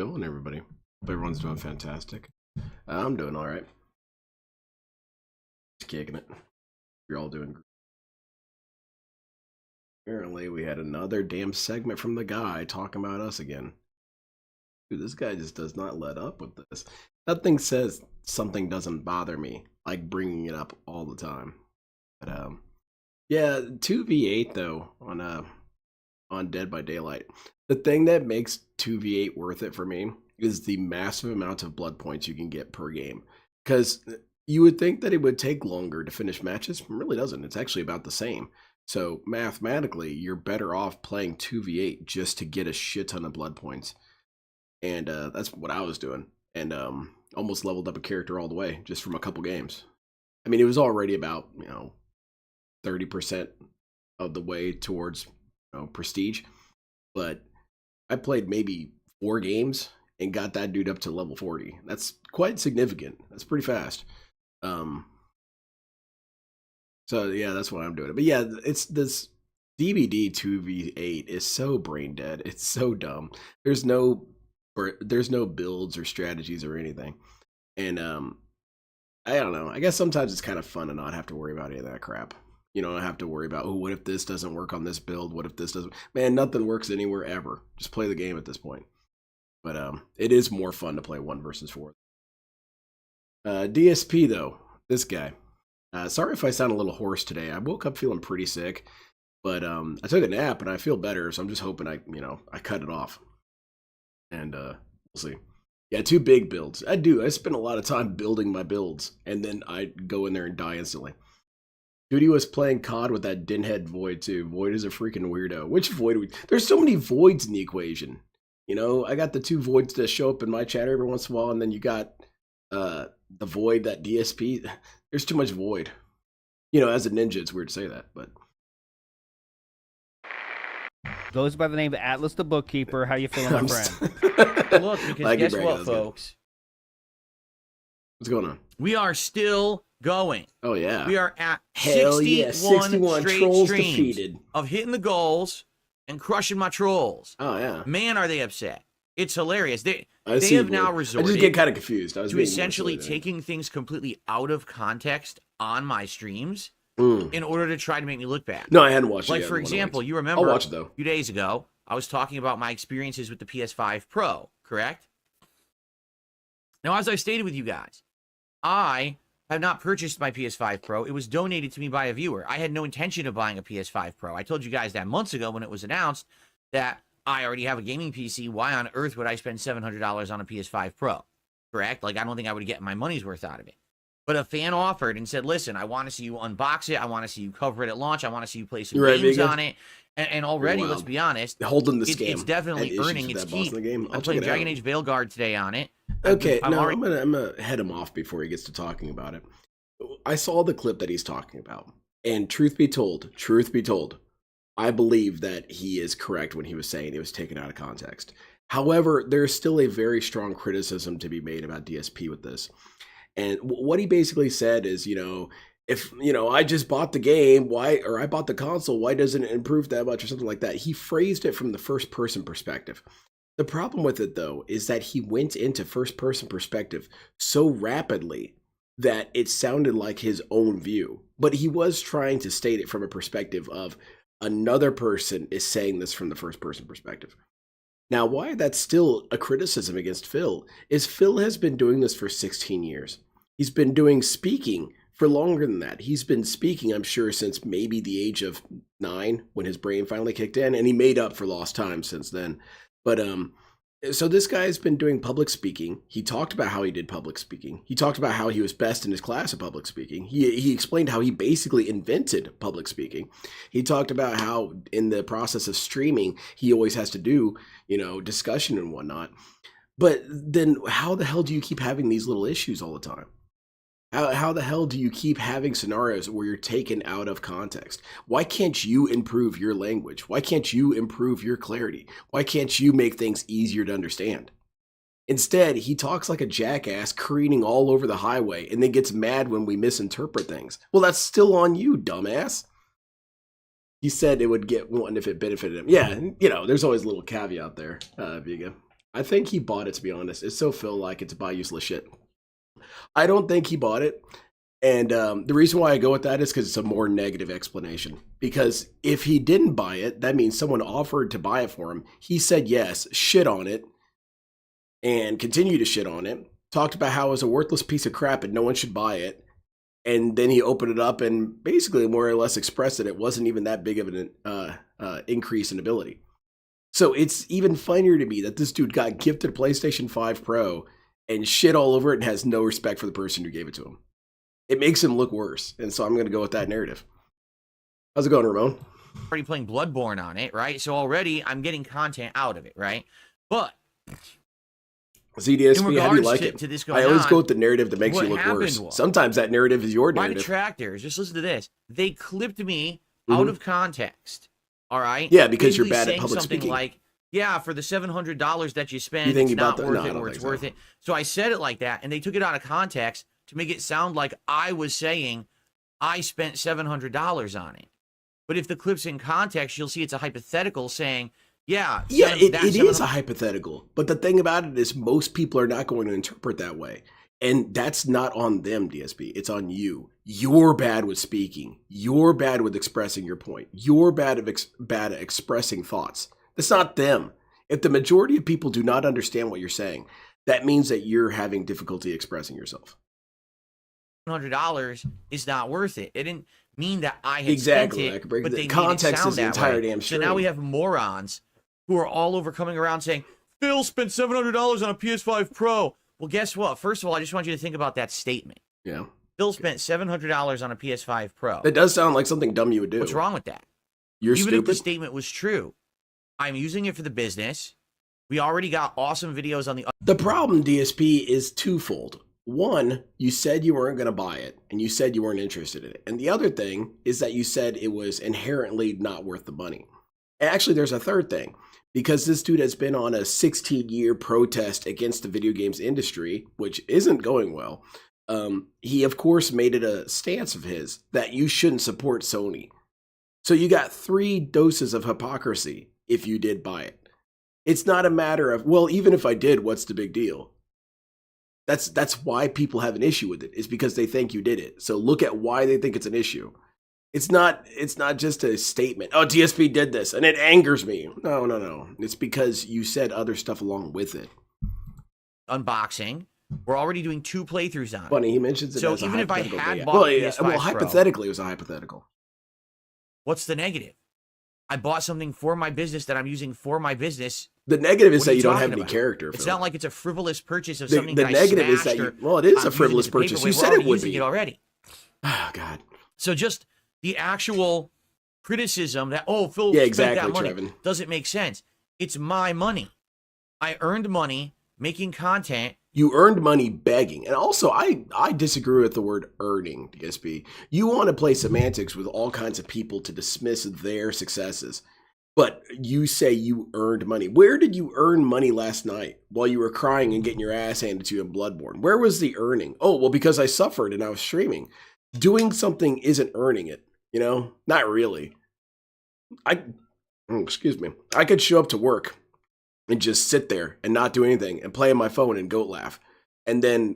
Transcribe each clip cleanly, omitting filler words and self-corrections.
going, everybody? Hope everyone's doing fantastic. I'm doing all right. Just kicking it. You're all doing great. Apparently, we had another damn segment from the guy talking about us again. Dude, this guy just does not let up with this. Nothing says something doesn't bother me like bringing it up all the time. But yeah, 2v8 though on Dead by Daylight. The thing that makes 2v8 worth it for me is the massive amount of blood points you can get per game. Because you would think that it would take longer to finish matches. It really doesn't. It's actually about the same. So mathematically, you're better off playing 2v8 just to get a shit ton of blood points. And that's what I was doing. And almost leveled up a character all the way just from a couple games. I mean, it was already about, 30% of the way towards prestige. But I played maybe 4 games and got that dude up to level 40. That's quite significant. That's pretty fast. So yeah, that's why I'm doing it. But yeah, it's this DVD 2v8 is so brain dead. It's so dumb. There's no builds or strategies or anything. And I don't know. I guess sometimes it's kind of fun to not have to worry about any of that crap. You don't have to worry about, oh, what if this doesn't work on this build? What if this doesn't? Man, nothing works anywhere ever. Just play the game at this point. But it is more fun to play 1 versus 4. DSP though, this guy. Sorry if I sound a little hoarse today. I woke up feeling pretty sick, but I took a nap and I feel better. So I'm just hoping I cut it off. And we'll see. Yeah, 2 big builds. I spend a lot of time building my builds, and then I go in there and die instantly. Doody was playing COD with that dinhead Void too. Void is a freaking weirdo. Which Void? There's so many Voids in the equation. I got the 2 Voids that show up in my chat every once in a while, and then you got the Void, that DSP. There's too much Void. As a ninja, it's weird to say that, but. Goes by the name of Atlas the Bookkeeper. How you feeling, my friend? Look, because guess what, folks? What's going on? We are still going. Oh, yeah. We are at Hell 61 straight trolls streams defeated of hitting the goals and crushing my trolls. Oh, yeah. Man, are they upset. It's hilarious. They see have now resorted I just get kind of confused. to essentially taking things completely out of context on my streams in order to try to make me look bad. No, I hadn't watched it yet. Like, for example, you remember I'll watch it, though. a few days ago, I was talking about my experiences with the PS5 Pro, correct? Now, as I stated with you guys, I have not purchased my PS5 Pro. It was donated to me by a viewer. I had no intention of buying a PS5 Pro. I told you guys that months ago when it was announced that I already have a gaming PC. Why on earth would I spend $700 on a PS5 Pro? Correct? Like, I don't think I would get my money's worth out of it. But a fan offered and said, listen, I want to see you unbox it. I want to see you cover it at launch. I want to see you play some games on it. And already, let's be honest, holding this game. It's definitely earning its keep. I'm playing Dragon Age Veilguard today on it. Okay, I'm gonna head him off before he gets to talking about it. I saw the clip that he's talking about, and truth be told, I believe that he is correct when he was saying it was taken out of context. However, there's still a very strong criticism to be made about DSP with this. And what he basically said is, if, I just bought the game, or I bought the console, why doesn't it improve that much or something like that? He phrased it from the first person perspective. The problem with it, though, is that he went into first person perspective so rapidly that it sounded like his own view. But he was trying to state it from a perspective of another person is saying this from the first person perspective. Now, why that's still a criticism against Phil is Phil has been doing this for 16 years. He's been doing speaking for longer than that. He's been speaking, I'm sure, since maybe the age of 9 when his brain finally kicked in, and he made up for lost time since then. But so this guy's been doing public speaking. He talked about how he did public speaking. He talked about how he was best in his class at public speaking. He explained how he basically invented public speaking. He talked about how in the process of streaming, he always has to do, discussion and whatnot. But then how the hell do you keep having these little issues all the time? How the hell do you keep having scenarios where you're taken out of context? Why can't you improve your language? Why can't you improve your clarity? Why can't you make things easier to understand? Instead, he talks like a jackass careening all over the highway and then gets mad when we misinterpret things. Well, that's still on you, dumbass. He said it would get one if it benefited him. Yeah, there's always a little caveat there, Viga. I think he bought it, to be honest. It's so Phil-like, it's buy useless shit. I don't think he bought it. And the reason why I go with that is because it's a more negative explanation. Because if he didn't buy it, that means someone offered to buy it for him. He said yes, shit on it, and continued to shit on it. Talked about how it was a worthless piece of crap and no one should buy it. And then he opened it up and basically more or less expressed that it wasn't even that big of an increase in ability. So it's even funnier to me that this dude got gifted a PlayStation 5 Pro and shit all over it and has no respect for the person who gave it to him. It makes him look worse. And so I'm going to go with that narrative. How's it going, Ramon? Already playing Bloodborne on it, right? So already I'm getting content out of it, right? But ZDSP, how do you like it? To this I always on, go with the narrative that makes you look worse. Was, sometimes that narrative is your my narrative. detractors, just listen to this. They clipped me out of context. All right? Yeah, because you're bad at public something speaking. Like, yeah, for the $700 that you spend, it's not about worth it or it's worth it. So I said it like that, and they took it out of context to make it sound like I was saying I spent $700 on it. But if the clip's in context, you'll see it's a hypothetical saying, it is a hypothetical. But the thing about it is most people are not going to interpret that way. And that's not on them, DSP. It's on you. You're bad with speaking. You're bad with expressing your point. You're bad at expressing thoughts. It's not them. If the majority of people do not understand what you're saying, that means that you're having difficulty expressing yourself. $100 is not worth it. It didn't mean that I had exactly. spent it, but they context made it sound is the entire that way. damn stream. So now we have morons who are all over coming around saying, Phil spent $700 on a PS5 Pro. Well, guess what? First of all, I just want you to think about that statement. Yeah. Phil spent $700 on a PS5 Pro. That does sound like something dumb you would do. What's wrong with that? You're Even stupid. if the statement was true, I'm using it for the business. We already got awesome videos on the... The problem, DSP, is twofold. One, you said you weren't going to buy it, and you said you weren't interested in it. And the other thing is that you said it was inherently not worth the money. And actually, there's a third thing. Because this dude has been on a 16-year protest against the video games industry, which isn't going well, he, of course, made it a stance of his that you shouldn't support Sony. So you got 3 doses of hypocrisy if you did buy it. It's not a matter of, well, even if I did, what's the big deal? That's why people have an issue with it, is because they think you did it. So look at why they think it's an issue. It's not just a statement. Oh, DSP did this and it angers me. No. It's because you said other stuff along with it. Unboxing. We're already doing 2 playthroughs on it. Funny, he mentions it so as a even if I hypothetical. had bought PS5 Pro, hypothetically, it was a hypothetical. What's the negative? I bought something for my business that I'm using for my business. The negative is that you don't have any character. It's not like it's a frivolous purchase of something the that negative I is that it is a frivolous purchase. You said it would be. It already. Oh God. So just the actual criticism that Phil spent that money Trevin. doesn't make sense. It's my money. I earned money making content. You earned money begging. And also, I disagree with the word earning, DSP. You want to play semantics with all kinds of people to dismiss their successes. But you say you earned money. Where did you earn money last night while you were crying and getting your ass handed to you in Bloodborne? Where was the earning? Oh, well, because I suffered and I was streaming. Doing something isn't earning it, you know? Not really. Excuse me. I could show up to work and just sit there and not do anything and play on my phone and goat laugh. And then,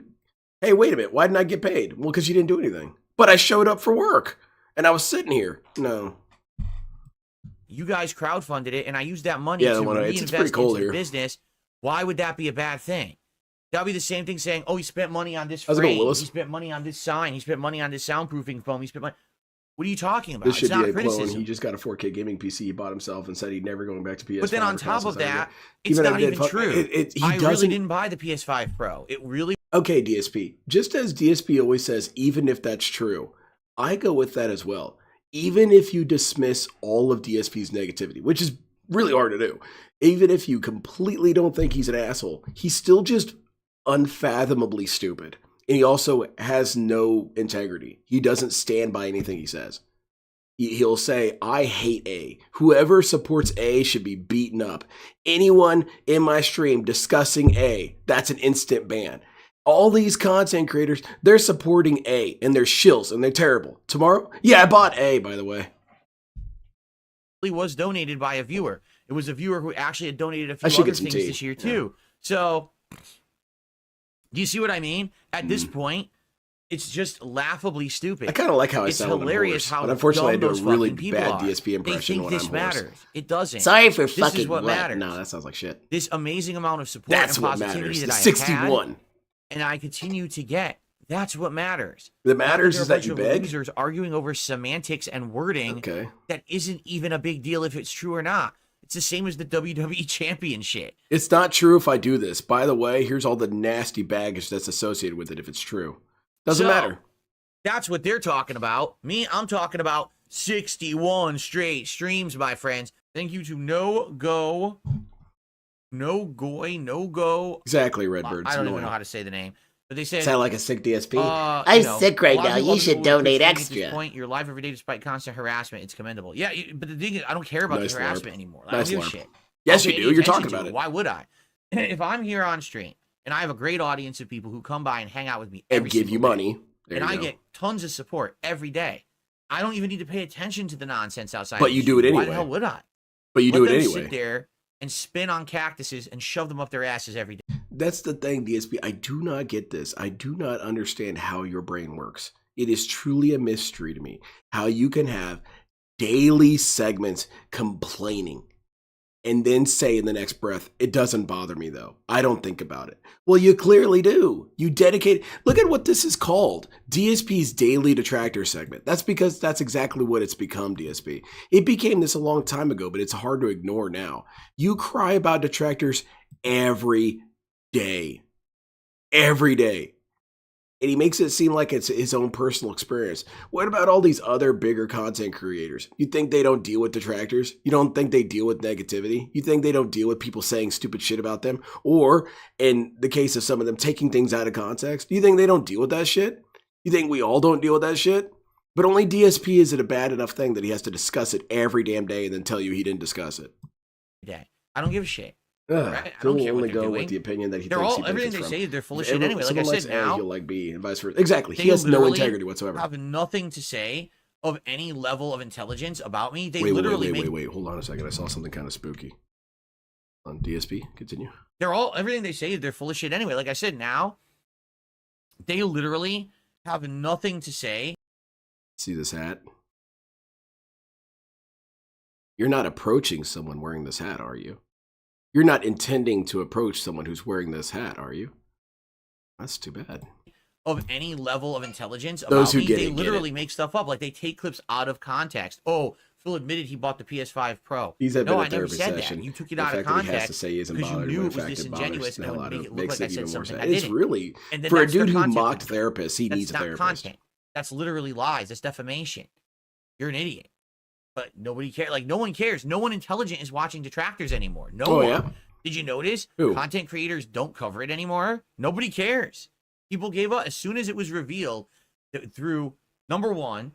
hey, wait a minute. Why didn't I get paid? Well, because you didn't do anything. But I showed up for work and I was sitting here. No. You guys crowdfunded it, and I used that money to reinvest into the business. Why would that be a bad thing? That would be the same thing saying, he spent money on this frame. He spent money on this sign. He spent money on this soundproofing foam. He spent money. What are you talking about? This should be a clone. He just got a 4K gaming PC he bought himself and said he'd never going back to PS5. But then on top of that, it's not even true. I really didn't buy the PS5 Pro. It really... Okay, DSP. Just as DSP always says, even if that's true, I go with that as well. Even if you dismiss all of DSP's negativity, which is really hard to do, even if you completely don't think he's an asshole, he's still just unfathomably stupid. And he also has no integrity. He doesn't stand by anything he says. He'll say, I hate A. Whoever supports A should be beaten up. Anyone in my stream discussing A, that's an instant ban. All these content creators, they're supporting A, and they're shills, and they're terrible. Tomorrow? Yeah, I bought A, by the way. It was donated by a viewer. It was a viewer who actually had donated a I few should other get some things tea. this year too. So, do you see what I mean? At this point, it's just laughably stupid. I kind of like how I It's sound hilarious when I'm how hoarse, but unfortunately I dumb do a those really fucking people bad are. DSP They impression think when this I'm hoarse. matters. It doesn't. Sorry for This fucking is what matters. No, that sounds like shit. This amazing amount of support That's and what positivity matters. that The I 61. had, and I continue to get. That's what matters. That matters Not is there are a that you bunch of beg. losers arguing over semantics and wording Okay. that isn't even a big deal if it's true or not. It's the same as the WWE champion shit. It's not true if I do this. By the way, here's all the nasty baggage that's associated with it if it's true. Doesn't matter. That's what they're talking about. Me, I'm talking about 61 straight streams, my friends. Thank you to No Go. Exactly, Redbird. I don't even know how to say the name. But they said, Sound like a sick DSP? I'm sick right now. You should donate At this extra. point, you're live every day despite constant harassment. It's commendable. Yeah, but the thing is, I don't care about Nice the harassment anymore. I Nice don't give a LARP. shit. Yes, I you don't pay do. any You're attention talking to about it. it. Why would I? If I'm here on stream and I have a great audience of people who come by and hang out with me And every give you single day, money. There and you I go. get tons of support every day, I don't even need to pay attention to the nonsense outside. But of you the do it stream. Why anyway. the hell would I? But you do Let it them anyway. sit there and spin on cactuses and shove them up their asses every day. That's the thing, DSP. I do not get this. I do not understand how your brain works. It is truly a mystery to me how you can have daily segments complaining and then say in the next breath, it doesn't bother me though. I don't think about it. Well, you clearly do. You dedicate. Look at what this is called. DSP's daily detractor segment. That's because that's exactly what it's become, DSP. It became this a long time ago, but it's hard to ignore now. You cry about detractors every day. Every day. And he makes it seem like it's his own personal experience. What about all these other bigger content creators? You think they don't deal with detractors? You don't think they deal with negativity? You think they don't deal with people saying stupid shit about them? Or, in the case of some of them, taking things out of context? Do you think they don't deal with that shit? You think we all don't deal with that shit? But only DSP is it a bad enough thing that he has to discuss it every damn day and then tell you he didn't discuss it. I don't give a shit. Right? I don't will care what only they're go doing. with the opinion that he They're thinks all he everything they benefits say. from. They're full of shit anyway. Like I Someone said, likes A, now he'll like B, and vice versa. Exactly. they He has no literally integrity whatsoever. have nothing to say of any level of intelligence about me. They Wait, literally wait. Hold on a second. I saw something kind of spooky on DSP. Continue. They're all everything they say. They're full of shit anyway. Like I said, now they literally have nothing to say. See this hat? You're not approaching someone wearing this hat, are you? You're not intending to approach someone who's wearing this hat, are you? That's too bad. Of any level of intelligence Those about who me, get they it, get literally it. make stuff up. Like they take clips out of context. Oh, Phil admitted he bought the PS5 Pro. He's had No, been I a never therapy said session. that. You took it The out of fact that he has to context say he isn't because you bothered knew when it in was fact it disingenuous bothers the and it hell would out make of it him. look Makes like I it even said more something sad. I It's didn't. really, And then for a that's their dude who content mocked control. therapists, he That's needs a not therapist. content. That's literally lies. That's defamation. You're an idiot. But nobody cares. Like no one cares. No one intelligent is watching detractors anymore. No Oh, one. yeah? Did you notice? Who? Content creators don't cover it anymore. Nobody cares. People gave up as soon as it was revealed that through number one,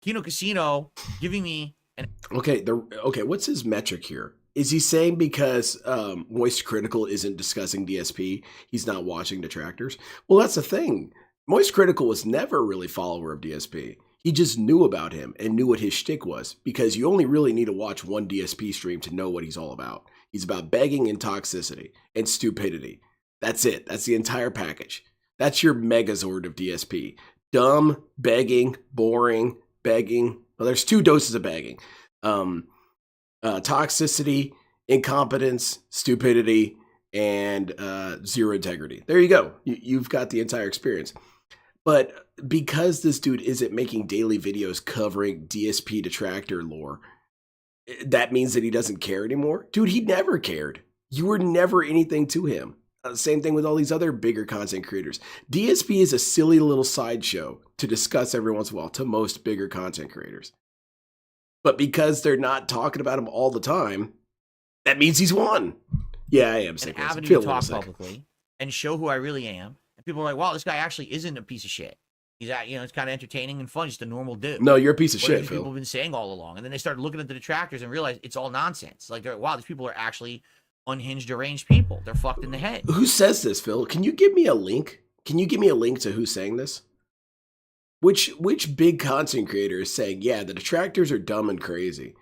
Kino Casino giving me an Okay, what's his metric here? Is he saying because Moist Critical isn't discussing DSP, he's not watching detractors? Well, that's the thing. Moist Critical was never really a follower of DSP. He just knew about him and knew what his shtick was, because you only really need to watch one DSP stream to know what he's all about. He's about begging and toxicity and stupidity. That's it. That's the entire package. That's your megazord of DSP. Dumb, begging, boring, begging. Well, there's two doses of begging. Toxicity, incompetence, stupidity, and zero integrity. There you go. You've got the entire experience. But because this dude isn't making daily videos covering DSP detractor lore, that means that he doesn't care anymore? Dude, he never cared. You were never anything to him. Same thing with all these other bigger content creators. DSP is a silly little sideshow to discuss every once in a while to most bigger content creators. But because they're not talking about him all the time, that means he's won. Yeah, I am sick. an avenue Feel to a little talk sick. publicly and show who I really am. And people are like, wow, this guy actually isn't a piece of shit. He's it's kind of entertaining and fun, just a normal dude. No, you're a piece of What shit, these people Phil. have been saying all along. And then they started looking at the detractors and realized it's all nonsense. Like, they're like, wow, these people are actually unhinged, deranged people. They're fucked in the head. Who says this, Phil? Can you give me a link? Can you give me a link to who's saying this? Which big content creator is saying, yeah, the detractors are dumb and crazy?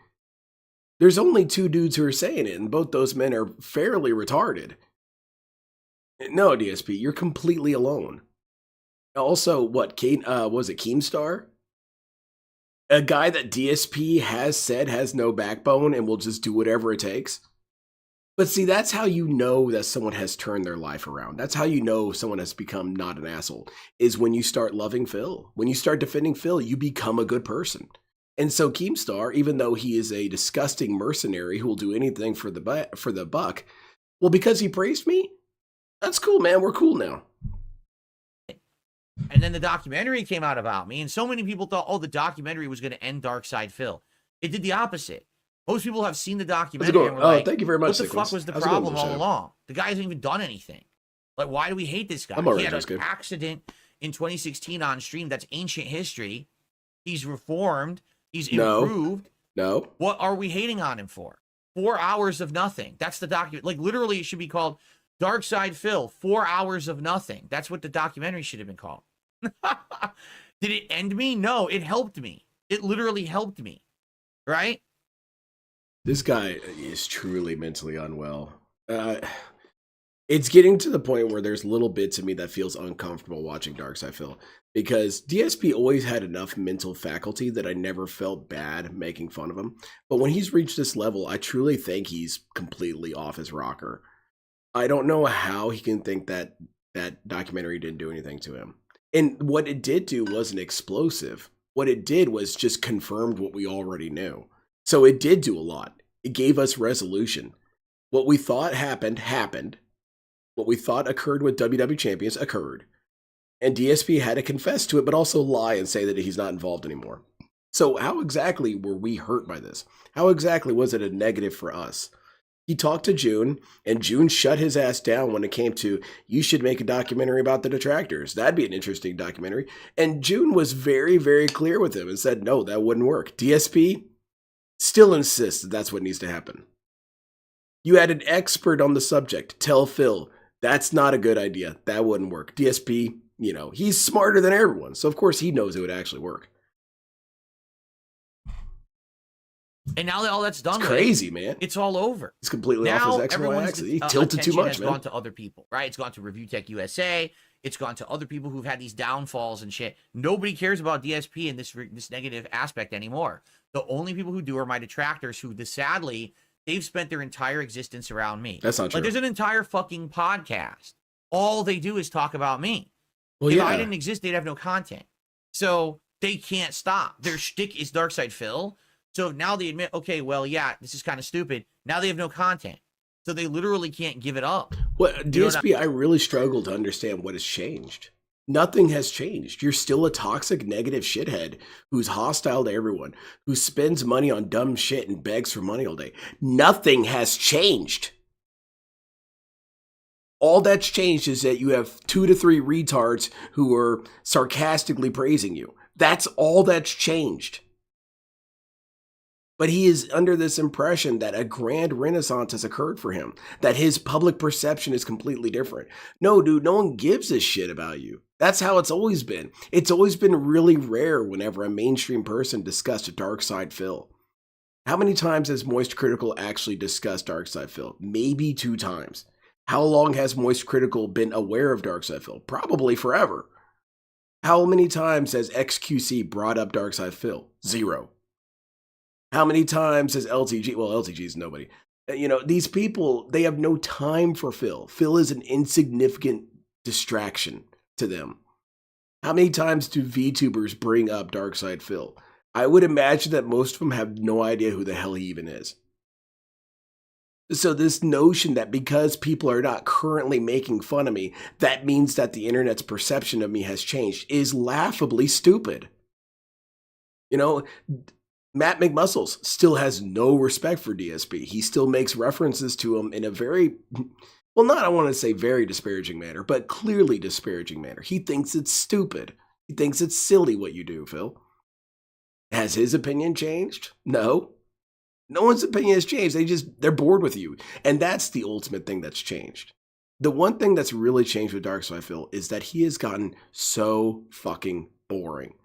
There's only 2 dudes who are saying it, and both those men are fairly retarded. No, DSP, you're completely alone. Also, what, was it Keemstar? A guy that DSP has said has no backbone and will just do whatever it takes. But see, that's how you know that someone has turned their life around. That's how you know someone has become not an asshole, is when you start loving Phil. When you start defending Phil, you become a good person. And so Keemstar, even though he is a disgusting mercenary who will do anything for the buck, well, because he praised me, that's cool, man. We're cool now. And then the documentary came out about me, and so many people thought, oh, the documentary was going to end Darkside Phil. It did the opposite. Most people have seen the documentary and were like, thank you very much, what the fuck was the problem all along? The guy hasn't even done anything. Like, why do we hate this guy? He had an accident in 2016 on stream. That's ancient history. He's reformed. He's improved. No. What are we hating on him for? 4 hours of nothing. That's the document. Like, literally, it should be called Darkside Phil, 4 hours of nothing. That's what the documentary should have been called. Did it end me? No, it helped me. It literally helped me. Right? This guy is truly mentally unwell. It's getting to the point where there's little bits of me that feels uncomfortable watching Darkside Phil, because DSP always had enough mental faculty that I never felt bad making fun of him. But when he's reached this level, I truly think he's completely off his rocker. I don't know how he can think that that documentary didn't do anything to him. And what it did do wasn't explosive. What it did was just confirmed what we already knew. So it did do a lot. It gave us resolution. What we thought happened, happened. What we thought occurred with WWE Champions occurred. And DSP had to confess to it, but also lie and say that he's not involved anymore. So how exactly were we hurt by this? How exactly was it a negative for us? He talked to June, and June shut his ass down when it came to, you should make a documentary about the detractors. That'd be an interesting documentary. And June was very, very clear with him and said, no, that wouldn't work. DSP still insists that that's what needs to happen. You had an expert on the subject tell Phil, that's not a good idea. That wouldn't work. DSP, he's smarter than everyone. So of course he knows it would actually work. And now that all that's done, it's crazy, man. It's all over. It's completely off his X, Y axis. He tilted too much, has man. Gone to other people, right? It's gone to Review Tech USA. It's gone to other people who've had these downfalls and shit. Nobody cares about DSP and this negative aspect anymore. The only people who do are my detractors, who, sadly, they've spent their entire existence around me. That's not true. Like, there's an entire fucking podcast. All they do is talk about me. Well, if I didn't exist, they'd have no content. So they can't stop. Their shtick is Darkside Phil. So now they admit, okay, well, yeah, this is kind of stupid. Now they have no content. So they literally can't give it up. Well, DSP, I really struggle to understand what has changed. Nothing has changed. You're still a toxic, negative shithead who's hostile to everyone, who spends money on dumb shit and begs for money all day. Nothing has changed. All that's changed is that you have 2 to 3 retards who are sarcastically praising you. That's all that's changed. But he is under this impression that a grand renaissance has occurred for him, that his public perception is completely different. No, dude, no one gives a shit about you. That's how it's always been. It's always been really rare whenever a mainstream person discussed a Darkside Phil. How many times has Moist Critical actually discussed Darkside Phil? Maybe 2 times. How long has Moist Critical been aware of Darkside Phil? Probably forever. How many times has XQC brought up Darkside Phil? 0. How many times has LTG, well, LTG is nobody. These people, they have no time for Phil. Phil is an insignificant distraction to them. How many times do VTubers bring up Darkside Phil? I would imagine that most of them have no idea who the hell he even is. So this notion that because people are not currently making fun of me, that means that the internet's perception of me has changed is laughably stupid. Matt McMuscles still has no respect for DSP. He still makes references to him in a very, I want to say very disparaging manner, but clearly disparaging manner. He thinks it's stupid. He thinks it's silly what you do, Phil. Has his opinion changed? No. No one's opinion has changed. They're bored with you. And that's the ultimate thing that's changed. The one thing that's really changed with Darkside Phil is that he has gotten so fucking boring.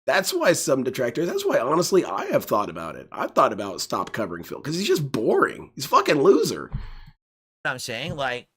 That's why some detractors, that's why honestly I have thought about it. I've thought about stop covering Phil because he's just boring. He's a fucking loser. I'm saying, like,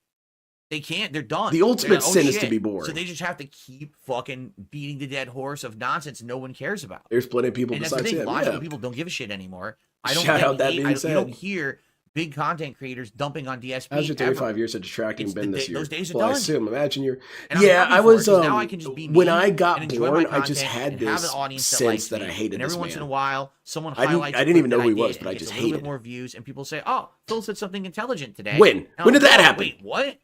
they can't, they're done. The ultimate like, sin is to be boring. So they just have to keep fucking beating the dead horse of nonsense no one cares about. There's plenty of people And that's the besides thing, him. logical people don't give a shit anymore. I don't Shout get out that hate. being You said. don't hear big content creators dumping on DSP. How's your 35 ever. years of detracting It's been the this day- year? those days are Well, I done. assume. Imagine you're. And I'm Yeah, happy I for it, was. 'cause now I can just be When me I got and enjoy my born, I just content had and have this an audience sense likes that me. I hated and every this once in a man. while, someone I highlights. didn't even a know clip who he that I was, did but I and just gets a little hated bit more views, and people say, "Oh, Phil said something intelligent today." When? And When I'm did that like, happen? Wait, what?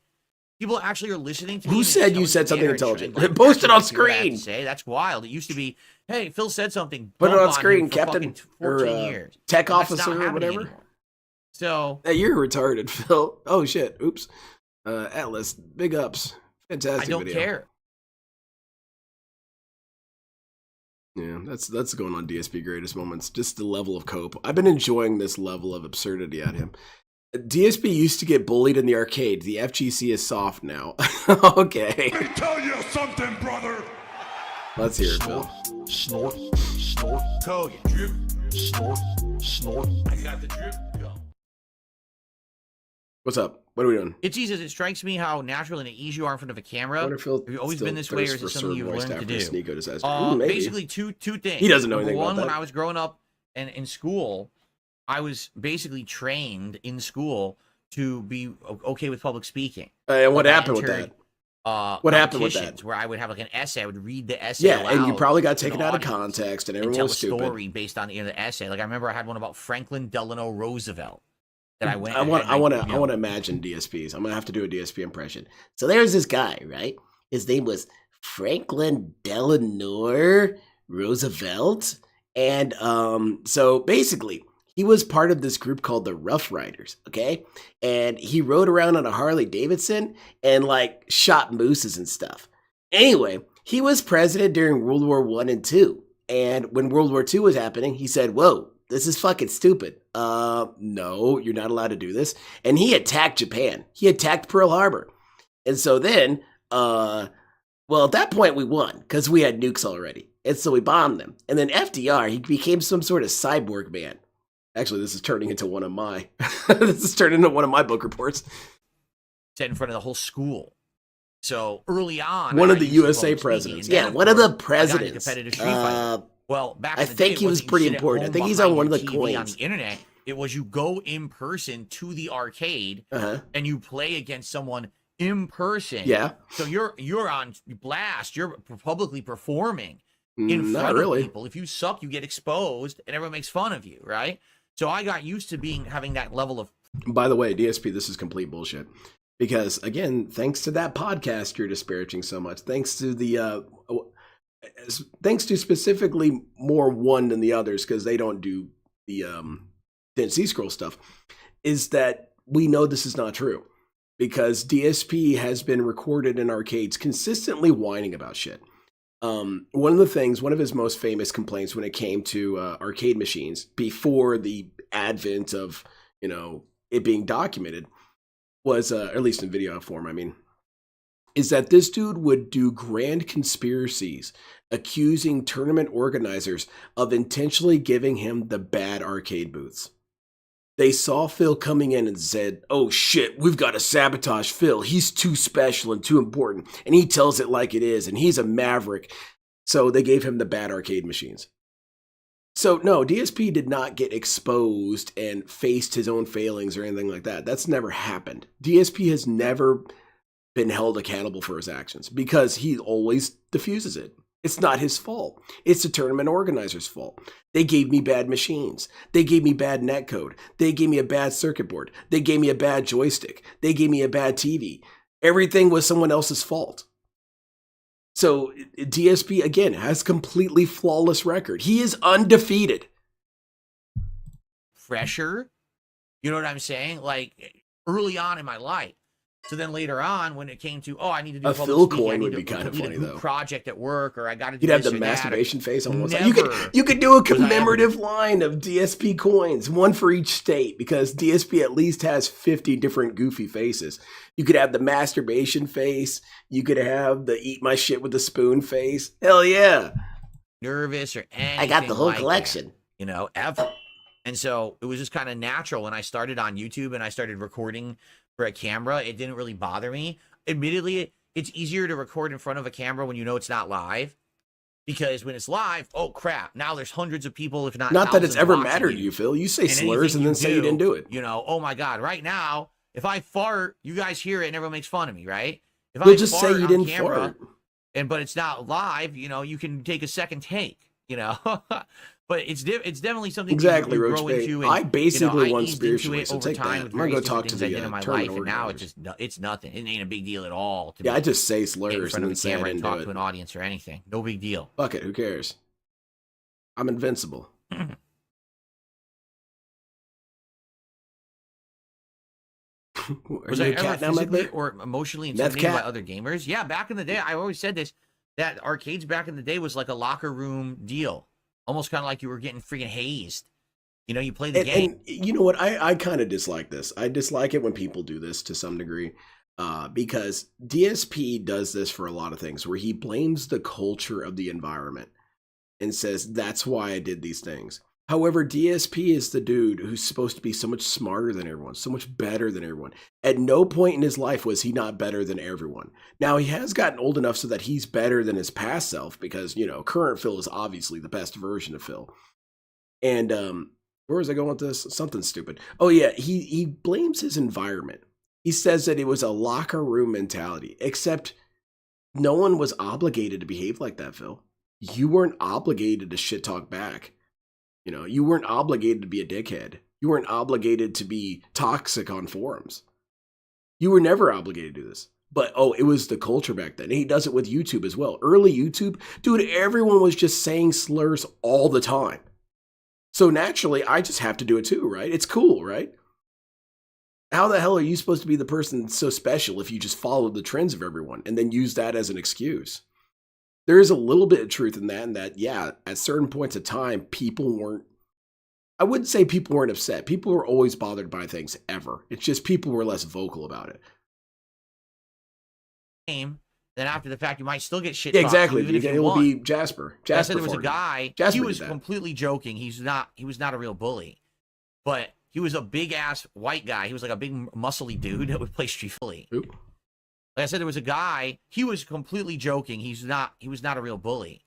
People actually are listening to me. Who and said you telling said me something they're intelligent? like, Post it on actually what I have to screen. say. That's wild. It used to be, "Hey, Phil said something." Put it Bump on him screen, for Captain, fucking 14 or years. tech And that's not officer or happening whatever. anymore. So Hey, you're retarded, Phil. Oh shit! Oops. Atlas, big ups. Fantastic. I don't video. care. Yeah, that's going on DSP greatest moments. Just the level of cope. I've been enjoying this level of absurdity at him. DSP used to get bullied in the arcade. The FGC is soft now. Okay. Let me tell you something, brother. Let's hear it, Phil. Snort, snort, Code. drip, snort, snort. I got the drip. Go. What's up? What are we doing? It's easy. It strikes me how natural and at ease you are in front of a camera. Have Have you always been this way, or is it something you've learned to do? Sneeko disaster. Maybe. Basically, two things. He doesn't know Number anything about one, when that. I was growing up and in school, I was basically trained in school to be okay with public speaking. And what I happened with entered, that? What happened with that? competitions Where I would have like an essay, I would read the essay. Yeah, and you aloud probably got to the taken out of audience context, and and everyone tell a was stupid. story based on the essay. Like I remember I had one about Franklin Delano Roosevelt that I went. I want to imagine DSPs. I'm gonna have to do a DSP impression. So there's this guy, right? His name was Franklin Delano Roosevelt. And so basically, he was part of this group called the Rough Riders, okay? And he rode around on a Harley Davidson and like shot mooses and stuff. Anyway, he was president during World War I and II. And when World War II was happening, he said, "Whoa, this is fucking stupid. No, you're not allowed to do this." And he attacked Japan. He attacked Pearl Harbor. And so then, well, at that point we won because we had nukes already. And so we bombed them. And then FDR, he became some sort of cyborg man. Actually, this is turning into one of my book reports. said in front of the whole school. So early on, One I of the used to USA public speaking, presidents. and then, Yeah, one of the course, I got into presidents. competitive street fighting. Well, back I in the think day, he it was wasn't pretty you sit at important. I home think he's behind on one of your the TV on coins. the internet. It was you go in person to the arcade Uh-huh. and you play against someone in person. Yeah. So you're on blast. You're publicly performing in Not front really. of people. If you suck, you get exposed, and everyone makes fun of you, right? So I got used to having that level of. By the way, DSP, this is complete bullshit. Because again, thanks to that podcast you're disparaging so much. Thanks to specifically more one than the others, because they don't do the didn't see scroll stuff, is that we know this is not true. Because DSP has been recorded in arcades consistently whining about shit. One of his most famous complaints when it came to arcade machines before the advent of, it being documented was, at least in video form, I mean, is that this dude would do grand conspiracies accusing tournament organizers of intentionally giving him the bad arcade booths. They saw Phil coming in and said, "Oh shit, we've got to sabotage Phil. He's too special and too important." And he tells it like it is, and he's a maverick. So they gave him the bad arcade machines. So no, DSP did not get exposed and faced his own failings or anything like that. That's never happened. DSP has never been held accountable for his actions because he always diffuses it. It's not his fault. It's the tournament organizer's fault. They gave me bad machines. They gave me bad netcode. They gave me a bad circuit board. They gave me a bad joystick. They gave me a bad TV. Everything was someone else's fault. So DSP, again, has completely flawless record. He is undefeated. Pressure. You know what I'm saying? Like early on in my life. So then later on, when it came to, I need to do A public Phil speaking, I coin need would to be kind of complete funny, a group though. project at work, or I got to do You'd have this the or that. masturbation face on one side. Never You could do a was I ever- commemorative line of DSP coins, one for each state, because DSP at least has 50 different goofy faces. You could have the masturbation face. You could have the eat my shit with the spoon face. Hell yeah. nervous or anything. I got the whole like that, collection. you know, ever. And so it was just kind of natural when I started on YouTube and I started recording for a camera. It didn't really bother me. Admittedly, it's easier to record in front of a camera when you know it's not live. Because when it's live, oh crap, now there's hundreds of people, if not Not that it's thousands ever watching mattered to you, Phil. You say And slurs anything and then say you didn't do it. You know, oh my God, right now, if I fart, you guys hear it and everyone makes fun of me, right? If We'll I just say fart you on didn't camera, fart. but it's not live, you know, you can take a second take, you know. But it's definitely something Exactly, you Roach grow Bait. into. I basically I won eased spiritually, into it so over take time that. with I'm gonna go various talk different to things I the did in my tournament life, and now organizers. it's nothing. It ain't a big deal at all. To Yeah, me. I just say Get in slurs front and of then the say I camera and didn't do talk it. to an audience or anything. No big deal. Fuck it, who cares? I'm invincible. Was I ever physically or emotionally Meth intimidated by cat? other gamers? Yeah, back in the day, I always said this, that arcades back in the day was like a locker room deal. Almost kind of like you were getting freaking hazed. You know, you play the game. And you know what? I kind of dislike this. I dislike it when people do this to some degree. Because DSP does this for a lot of things where he blames the culture of the environment and says, that's why I did these things. However, DSP is the dude who's supposed to be so much smarter than everyone, so much better than everyone. At no point in his life was he not better than everyone. Now, he has gotten old enough so that he's better than his past self because, you know, current Phil is obviously the best version of Phil. And where was I going with this? Something stupid. Oh, yeah, he blames his environment. He says that it was a locker room mentality, except no one was obligated to behave like that, Phil. You weren't obligated to shit talk back. You know, you weren't obligated to be a dickhead. You weren't obligated to be toxic on forums. You were never obligated to do this. But, oh, it was the culture back then. And he does it with YouTube as well. Early YouTube, dude, everyone was just saying slurs all the time. So naturally, I just have to do it too, right? It's cool, right? How the hell are you supposed to be the person so special if you just follow the trends of everyone and then use that as an excuse? There is a little bit of truth in that, yeah, at certain points of time, people weren't, I wouldn't say people weren't upset. People were always bothered by things, ever. It's just people were less vocal about it. Then after the fact, you might still get shit. Yeah, exactly. Even if It you will won. be Jasper. I said Jasper there was a farted. guy. Jasper He did was that. completely joking. He was not a real bully, but he was a big ass white guy. He was like a big muscly dude that would play Street Fully. Oop. Like I said, there was a guy. He was completely joking. He was not a real bully,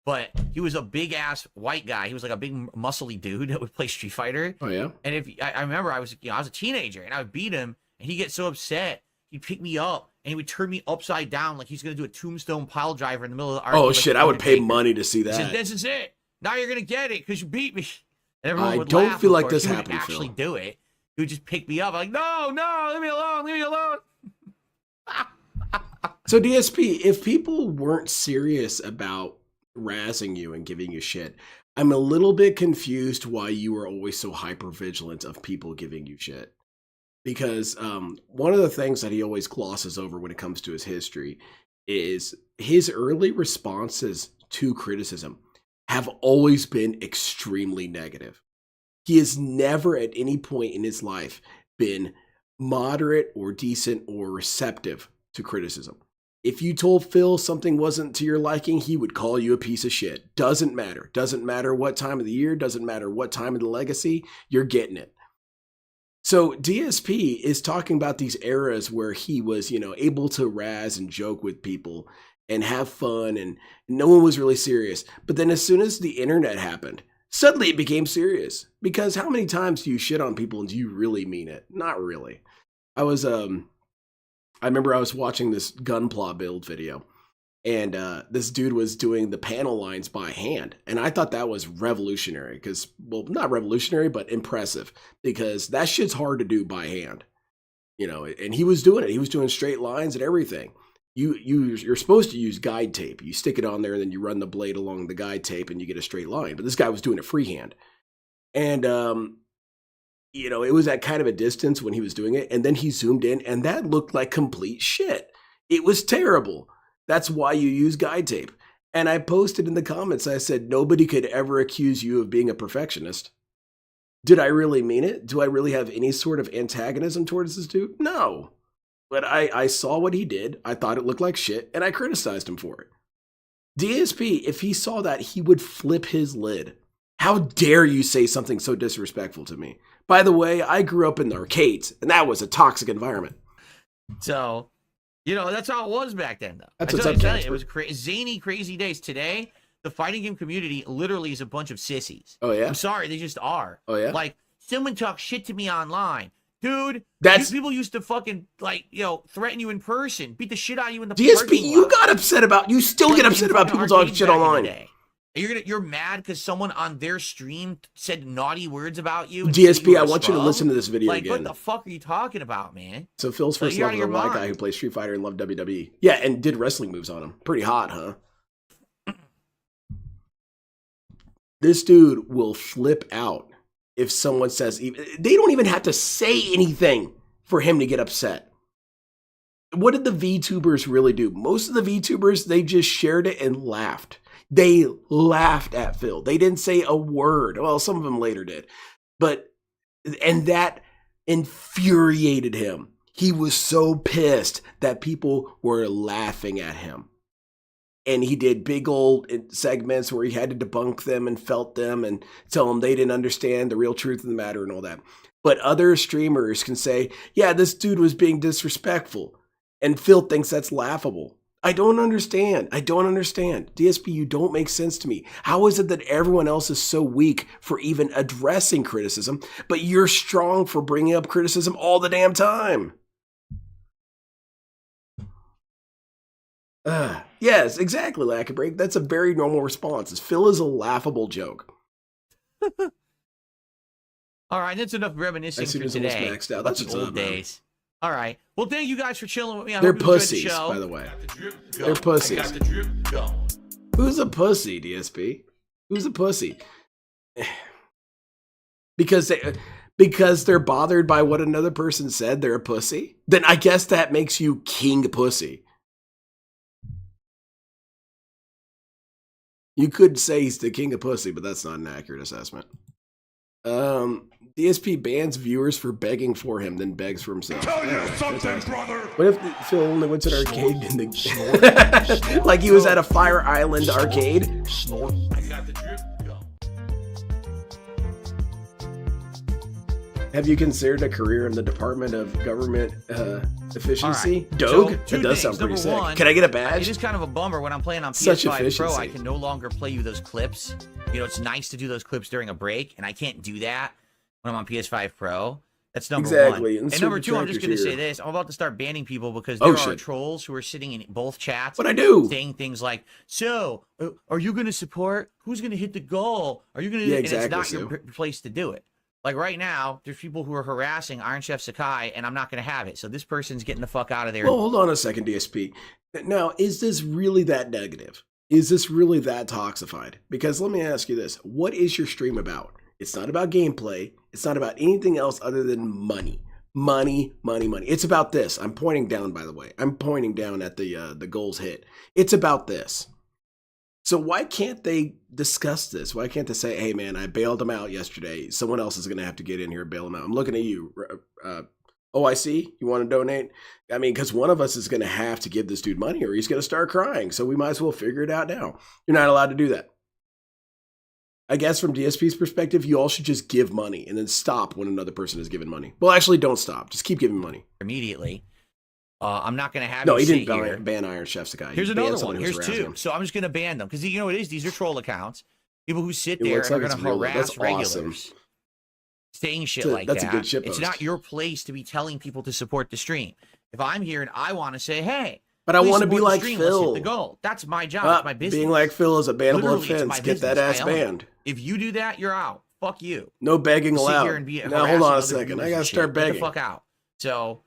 but he was a big ass white guy. He was like a big muscly dude that would play Street Fighter. Oh yeah. And if I remember, I was a teenager and I would beat him, and he'd get so upset, he'd pick me up and he would turn me upside down like he's gonna do a tombstone pile driver in the middle of the arcade. Oh like shit! I would pay Undertaker. money to see He said, that. "This is it. Now you're gonna get it because you beat me." And everyone I would don't laugh, feel of like course. this He would happened, actually Phil. do it. He would just pick me up. I'm like, no, leave me alone. So DSP, if people weren't serious about razzing you and giving you shit, I'm a little bit confused why you were always so hyper vigilant of people giving you shit. Because one of the things that he always glosses over when it comes to his history is his early responses to criticism have always been extremely negative. He has never at any point in his life been moderate or decent or receptive to criticism. If you told Phil something wasn't to your liking, he would call you a piece of shit. Doesn't matter. Doesn't matter what time of the year. Doesn't matter what time of the legacy. You're getting it. So DSP is talking about these eras where he was, you know, able to razz and joke with people and have fun, and no one was really serious. But then as soon as the internet happened, suddenly it became serious. Because how many times do you shit on people and do you really mean it? Not really. I remember I was watching this Gunpla build video, and this dude was doing the panel lines by hand. And I thought that was revolutionary because, well, not revolutionary, but impressive, because that shit's hard to do by hand, you know, and he was doing it. He was doing straight lines and everything. You're supposed to use guide tape. You stick it on there and then you run the blade along the guide tape and you get a straight line. But this guy was doing it freehand. And, you know, it was at kind of a distance when he was doing it. And then he zoomed in and that looked like complete shit. It was terrible. That's why you use guide tape. And I posted in the comments, I said, nobody could ever accuse you of being a perfectionist. Did I really mean it? Do I really have any sort of antagonism towards this dude? No. But I saw what he did. I thought it looked like shit and I criticized him for it. DSP, if he saw that, he would flip his lid. How dare you say something so disrespectful to me? By the way, I grew up in the arcades, and that was a toxic environment. So, that's how it was back then, though. That's I what's up, tell you, Casper. it was zany, crazy days. Today, the fighting game community literally is a bunch of sissies. Oh, yeah? I'm sorry, they just are. Oh, yeah? Like, someone talks shit to me online. Dude, people used to fucking, threaten you in person, beat the shit out of you in the DSP, parking you lot. got upset about, you still get upset about people talking shit online. You're mad because someone on their stream said naughty words about you? DSP, I want you to listen to this video again. What the fuck are you talking about, man? So Phil's first love was a white guy who plays Street Fighter and loved WWE. Yeah, and did wrestling moves on him. Pretty hot, huh? This dude will flip out if someone says, they don't even have to say anything for him to get upset. What did the VTubers really do? Most of the VTubers, they just shared it and laughed. They laughed at Phil. They didn't say a word. Well, some of them later did. And that infuriated him. He was so pissed that people were laughing at him. And he did big old segments where he had to debunk them and felt them and tell them they didn't understand the real truth of the matter and all that. But other streamers can say, yeah, this dude was being disrespectful. And Phil thinks that's laughable. I don't understand. DSP, you don't make sense to me. How is it that everyone else is so weak for even addressing criticism, but you're strong for bringing up criticism all the damn time? Yes, exactly, Lack of Break. That's a very normal response. Phil is a laughable joke. All right, that's enough reminiscing for today. Maxed out. That's the what's old up, days. All right. Well, thank you guys for chilling with me. They're pussies, by the way. They're pussies. Who's a pussy, DSP? Who's a pussy? Because they're bothered by what another person said, they're a pussy? Then I guess that makes you king pussy. You could say he's the king of pussy, but that's not an accurate assessment. DSP bans viewers for begging for him, then begs for himself. Tell you something, brother. What if Phil only went to an arcade in the like he was at a Fire Island arcade? Snort. I got the drip. Go. Have you considered a career in the Department of Government Efficiency? Right. Doge? So, that does sound pretty sick. Can I get a badge? It is kind of a bummer when I'm playing on Such PS5 Pro. efficiency. I can no longer play you those clips. It's nice to do those clips during a break, and I can't do that when I'm on PS5 Pro. That's number one. And number two, I'm just going to say this. I'm about to start banning people because there are trolls who are sitting in both chats. What I do? Saying things like, so, are you going to support? Who's going to hit the goal? Are you going to do it? Exactly, and it's not your place to do it. Like right now, there's people who are harassing Iron Chef Sakai, and I'm not going to have it. So this person's getting the fuck out of there. Well, hold on a second, DSP. Now, is this really that negative? Is this really that toxified? Because let me ask you this. What is your stream about? It's not about gameplay. It's not about anything else other than money. Money, money, money. It's about this. I'm pointing down, by the way. I'm pointing down at the goals hit. It's about this. So why can't they discuss this? Why can't they say, hey, man, I bailed him out yesterday. Someone else is going to have to get in here and bail him out. I'm looking at you. OIC, you want to donate? I mean, because one of us is going to have to give this dude money or he's going to start crying. So we might as well figure it out now. You're not allowed to do that. I guess from DSP's perspective, you all should just give money and then stop when another person is giving money. Well, actually, don't stop. Just keep giving money. Immediately. I'm not going to have No, you he sit here. didn't ban Iron Chef Sakai. Here's another one. Here's two. So I'm just going to ban them because you know what it is? These are troll accounts. People who sit there and are going to harass regulars. Awesome. Saying shit like that's that. A good shit it's not your place to be telling people to support the stream. If I'm here and I want to say, hey, but I want to be like stream, Phil. Let's hit the goal. That's my job. It's my business. Being like Phil is a bannable Literally, offense. Get that ass banned. If you do that, you're out. Fuck you. No begging allowed. Sit here and be now hold on a second. I gotta start begging. Get the fuck out. So,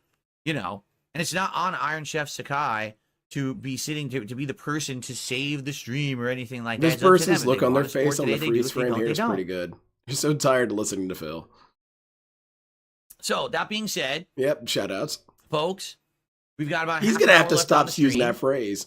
and it's not on Iron Chef Sakai to be sitting to be the person to save the stream or anything like that. This person's look on their face on the freeze frame here is pretty good. You're so tired of listening to Phil. So that being said, yep, shout outs, folks. We've got about. He's gonna have to stop using that phrase.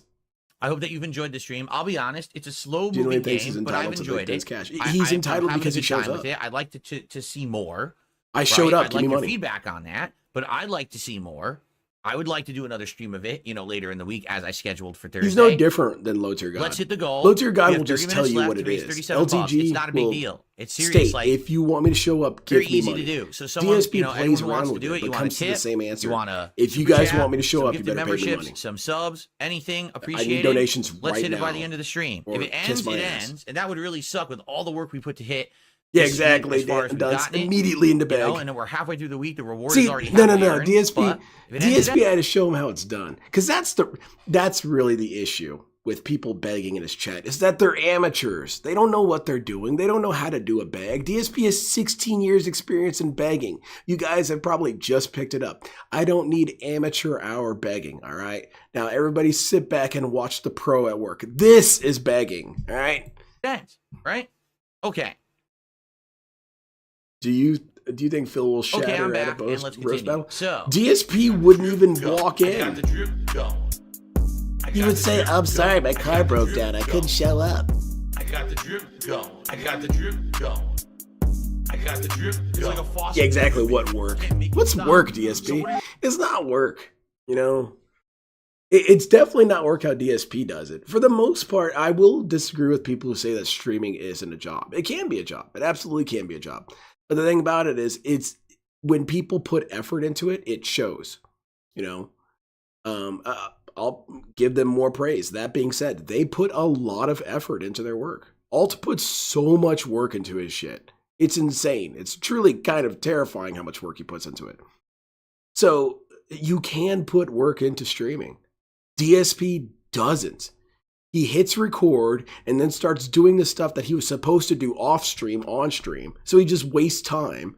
I hope that you've enjoyed the stream. I'll be honest, it's a slow moving game, but I've enjoyed it. Cash. He's entitled because he shows up. I'd like to see more. I showed up. I'd Give like me your money. feedback on that, but I'd like to see more. I would like to do another stream of it, later in the week as I scheduled for Thursday. He's no different than Low Tier God. Let's hit the goal. Low Tier God We have will just 30 tell minutes you left what to it raise is. $37. It's not a big will deal. It's serious. State, if you want me to show up, They're give me easy money. to do. So someone, DSP anyone plays who around wants to with do it, it, but you want comes a to the tip, same answer. you want a If you super guys chat, want me to show some up, you gifted better pay me memberships, money. some subs, anything I appreciated. need donations Let's right hit it by now, the end of the stream. or If it kiss ends, my it ass. ends, and that would really suck with all the work we put to hit. Yeah, this week exactly. As far as we've Dunce gotten it, immediately into bag. and then we're halfway through the week. The reward See, is already no. halfway earned, DSP, but if it ends, it DSP, I had to show him how it's done, because that's really the issue with people begging in his chat, is that they're amateurs. They don't know what they're doing. They don't know how to do a bag. DSP has 16 years experience in begging. You guys have probably just picked it up. I don't need amateur hour begging, all right? Now, everybody sit back and watch the pro at work. This is begging, all right? ends, right? Okay. Do you think Phil will shatter I'm at a back, and let's roast continue. battle? So, DSP wouldn't even walk I got in. the drip going. He would say, I'm sorry, my car broke down. I couldn't show up. I got the drip going. I got the drip going. I got the drip going. It's like a faucet. Yeah, exactly. What work? What's work, DSP? It's not work, It's definitely not work how DSP does it. For the most part, I will disagree with people who say that streaming isn't a job. It can be a job. It absolutely can be a job. But the thing about it is, it's when people put effort into it, it shows. I'll give them more praise. That being said, they put a lot of effort into their work. Alt puts so much work into his shit. It's insane. It's truly kind of terrifying how much work he puts into it. So you can put work into streaming. DSP doesn't. He hits record and then starts doing the stuff that he was supposed to do off stream, on stream. So he just wastes time.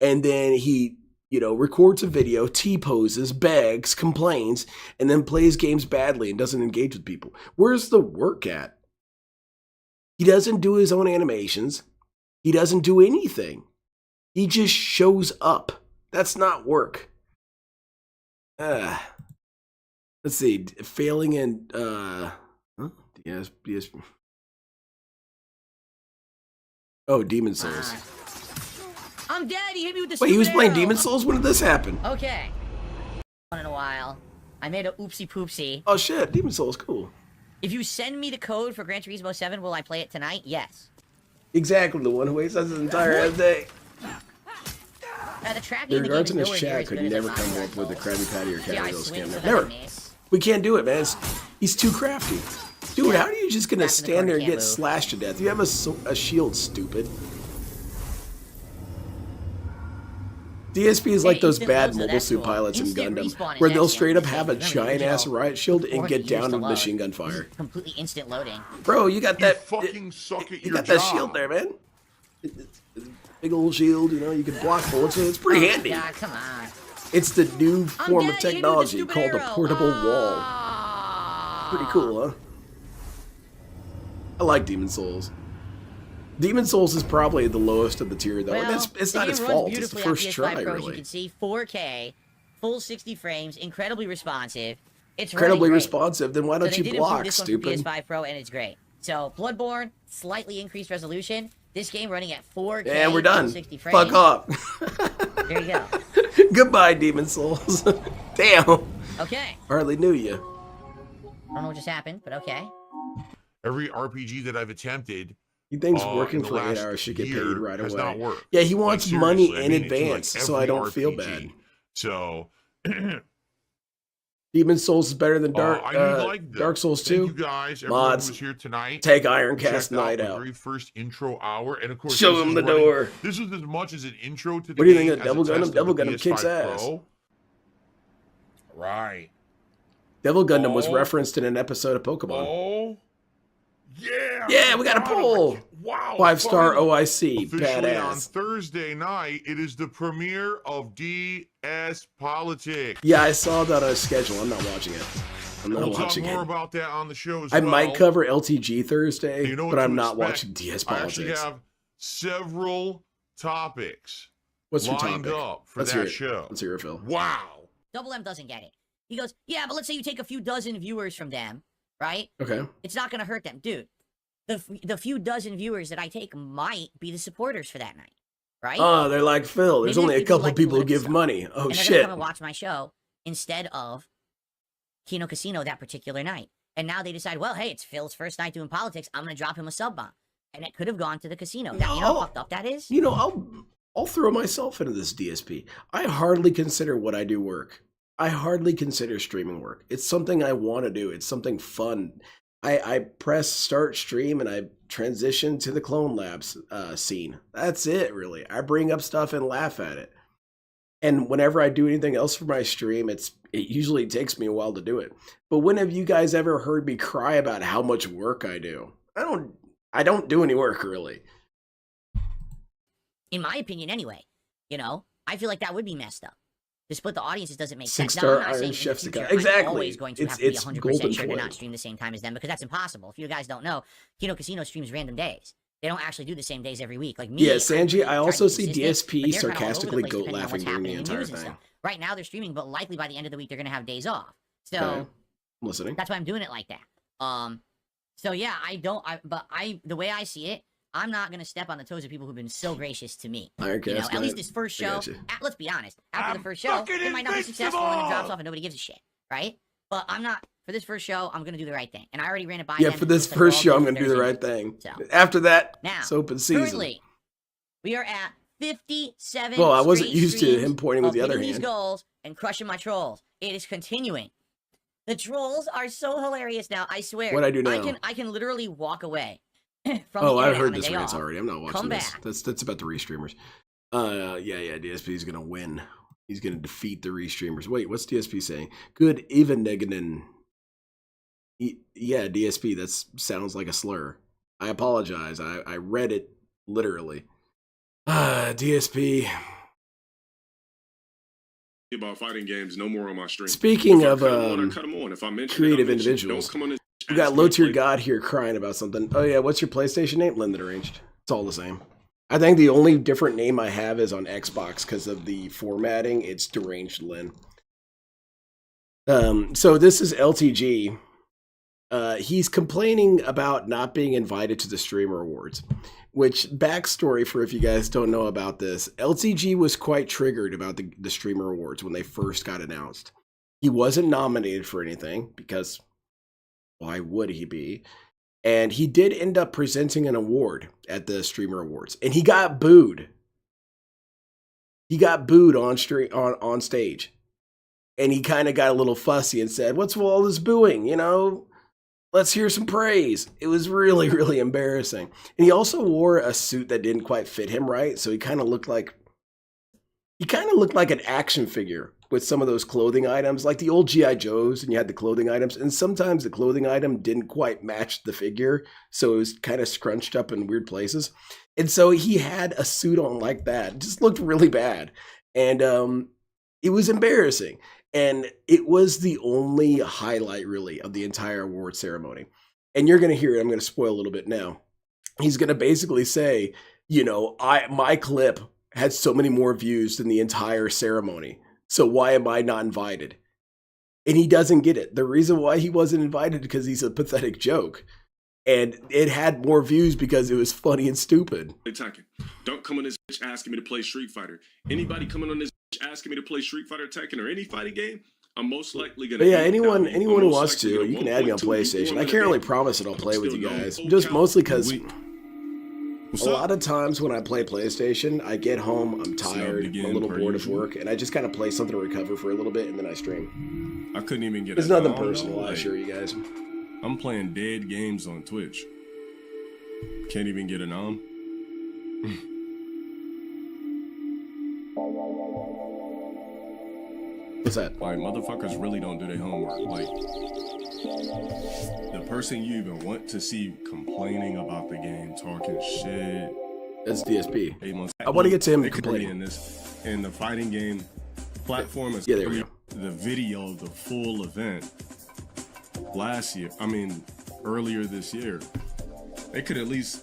And then he, records a video, T-poses, begs, complains, and then plays games badly and doesn't engage with people. Where's the work at? He doesn't do his own animations. He doesn't do anything. He just shows up. That's not work. Let's see. Failing in DS. Oh, Demon Souls. I'm dead. He hit me with the Wait, he was stupid playing arrow. Demon Souls? When did this happen? Okay. In a while. I made a oopsie poopsie. Oh shit, Demon Souls, cool. If you send me the code for Gran Turismo 7, will I play it tonight? Yes. Exactly, the one who wastes his entire ass day. The tracking The in the game regards is in his nowhere near chat as could good as never in come Monster up with a Souls. Krabby Patty or Yeah, I Caterpillar swing scam. so that Never. I miss. We can't do it, man. He's too crafty. Dude, how are you just gonna Back in the stand corner, there and can't get move. slashed to death? You have a shield, stupid. DSP is like Hey, those instant bad loads, though, mobile that's suit cool. pilots in Instant Gundam, respawn is where they'll excellent. straight up Because have a remember, the giant ass original riot shield and 400 get years down to with load. machine gun This is fire. completely instant loading. Bro, you got that. fucking suck at You your got that job. shield there, man. It's a big old shield, you can block bullets. It's pretty handy. God, come on. It's the new I'm form dead. of He hit me with the technology stupid called a arrow. portable wall. Ah. Pretty cool, huh? I like Demon Souls. Demon Souls is probably the lowest of the tier, though. And Well, it's the not game his runs fault. It's the beautifully on first PS5 try, Pro, as you really. can see, 4K, full 60 frames, incredibly responsive. It's Incredibly running great. responsive. Then why So don't they you did improve block, this one for stupid? PS5 Pro, and it's great. So Bloodborne, slightly increased resolution. This game running at 4K, And we're done. 60 frames. Fuck off. There you go. Goodbye, Demon Souls. Damn. Okay. Hardly knew you. I don't know what just happened, but okay. Every RPG that I've attempted, He thinks in working the for 8 last hours should get paid year right has away. not worked. Yeah, he wants Like, money seriously, I in mean it to, like, advance, so I every don't feel RPG. bad. So, Demon Souls is better than I do like that. Dark Souls Thank 2. you guys, everyone Mods. who was here tonight. Take who Ironcast checked Night the out. very first intro hour, and of course, Show this him is the running- door. This is as much as an intro to the What do you game think of as Devil a test Gundam? of Devil the Gundam kicks PS5 ass. Pro. Right. Devil Gundam was Oh. referenced in an episode of Pokemon. Oh, yeah. Yeah, we got a God, poll. Wow. 5-star finally. OIC. Officially on Badass. Thursday night, it is the premiere of DS Politics. Yeah, I saw that on a schedule. I'm not watching it. I'm not We'll talk watching more it. about that on the show as I well. might cover LTG Thursday, You know what but to I'm not expect. watching DS I actually Politics. have several topics What's your lined topic? up for Let's hear that it. show. Let's hear it, Phil. Wow. Double M doesn't get it. He goes, yeah, but let's say you take a few dozen viewers from them, right? Okay. It's not going to hurt them. Dude, the few dozen viewers that I take might be the supporters for that night, right? Oh, they're like, Phil, there's Maybe only if a people couple like people who political give stuff. money. Oh, and they're going to shit. come and watch my show. instead of Kino Casino that particular night. And now they decide, well, hey, it's Phil's first night doing politics. I'm going to drop him a sub bomb. And it could have gone to the casino. Now, you know how fucked up that is? You know, I'll throw myself into this DSP. I hardly consider what I do work. I hardly consider streaming work. It's something I want to do. It's something fun. I press start stream and I transition to the Clone Labs scene. That's it, really. I bring up stuff and laugh at it. And whenever I do anything else for my stream, it usually takes me a while to do it. But when have you guys ever heard me cry about how much work I do? I don't do any work, really. In my opinion, anyway. You know, I feel like that would be messed up. To split the audiences doesn't make sense. Now, 6-star I'm not Iron saying Chef's in the future, exactly. I'm always going to have to be 100% golden sure to foil. not stream the same time as them, because that's impossible. If you guys don't know, Kino Casino streams random days. They don't actually do the same days every week. Like me, Yeah, Sanji, I also see consistent, but DSP they're kinda all over the sarcastically place goat depending on laughing what's during the happening in entire news and thing. stuff. Right now they're streaming, but likely by the end of the week they're gonna have days off. So Okay. I'm listening. that's why I'm doing it like that. So yeah, the way I see it, I'm not gonna step on the toes of people who've been so gracious to me. Iron You know, Cast, at least this first show. Let's be honest. After the first show, it might not be successful and it drops off and nobody gives a shit, right? But I'm not. For this first show, I'm gonna do the right thing, and I already ran it by. Yeah, them. for this Looks like we're first all show, good I'm for going to do the Thursday right night. thing. So After that, now, it's open season. currently, we are at 57. Well, I wasn't straight used to streams him pointing with of the other hitting these hand. goals and crushing my trolls. It is continuing. The trolls are so hilarious now. I swear. What'd I do now? I can literally walk away from Oh, the I've internet heard on a this day rant off, already. I'm not watching come this. back. That's about the restreamers. Yeah, DSP is going to win. He's going to defeat the restreamers. Wait, what's DSP saying? Good even negative. Yeah, DSP, that sounds like a slur. I apologize. I read it literally. DSP. About fighting games, no more on my stream. Speaking If I of cut 'em on, I cut 'em on. If I mention creative it, I mention it. individuals, Don't come on this we got ask me low to tier play- God here crying about something. Oh yeah, what's your PlayStation name? Lynn the Deranged. It's all the same. I think the only different name I have is on Xbox because of the formatting. It's Deranged Lynn. So this is LTG. He's complaining about not being invited to the Streamer Awards. Which, backstory for if you guys don't know about this, LTG was quite triggered about the Streamer Awards when they first got announced. He wasn't nominated for anything because why would he be? And he did end up presenting an award at the Streamer Awards, and he got booed. He got booed on stage, and he kind of got a little fussy and said, "What's with all this booing? You know, let's hear some praise." It was really, really embarrassing. And he also wore a suit that didn't quite fit him right, so he kind of looked like an action figure with some of those clothing items, like the old G.I. Joes, and you had the clothing items, and sometimes the clothing item didn't quite match the figure, so it was kind of scrunched up in weird places. And so he had a suit on like that. It just looked really bad. And it was embarrassing. And it was the only highlight, really, of the entire award ceremony. And you're going to hear it. I'm going to spoil a little bit now. He's going to basically say, you know, my clip had so many more views than the entire ceremony. So why am I not invited? And he doesn't get it. The reason why he wasn't invited is because he's a pathetic joke. And it had more views because it was funny and stupid. Attacking. Don't come on this bitch asking me to play Street Fighter. Anybody coming on this bitch asking me to play Street Fighter Tekken or any fighting game, I'm most likely gonna. But yeah, beat anyone down you. who I'm most wants likely to, gonna you can add me on 1.2 people PlayStation. in I the can't really game. promise that I'll play with you Still no guys. full Just count. mostly because What's a up? lot of times when I play PlayStation, I get home, I'm tired, I'm again, a little per bored of usual. work, and I just kind of play something to recover for a little bit, and then I stream. I couldn't even get. It's a nothing nom, personal, though. I Like, assure you guys. I'm playing dead games on Twitch. Can't even get a nom. What's that? Like, motherfuckers really don't do their homework. Like, the person you even want to see complaining about the game, talking shit. That's DSP. They must- I wanna get to him they could be complaining. in this, in the fighting game platform is Yeah, there we go. the video of the full event earlier this year. They could at least,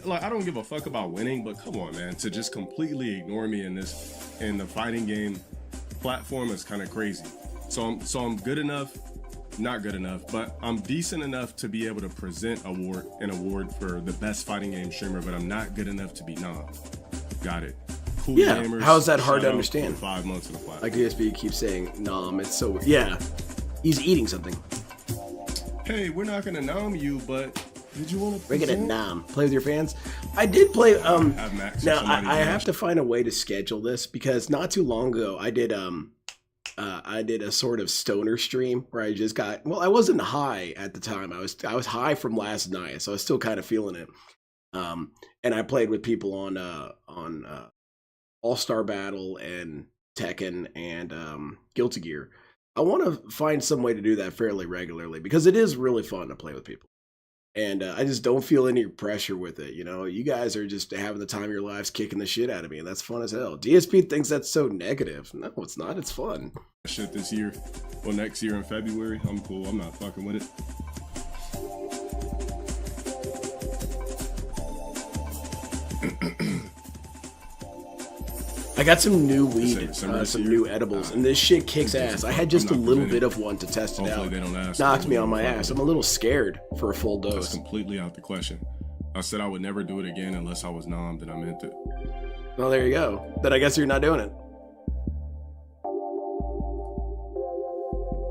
like, I don't give a fuck about winning, but come on, man, to just completely ignore me in the fighting game platform is kind of crazy. So I'm good enough, not good enough, but I'm decent enough to be able to present an award for the best fighting game streamer, but I'm not good enough to be nom. Got it. cool Yeah, gamers. how is that hard shout to out understand? for 5 months of the platform. Like DSP keeps saying, nom, it's so, yeah. He's eating something. Hey, we're not gonna nom you, but did you want to Bring it at nom. Play with your fans. I did play, have Max or now somebody I do have that? to find a way to schedule this because not too long ago I did a sort of stoner stream where I just got, well, I wasn't high at the time. I was high from last night, so I was still kind of feeling it. And I played with people on All-Star Battle and Tekken and Guilty Gear. I want to find some way to do that fairly regularly because it is really fun to play with people. And I just don't feel any pressure with it. You know, you guys are just having the time of your lives kicking the shit out of me, and that's fun as hell. DSP thinks that's so negative. No, it's not. It's fun. Shit this year or next year in February. I'm cool. I'm not fucking with it. I got some new weed, December this some year? new edibles, and this shit kicks ass. I had just a I'm not little prevented. bit of one to test it Hopefully out. they don't ask. Knocked me on my Fuck ass. with I'm a little scared for a full it. That's dose. completely out the question. I said I would never do it again unless I was nommed and I meant it. Well, there you go. Then I guess you're not doing it.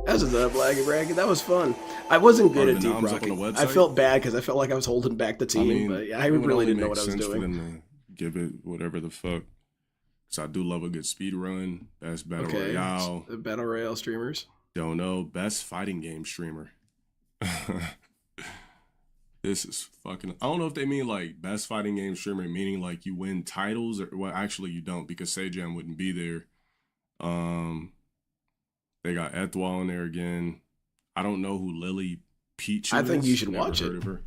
That was a blaggy braggy. That was fun. I wasn't good Are at the deep noms up on the rocking. I website? felt bad because I felt like I was holding back the team, but I it would really only didn't know make what I was sense for doing. them to give it whatever the fuck. So I do love a good speed run. Best battle Okay, royale. battle royale streamers. Don't know. Best fighting game streamer. This is fucking. I don't know if they mean like best fighting game streamer, meaning like you win titles, or well, actually you don't because Sejam wouldn't be there. They got Ethwa on there again. I don't know who Lily Peach is. I think you should Never watch heard it. of her.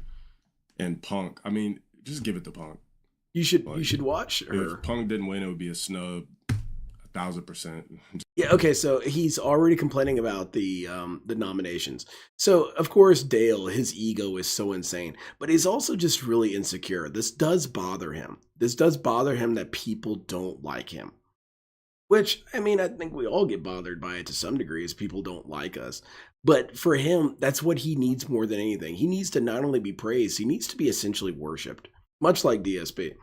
And Punk. I mean, just give it to Punk. You should watch her. If Punk didn't win, it would be a snub. 1,000%. Yeah, okay, so he's already complaining about the nominations. So, of course, Dale, his ego is so insane, but he's also just really insecure. This does bother him. This does bother him that people don't like him. Which, I mean, I think we all get bothered by it to some degree as people don't like us. But for him, that's what he needs more than anything. He needs to not only be praised, he needs to be essentially worshipped, much like DSP.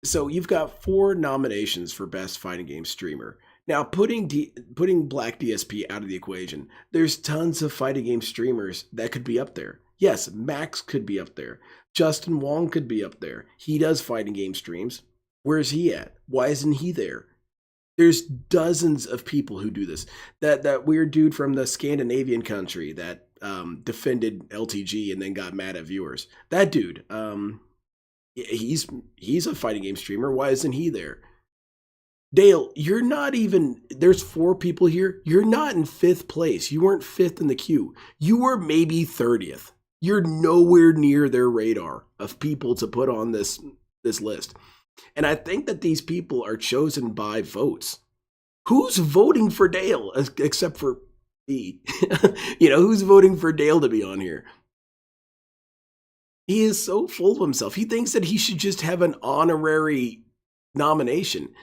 So you've got 4 nominations for Best Fighting Game Streamer. Now, putting Black DSP out of the equation, there's tons of fighting game streamers that could be up there. Yes, Max could be up there. Justin Wong could be up there. He does fighting game streams. Where's he at? Why isn't he there? There's dozens of people who do this. That weird dude from the Scandinavian country that defended LTG and then got mad at viewers. That dude, he's a fighting game streamer. Why isn't he there? Dale, you're not even, there's 4 people here. You're not in 5th place. You weren't 5th in the queue. You were maybe 30th. You're nowhere near their radar of people to put on this list. And I think that these people are chosen by votes. Who's voting for Dale except for me? Who's voting for Dale to be on here? He is so full of himself. He thinks that he should just have an honorary nomination.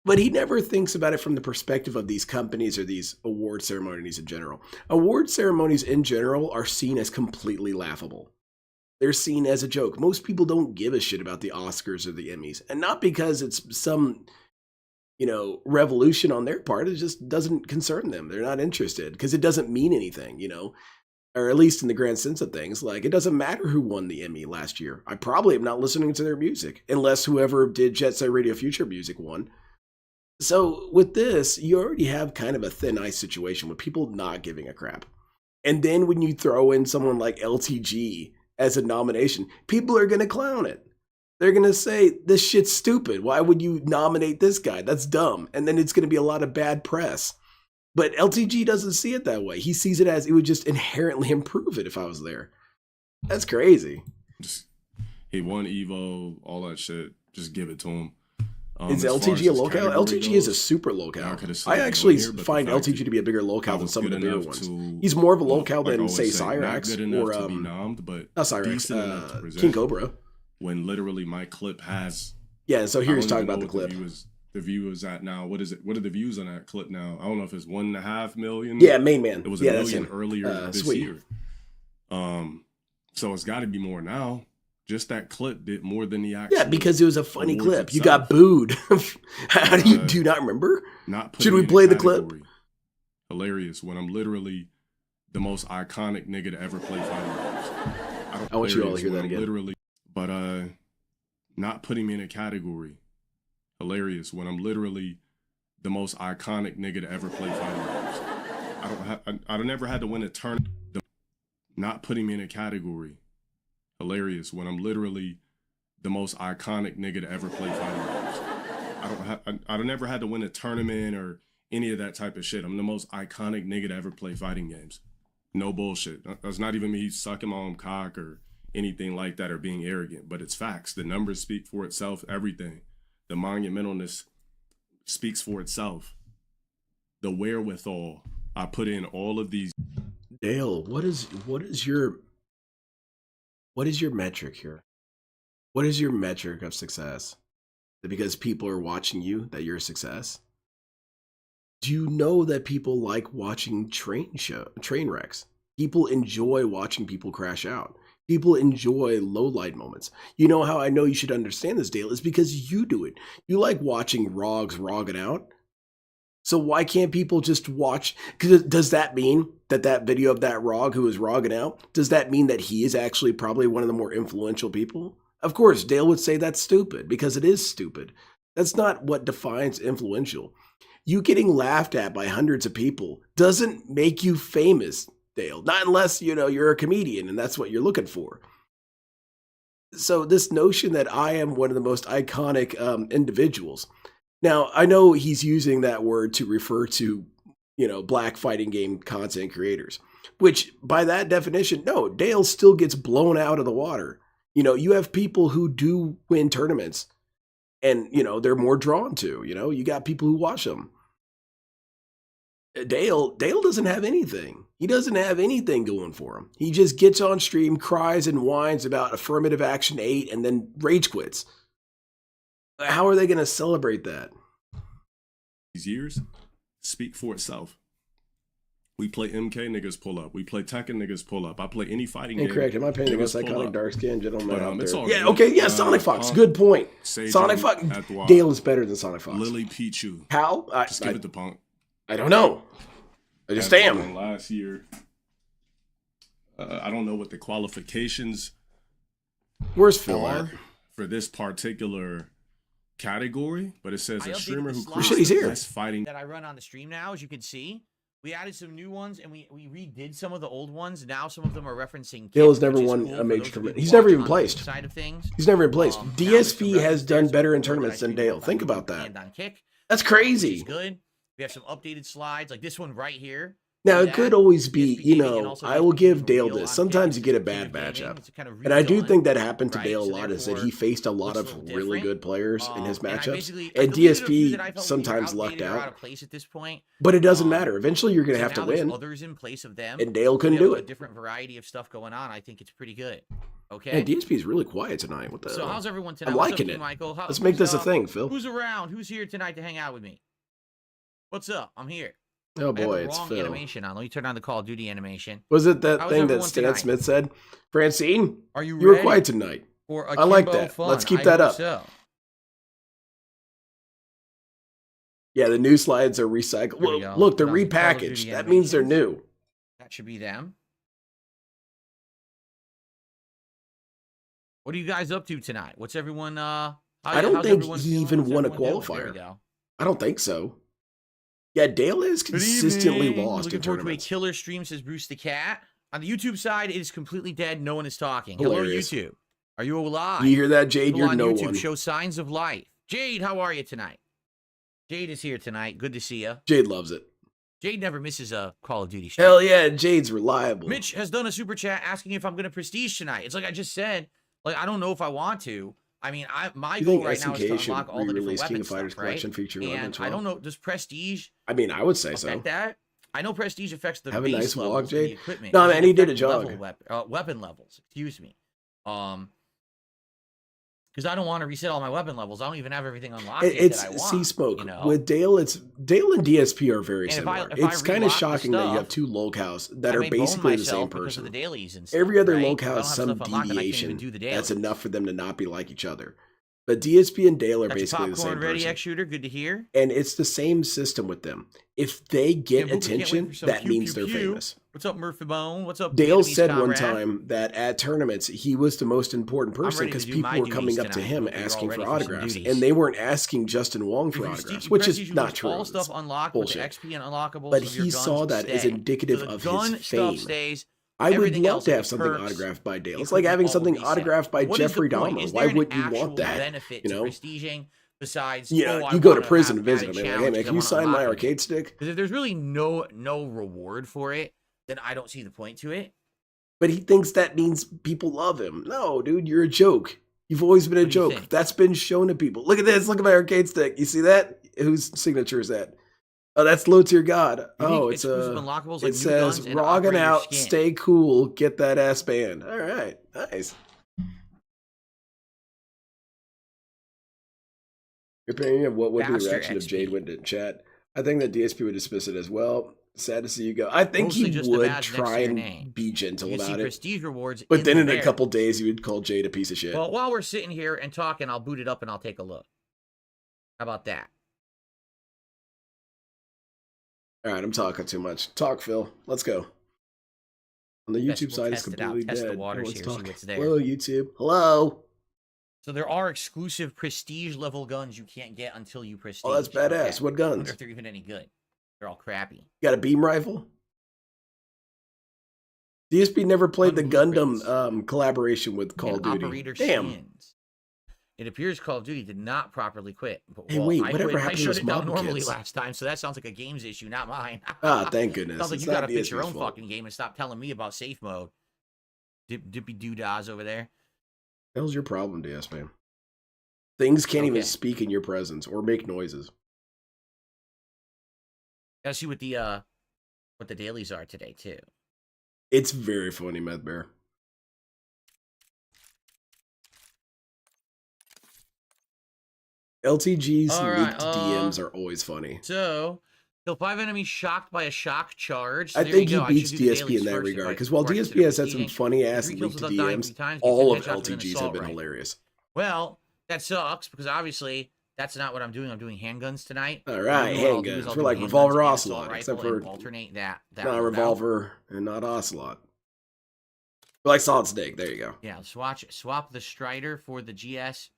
But he never thinks about it from the perspective of these companies or these award ceremonies in general. Award ceremonies in general are seen as completely laughable. They're seen as a joke. Most people don't give a shit about the Oscars or the Emmys. And not because it's some, revolution on their part. It just doesn't concern them. They're not interested because it doesn't mean anything, or at least in the grand sense of things. Like, it doesn't matter who won the Emmy last year. I probably am not listening to their music unless whoever did Jet Set Radio Future music won. So with this, you already have kind of a thin ice situation with people not giving a crap. And then when you throw in someone like LTG as a nomination, people are going to clown it. They're going to say, this shit's stupid. Why would you nominate this guy? That's dumb. And then it's going to be a lot of bad press. But LTG doesn't see it that way. He sees it as it would just inherently improve it if I was there. That's crazy. He won Evo, all that shit. Just give it to him. Is as far as LTG a his locale? category LTG is a goes, super I locale. could've said I he actually won here, but the find fact LTG that to be a bigger locale I than was some of the good bigger enough ones. to- He's more of a well, locale like I than, always say, not Cyrax good enough or to be nommed, but not Cyrax, decent enough to present. King Cobra. When literally my clip has. Yeah, so I here's don't talking even about the know what clip. The view is at now. What is it? What are the views on that clip now? I don't know if it's 1.5 million. Yeah, main man. It was yeah, a that's million him. earlier this Sweet. year. So it's got to be more now. just that clip did more than the actual. Yeah, because it was a funny awards clip. You itself. got booed. How do you not remember? Not Should putting we in a play the clip? category. Hilarious when I'm literally the most iconic nigga to ever play fighting games. I want you all to hear Hilarious when that I'm again. Literally, but not putting me in a category. Hilarious when I'm literally the most iconic nigga to ever play fighting games. I never had to win a tournament. Not putting me in a category. Hilarious when I'm literally the most iconic nigga to ever play fighting games. I never had to win a tournament or any of that type of shit. I'm the most iconic nigga to ever play fighting games. No bullshit. That's not even me sucking my own cock or anything like that or being arrogant, but it's facts. The numbers speak for itself, everything. The monumentalness speaks for itself. The wherewithal. I put in all of these. Dale, what is your metric here? What is your metric of success? Is it because people are watching you that you're a success? Do you know that people like watching train wrecks? People enjoy watching people crash out. People enjoy low light moments. You know how I know you should understand this, Dale, is because you do it. You like watching rogs rogging out. So why can't people just watch? Because does that mean that video of that rog who is rogging out, does that mean that he is actually probably one of the more influential people? Of course, Dale would say that's stupid because it is stupid. That's not what defines influential. You getting laughed at by hundreds of people doesn't make you famous, Dale. Not unless, you're a comedian and that's what you're looking for. So this notion that I am one of the most iconic individuals. Now, I know he's using that word to refer to, black fighting game content creators, which by that definition, no, Dale still gets blown out of the water. You have people who do win tournaments and, they're more drawn to, you got people who watch them. Dale doesn't have anything. He doesn't have anything going for him. He just gets on stream, cries and whines about affirmative action 8 and then rage quits. How are they going to celebrate that? These years speak for itself. We play MK, niggas pull up. We play Tekken, niggas pull up. I play any fighting game. Incorrect. Am I paying the most niggas pull iconic up. dark-skinned gentleman But, out it's there? all Yeah, good. okay, yeah, Sonic Fox. Good point. Sonic Fox. Dale is better than Sonic Fox. Lily Pichu. How? Just give it to Punk. I don't know. I just am. Last year. I don't know what the qualifications Where's Phil are at? for this particular category, but it says I a updated streamer the who slide creates Shit, he's the here. best fighting. that I run on the stream now, as you can see. We added some new ones and we redid some of the old ones. Now some of them are referencing. Dale has kits, never which is won cool a for major those of you tournament. who He's never watch even on the placed. Side of things. He's never been placed. Now there's some DSP has done references better in that I tournaments than stream Dale. on Think YouTube about that. and on Kick, That's which crazy. is good. We have some updated slides like this one right here. Now, See it could that? always be, DSP gaming and also I will DSP give gaming Dale real this. on Sometimes Kick. you get a It's bad gaming. matchup. It's kind of And I do redone, think that happened to right? Dale a So lot, is that therefore, he faced a lot looks a of little really different. good players in his And I matchups. basically- And deleted a few that I DSP felt sometimes were lucked outdated or out out. of place at this point. But it doesn't matter. Eventually, you're going to So have to now there's win. others in place of them. And Dale We couldn't have do a it. different variety of stuff going on. I think it's pretty good. Okay. Man, DSP is really quiet tonight. What the So hell? how's everyone tonight? I'm What's liking up, it. Michael? Let's make this a who's, thing, Phil. Who's around? Who's here tonight to hang out with me? What's up? I'm here. Oh I had boy, the it's wrong Phil. animation on. Let me turn on the Call of Duty animation. Was it that How's thing that everyone Stan tonight? Smith said? Francine, Are you you were ready quiet tonight. for I like akimbo that. Fun? Let's keep I that hope up. So. Yeah, the new slides are recycled. There we Well, go. look, they're Put on the Call of Duty repackaged. That means they're animations. new. That should be them. What are you guys up to tonight? What's everyone? I don't think he even won a There we qualifier. go. I don't think so. Yeah, Dale has Good consistently evening. lost Looking in forward to a tournaments. killer stream, says Bruce the Cat. On the YouTube side, it is completely dead. No one is talking. Hilarious. Hello, YouTube. Are you alive? You hear that, Jade? People You're on no YouTube one. show signs of life. Jade, how are you tonight? Jade is here tonight. Good to see you. Jade loves it. Jade never misses a Call of Duty stream. Hell yeah, Jade's reliable. Mitch has done a super chat asking if I'm going to prestige tonight. It's like I just said. Like, I don't know if I want to. I mean, my You goal think right now is to SNK should unlock all the different re-release King weapon of Fighters stuff, right? collection featuring And 11 I don't know, does prestige I mean, I would say so. affect that? I know prestige affects the Have a base nice levels walk, of the Jade. equipment. No, It man, doesn't he did a affect jog. weapon levels. Excuse me. because I don't want to reset all my weapon levels. I don't even have everything unlocked yet that I want. See, Smoke, you know? with Dale, Dale and DSP are very And if similar. I It's kind of relock the shocking that you have stuff, two locals that I are may bone basically the same myself because of person. the dailies and stuff, Every other right? locale If I has don't have some stuff unlocked, then I can't even deviation do the that's dailies. enough for them to not be like each other. But DSP and Dale are Got your basically the popcorn same ready, person. X shooter. Good to hear. And it's the same system with them. If they get Yeah, Booker can't wait attention, for some that pew, means pew, they're pew. famous. What's up, Murphy Bone? What's up, Dale Vietnamese said one comrade? time that at tournaments he was the most important person ready to because do people my were coming duties up to tonight. him Hope you're all asking ready for for some autographs, duties. and they weren't asking Justin Wong If for you autographs, prestige, which is you not lose true. all It's stuff unlocked bullshit. with the XP and unlockables But of your he guns saw that as stay. indicative So the of gun his stuff fame. stays. I would Everything love else, to like have the something perks, autographed by Dale. the It's like having equipment, all something reset. autographed by What is the Jeffrey point? Dahmer. Is Why there an wouldn't you actual want that? benefit You to know, prestiging besides, you oh, know, I you go to wanna prison have and visit added him. Like, hey challenge man, 'cause can I you wanna sign my unlock it. arcade stick? Because if there's really no reward for it, then I don't see the point to it. But he thinks that means people love him. No, dude, you're a joke. You've always been a What do you joke. think? That's been shown to people. Look at this. Look at my arcade stick. You see that? Whose signature is that? Oh, that's low tier god. You Oh, think it's exclusive unlockables like it new says guns and rogging operator out, skin. stay cool, get that ass banned. All right, nice. Your opinion of what would be the Faster reaction if XP. Jade went in chat? I think that DSP would dismiss it as well. Sad to see you go. I think Mostly he just a would badge next to try your and name. be gentle You can see about it. prestige rewards. But then in a there. couple days, he would call Jade a piece of shit. Well, while we're sitting here and talking, I'll boot it up and I'll take a look. How about that? All right, I'm talking too much. Talk, Phil. Let's go. On the Best YouTube we'll side, it's test it out, completely test the dead. waters Let's here, see talk. what's there. Hello, YouTube. Hello. So there are exclusive prestige level guns you can't get until you prestige. Oh, that's badass. Okay. What I guns? wonder if they're even any good. They're all crappy. You got a beam rifle? DSP never played the Gun Gundam blueprints. collaboration with Call of And Duty. operator Damn. skins. It appears Call of Duty did not properly quit. But, Hey, wait, I whatever quit- happened I to shut those it down model normally kits? last time, so that sounds like a games issue, not mine. Ah, thank goodness. Sounds like It's you gotta not fix your DSP's own fault. fucking game and stop telling me about safe mode. Dippy doo-dahs over there. The hell's your problem, DSP? Things can't even Okay. speak in your presence or make noises. Gotta see what the dailies are today too. It's very funny, Meth Bear. LTG's All right, leaked DMs are always funny. So, kill 5 enemies shocked by a shock charge. So I there think you he go. I should beats do the DSP dailies in that first regard. if I- Because while before I DSP consider has had some prestiging. funny ass 3 kills leaked without dying 3 DMs, times, all of gets 10 headshots with an LTGs have assault been rifle. hilarious. Well, that sucks because obviously that's not what I'm doing. I'm doing handguns tonight. All right, Usually what I'll do is handguns. I'll We're do like handguns Revolver and Ocelot, assault except rifle for and alternate that. not route. Revolver and not Ocelot. We're like Solid Snake. There you go. Yeah, swap the Strider for the GS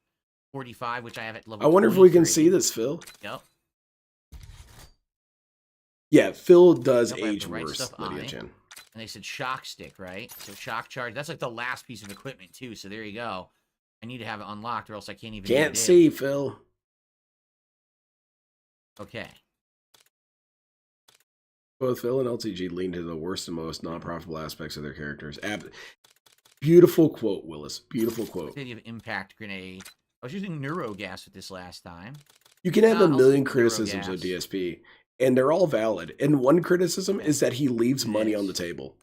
45, which I have at level. I wonder if we can 23. see this, Phil. Yep. Yeah, Phil does Nope, I have age the right worse, stuff on Lydia it. Chen. And they said shock stick, right? So shock charge. That's like the last piece of equipment too. So there you go. I need to have it unlocked, or else I can't even. Can't do it. see, Phil. Okay. Both Phil and LTG lean to the worst and most non-profitable aspects of their characters. Beautiful quote, Willis. Beautiful quote. City of impact grenade. I was using neurogas with this last time. You can have I'll a million stick with criticisms of Neurogas. DSP, and they're all valid. And one criticism is that he leaves money on the table.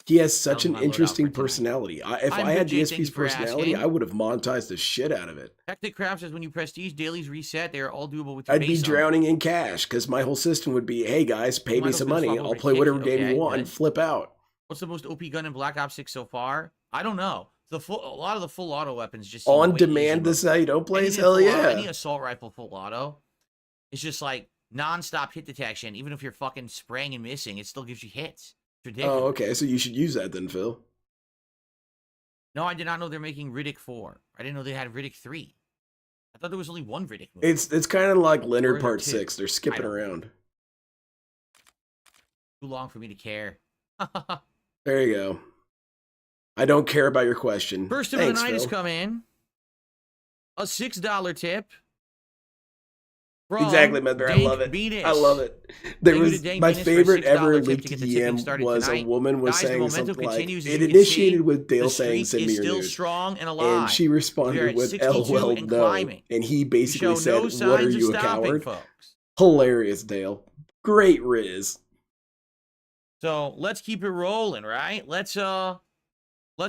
He has such That was an my loadout interesting for tonight. personality. If I'm I had good, Jay. Thank DSP's you for personality, asking. I would have monetized the shit out of it. Hectic Crab says when you prestige dailies reset, they are all doable with your I'd be base on. drowning in cash because my whole system would be, hey guys, pay me Might some open money. swap I'll over play to whatever Kick. game you Okay, want good. and flip out. What's the most OP gun in Black Ops 6 so far? I don't know. A lot of the full auto weapons just seem On way demand, easy this is mode. how you don't play? Anything Hell full auto, yeah. any assault rifle full auto. It's just like non-stop hit detection. Even if you're fucking spraying and missing, it still gives you hits. It's ridiculous. Oh, okay. So you should use that then, Phil. No, I did not know they're making Riddick 4. I didn't know they had Riddick 3. I thought there was only one Riddick movie. It's kind of like Or Leonard is Part there two? 6. They're skipping don't know. around. Too long for me to care. There you go. I don't care about your question. First of Thanks, the night has Phil. come in. A $6 tip. From Exactly, Medbear. I Dank love it. Venus. I love it. There Thank you to was Dank my Venus for a favorite $6 ever tip to leaked get the tipping DM started was tonight. a woman was Guys, the saying momentum something like, continues, as it you can initiated see. with Dale The saying, streak send me is your still news. strong and alive. And she We are responded at with, 62 LOL, and no. climbing. And he We basically show said, no what are signs of you, a stopping, coward? folks. Hilarious, Dale. Great Riz. So let's keep it rolling, right? Let's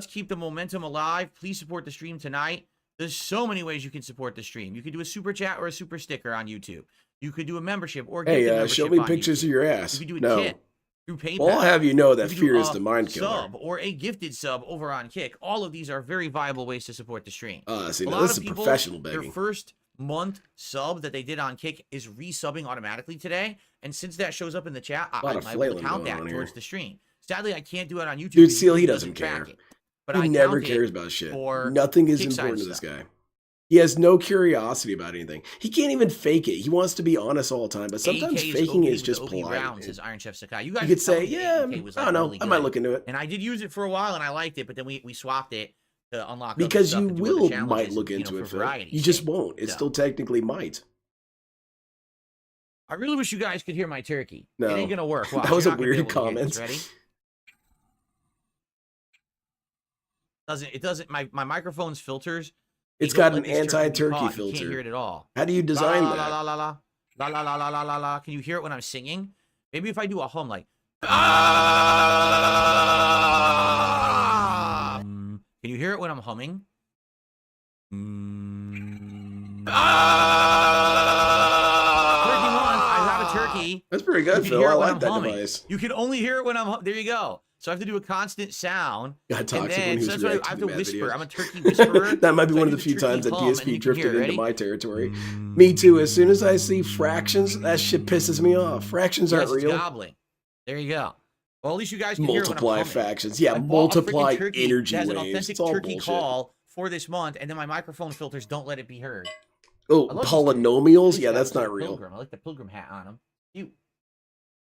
keep the momentum alive. Please support the stream tonight. There's so many ways you can support the stream. You could do a super chat or a super sticker on YouTube. You could do a membership or Hey, gifted show membership me on pictures YouTube. of your ass. You could do a No. tip through PayPal. Well, I'll have you know that You could fear do is a the mind killer. sub or a gifted sub over on Kick. All of these are very viable ways to support the stream. See, A now lot this of is people, professional their begging. first month sub that they did on Kick is resubbing automatically today. And since that shows up in the chat, lot I'm of able flailing to count going that on towards here. the stream. Sadly, I can't do it on YouTube. Dude, because Seal, he YouTube doesn't track care. it. But He I never count it cares about shit. for Nothing is Kickstarter important to this stuff. guy. He has no curiosity about anything. He can't even fake it. He wants to be honest all the time, but sometimes AK faking OP is with just the OP polite. round, says Iron Chef Sakai. You guys You could tell say, me yeah, AK was, I like, don't know. really I might good. look into it. And I did use it for a while, and I liked it, but then we swapped it to unlock other Because stuff you and do other will challenges might and, look you know, into for it, Phil. variety. You just won't. It So. still technically might. I really wish you guys could hear my turkey. No. It ain't gonna work. Watch, That was you're a not gonna be weird able to hear comment. this. Ready? It doesn't. My microphone's filters. It's they don't got let an this turkey be anti-turkey caught. You filter. can't hear it at all. How do you design la, that? La la la la la la la la la la. Can you hear it when I'm singing? Maybe if I do a hum like. Can you hear it when I'm humming? Turkey month. I have a turkey. That's pretty You good, can Phil. hear I it when like I'm that humming. device. You can only hear it when I'm. There you go. So I have to do a constant sound. Got And toxic when then, he so was that's why I reacting have to to bad whisper. videos. I'm a turkey whisperer. That might be So I one do of the few the turkey times that hum, and DSP you can drifted hear it. into Ready? my territory. Me too. As soon as I see fractions, that shit pisses me off. Fractions Yes, aren't it's real. gobbling. There you go. Well, at least you guys can hear it when I'm Multiply humming. fractions. Yeah, I bought a freaking multiply turkey energy that has an waves. authentic It's all turkey bullshit. call for this month, and then my microphone filters don't let it be heard. Oh, I love these turkeys. polynomials? This Yeah, guy that's looks like not a real. pilgrim. I like the pilgrim hat on him. Cute.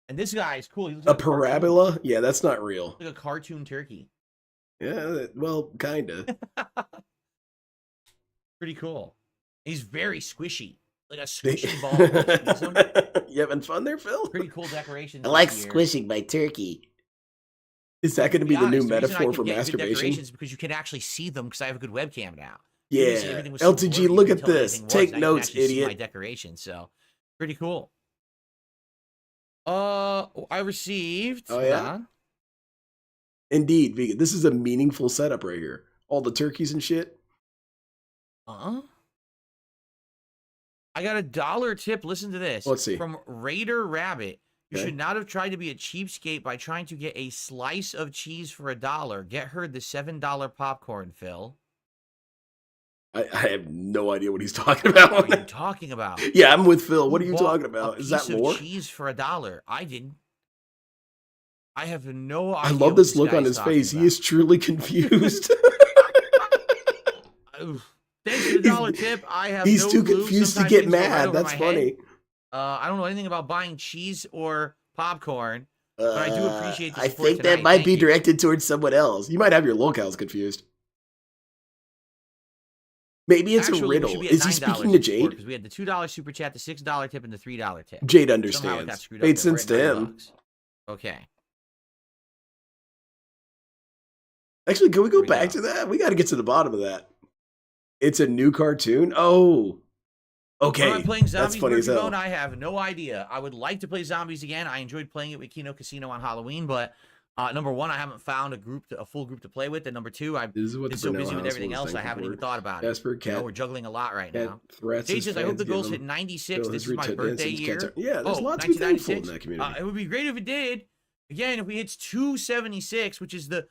And this guy is cool. He looks A like cartoon. parabola? Yeah, that's not real. Like a cartoon turkey. Yeah, well, kinda. Pretty cool. He's very squishy. Like a squishy ball. You squeeze him. You having fun there, Phil? Pretty cool decorations. I like this year. squishing my turkey. Is that going to be the new honest, reason I metaphor can for get good masturbation? decorations is because you can actually see them because I have a good webcam now. Previously, Yeah. everything was so LTG, blurry, you look couldn't at tell what this. anything was. Take Now you can notes, actually see my idiot. decorations, so pretty cool. I received. Oh, hold yeah? on. Indeed, vegan. This is a meaningful setup right here. All the turkeys and shit. I got $1 tip. Listen to this. Let's see. From Raider Rabbit. You Okay. should not have tried to be a cheapskate by trying to get a slice of cheese for $1. Get her the $7 popcorn, Phil. I have no idea what he's talking What are you about. talking about? Yeah, I'm with Phil. What are Who you bought talking a about? Is that piece of more? cheese for $1? I didn't. I have no I idea. love what this look on guy's his talking face. He about. is truly confused. Oof. Thanks for the $1 tip. I have He's no too clue. confused to Sometimes get things go right mad. over That's my funny. head. I don't know anything about buying cheese or popcorn, but I do appreciate the I support think that tonight. might Thank be you. directed towards someone else. You might have your locales confused. Maybe it's Actually, a we riddle. should be at Is he $9 speaking to Jade? Because we had the $2 super chat, the $6 tip, and the $3 tip. Jade Somehow it got understands. screwed up Made there. We're sense at to $9. him. Okay. Actually, can we go Here we back go. to that? We got to get to the bottom of that. It's a new cartoon. Oh, okay. When I'm playing That's Zombies funny as Murphy hell. Bone, I have no idea. I would like to play Zombies again. I enjoyed playing it with Kino Casino on Halloween, but number one, I haven't found a full group to play with, and number two, I've This is what been the so Brunel busy with household everything is else, I thankful haven't for. even thought about it. Jasper, You know, cat, we're juggling a lot right cat now. threats. Jade his says, I hope fans, the give goals him hit 96. Phil This has is my retweeted birthday since year. cats are- Yeah, there's lots to be thankful in that community. It would be great if it did. Again, if we hit 276, which is the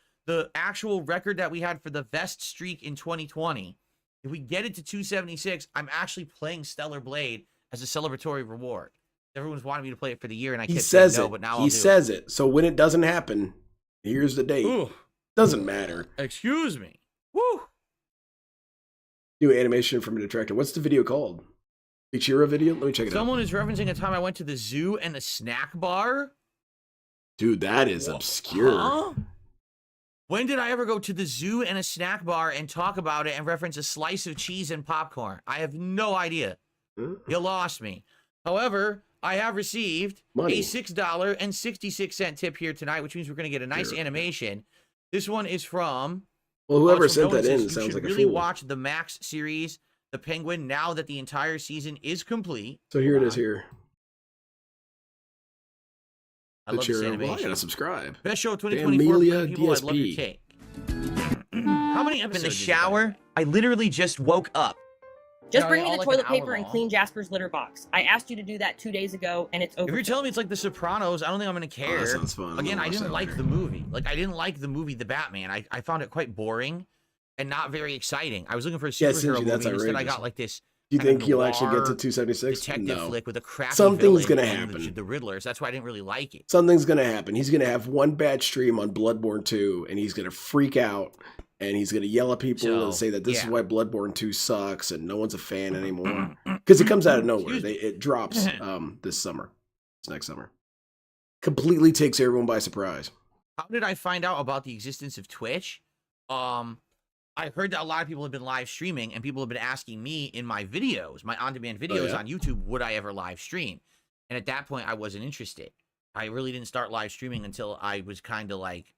actual record that we had for the best streak in 2020. If we get it to 276, I'm actually playing Stellar Blade as a celebratory reward. Everyone's wanted me to play it for the year, and I He kept says saying no, it. but now He I'll do says it. So when it doesn't happen, here's the date. it. Ooh, Doesn't matter. excuse me. Woo! New animation from a detractor. What's the video called? Ichiro video? Let me check it Someone out. is referencing a time I went to the zoo and a snack bar. Dude, that is obscure. Huh? When did I ever go to the zoo and a snack bar and talk about it and reference a slice of cheese and popcorn? I have no idea. You lost me. However, I have received Money. a $6.66 tip here tonight, which means we're going to get a nice Sure. animation. This one is from Well, whoever it's from sent that Nolan. in Says, sounds you should like a really fool. watch the Max series, The Penguin, now that the entire season is complete. So here it Hold is on. here. I love this Ichiro. Well, I animation. gotta subscribe. Best show of 2024. Amelia People, I love your DSP. take. How many episodes? In the shower, I literally just woke up. Just No, bring me all the like toilet an hour paper and long. clean Jasper's litter box. I asked you to do that 2 days ago, and it's over. If you're telling me it's like The Sopranos, I don't think I'm gonna care. that sounds fun. I'm Again, gonna I watch didn't that like later. the movie. Like, I didn't like the movie The Batman. I found it quite boring and not very exciting. I was looking for a Yeah, superhero Sinji, that's movie. Instead, I outrageous. got like this. Do you kind of think he'll actually get to noir 276? detective No. flick with a crappy Something's villain gonna and happen. The Riddlers. That's why I didn't really like it. Something's gonna happen. He's gonna have one bad stream on Bloodborne 2, and he's gonna freak out, and he's gonna yell at people So, and say that this is yeah. why Bloodborne 2 sucks, and no one's a fan anymore. Because it comes out of nowhere. It drops this summer. It's next summer. Completely takes everyone by surprise. How did I find out about the existence of Twitch? I heard that a lot of people have been live streaming, and people have been asking me in my videos, my on-demand videos yeah? on YouTube, would I ever live stream? And at that point, I wasn't interested. I really didn't start live streaming until I was kind of like,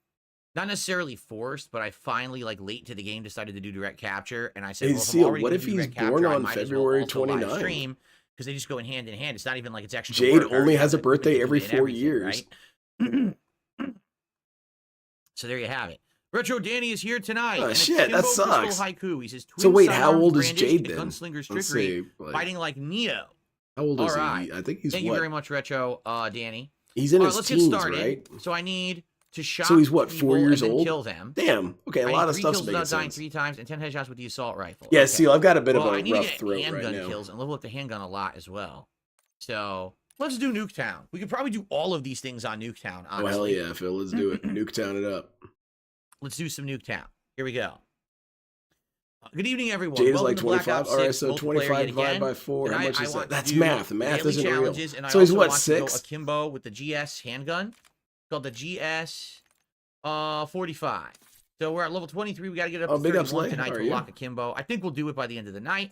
not necessarily forced, but I finally, like, late to the game, decided to do direct capture, and I said, Hey, well, if I'm Seal, already what gonna if do he's direct capture, born I on might as well February also live 29? stream, because they just go in hand. It's not even like it's extra Jade work. I only already has have a the equipment birthday to do every it and 4 everything, years. right? So there you have it. Retro Danny is here tonight. Oh, and shit, Akimbo that Crystal sucks. Haiku. He says, So wait, twin how sidearms old is brandished Jade and then? Gunslinger's Let's trickery, see, like, fighting like Neo. how old is All right. he? I think he's Thank what? you very much, Retro Danny. He's in All his right, let's teens, get started. right? So I need to shock So he's what, people 4 years and then old? kill them. Damn. Okay, a I lot need of 3 stuff's kills making without dying sense. 3 times and 10 headshots with the assault rifle. Yeah, Okay. Seal, I've got a bit Well, of I a need to rough get throat right handgun now. kills and level up the handgun a lot as well. So let's do Nuketown. We could probably do all of these things on Nuketown, honestly. Oh, hell yeah, Phil. Let's do it. Nuketown it up. Let's do some Nuketown. Here we go. Good evening, everyone. Jade is Welcome like to Black 25. Ops All right, 6 so multiplayer 25 yet divided again. by 4. How Tonight, much I is that? want to That's do math. The math daily isn't real. challenges, and I So he's also what, want to 6? go akimbo with the GS handgun called the GS 45. So we're at level 23. We got to get up Oh, to big ups, 31 Lay. tonight How are to you? unlock akimbo. I think we'll do it by the end of the night.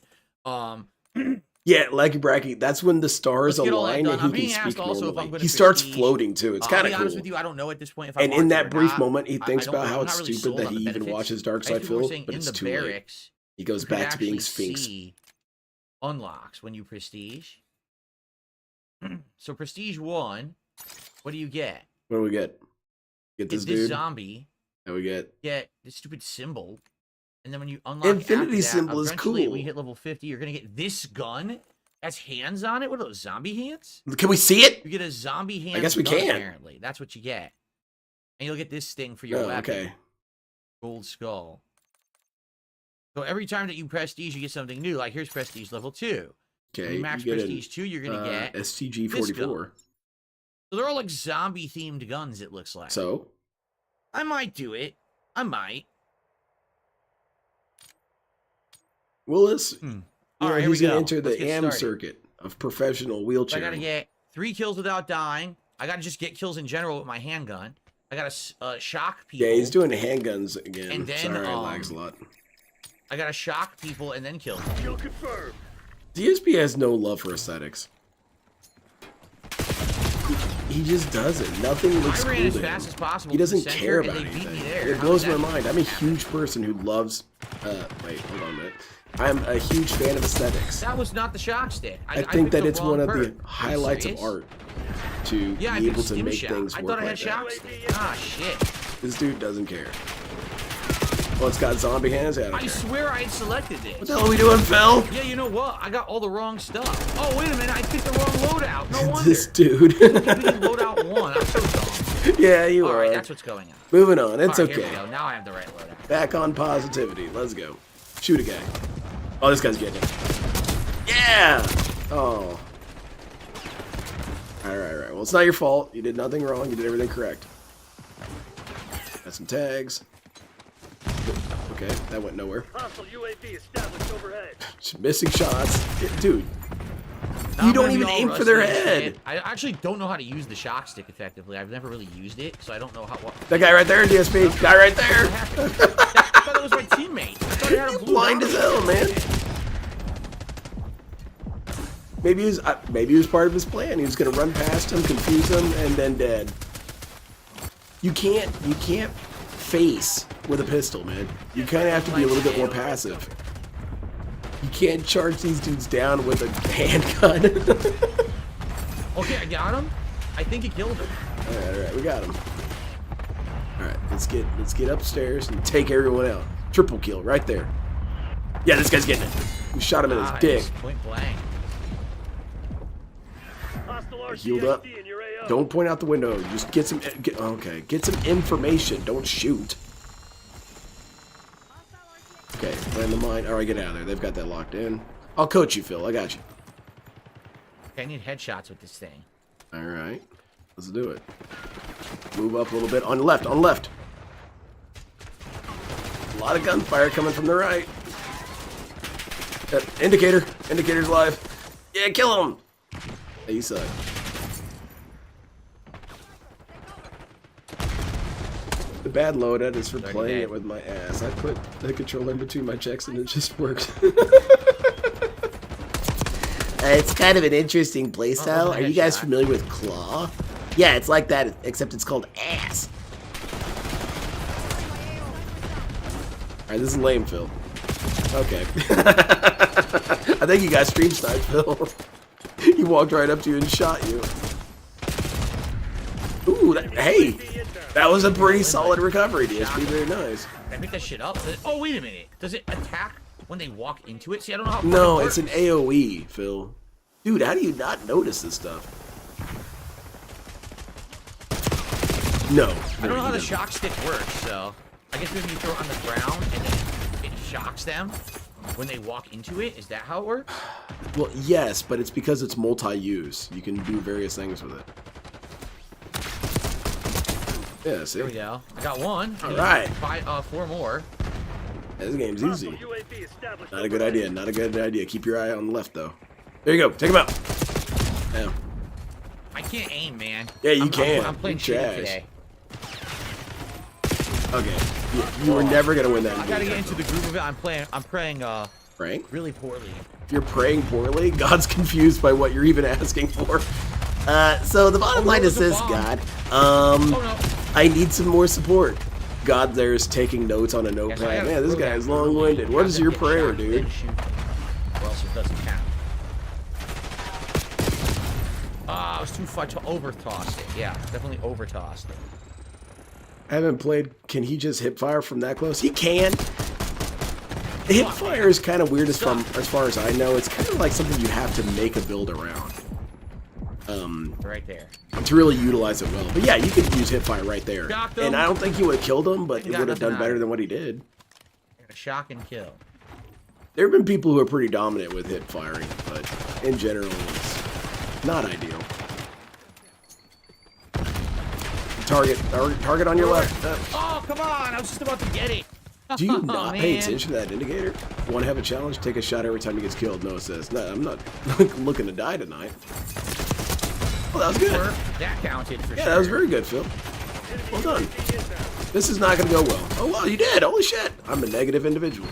Yeah, like Bracky, that's when the stars Let's get all that align done. and I'm he being can asked speak also if I'm normally. gonna He starts prestige. floating too. It's I'll kind be of honest cool. with you, I don't know at this point if I And want in to that or brief not. moment, he thinks I don't about know. how I'm it's not really stupid sold that on he the even benefits. watches Dark Nice Side people were Phil, saying but in it's the too late. barracks, He goes you could back to being actually Sphinx. see unlocks when you prestige. So prestige 1, what do you get? What do we get? Get this Get this dude. zombie. What we get? Get this stupid symbol. And then when you unlock Infinity after that, symbol is eventually cool. when you hit level 50, you're going to get this gun. That's hands on it. What are those, zombie hands? Can we see it? You get a zombie hand. guess we gun, can. Apparently, that's what you get. And you'll get this thing for your Oh, weapon. okay. Gold skull. So every time that you prestige, you get something new. Like here's prestige level 2. When Okay. you max you get prestige 2, you're gonna get STG this 44. So they're all like zombie themed guns. It looks like. So I might do it. I might. Willis, All right, here we he's gonna go. enter Let's the get AM started. circuit of professional So I wheelchair. gotta get 3 kills without dying. I gotta just get kills in general with my handgun. I gotta shock people. Yeah, he's doing handguns again. And then, Sorry, it lags a lot. I gotta shock people and then kill them. Kill confirmed. DSP has no love for aesthetics. He just doesn't. Nothing looks I ran cool as to fast him. as possible. He to the doesn't center, care and about they beat me anything. there. It How blows did my that mind. I'm a happen? huge person who loves. Wait, hold on a minute. I'm a huge fan of aesthetics. That was not the shock stick. I think picked that the it's wrong one of perk. the highlights of serious? art to Yeah, I be picked able to stim make shock. things I work thought I like had that. shock stick. Ah, shit. This dude doesn't care. Well, it's got zombie hands. I don't I care. swear I had selected this. What the hell are we doing, Phil? Yeah, you know what? I got all the wrong stuff. Oh, wait a minute. I picked the wrong loadout. No wonder. This dude. I picked loadout 1. I'm so dumb. Yeah, you All are. right, that's what's going on. Moving on. It's All right, okay. Here we go. Now I have the right loadout. Back on positivity. Let's go. Shoot a guy. Oh, this guy's getting it. Yeah! Oh. Alright. Well, it's not your fault. You did nothing wrong. You did everything correct. Got some tags. Okay, that went nowhere. Hostile UAV established overhead. Missing shots. Dude, Now you I'm don't gonna be even all aim for their rusty and head. shit. I actually don't know how to use the shock stick effectively. I've never really used it, so I don't know how. That guy right there, DSP. Guy right What there. happened? I thought it was my teammate. I thought he had a blue Blind dot. as hell, man. Maybe he was part of his plan. He was gonna run past him, confuse him, and then dead. You can't face with a pistol, man. You kind of have to be a little bit more passive. You can't charge these dudes down with a handgun. Okay, I got him. I think he killed him. All right, we got him. All right, let's get upstairs and take everyone out. Triple kill right there. Yeah, this guy's getting it. We shot him in his dick. Point blank. Healed up. Don't point out the window. Just get some. Get some information. Don't shoot. Okay, land the mine. All right, get out of there. They've got that locked in. I'll coach you, Phil. I got you. Okay, I need headshots with this thing. All right, let's do it. Move up a little bit. On the left. On the left. A lot of gunfire coming from the right. Indicator. Indicator's live. Yeah, kill him. Hey, you suck. The bad loadout is for playing it with my ass. I put the controller in between my checks and it just works. It's kind of an interesting playstyle. Are you guys familiar with Claw? Yeah, it's like that, except it's called ass. Alright, this is lame, Phil. Okay. I think you got stream sniped, Phil. He walked right up to you and shot you. Ooh, hey! That was a pretty solid recovery, DSP. Very nice. I pick that shit up. Oh, wait a minute. Does it attack when they walk into it? See, I don't know how. No, it's an AoE, Phil. Dude, how do you not notice this stuff? No. I don't know how the shock stick works, so I guess maybe you throw it on the ground and then it shocks them when they walk into it. Is that how it works? Well, yes, but it's because it's multi-use. You can do various things with it. Yeah, see? There we go. I got one. All right. 4 more. Yeah, this game's easy. Not a good idea. Not a good idea. Keep your eye on the left, though. There you go. Take him out. Yeah. I can't aim, man. Yeah, you can. I'm playing shit shit today. Okay. You were never gonna win that. I gotta get into the groove of it. I'm praying. Praying? Really poorly. If you're praying poorly, God's confused by what you're even asking for. So the bottom line is this, God. I need some more support. God there's taking notes on a notepad. Man, this guy is long-winded. What is your prayer, dude? Or else it doesn't count. Ah, I was too far to over-toss it. Yeah, definitely over-tossed it. I haven't played. Can he just hip fire from that close? He can. Hip fire is kind of weird as far as I know. It's kind of like something you have to make a build around. Right there. To really utilize it well. But yeah, you could use hip fire right there. Shocked him. And I don't think he would have killed him, but it would have done better than what he did. Shock and kill. There have been people who are pretty dominant with hip firing, but in general, it's not ideal. Target on your left. Oh, come on! I was just about to get it. Do you not pay attention to that indicator? Want to have a challenge? Take a shot every time he gets killed. No, it says, no, I'm not looking to die tonight. Well, that was good. That counted for sure. Yeah, that was very good, Phil. Well done. This is not going to go well. Oh, wow, you did. Holy shit. I'm a negative individual.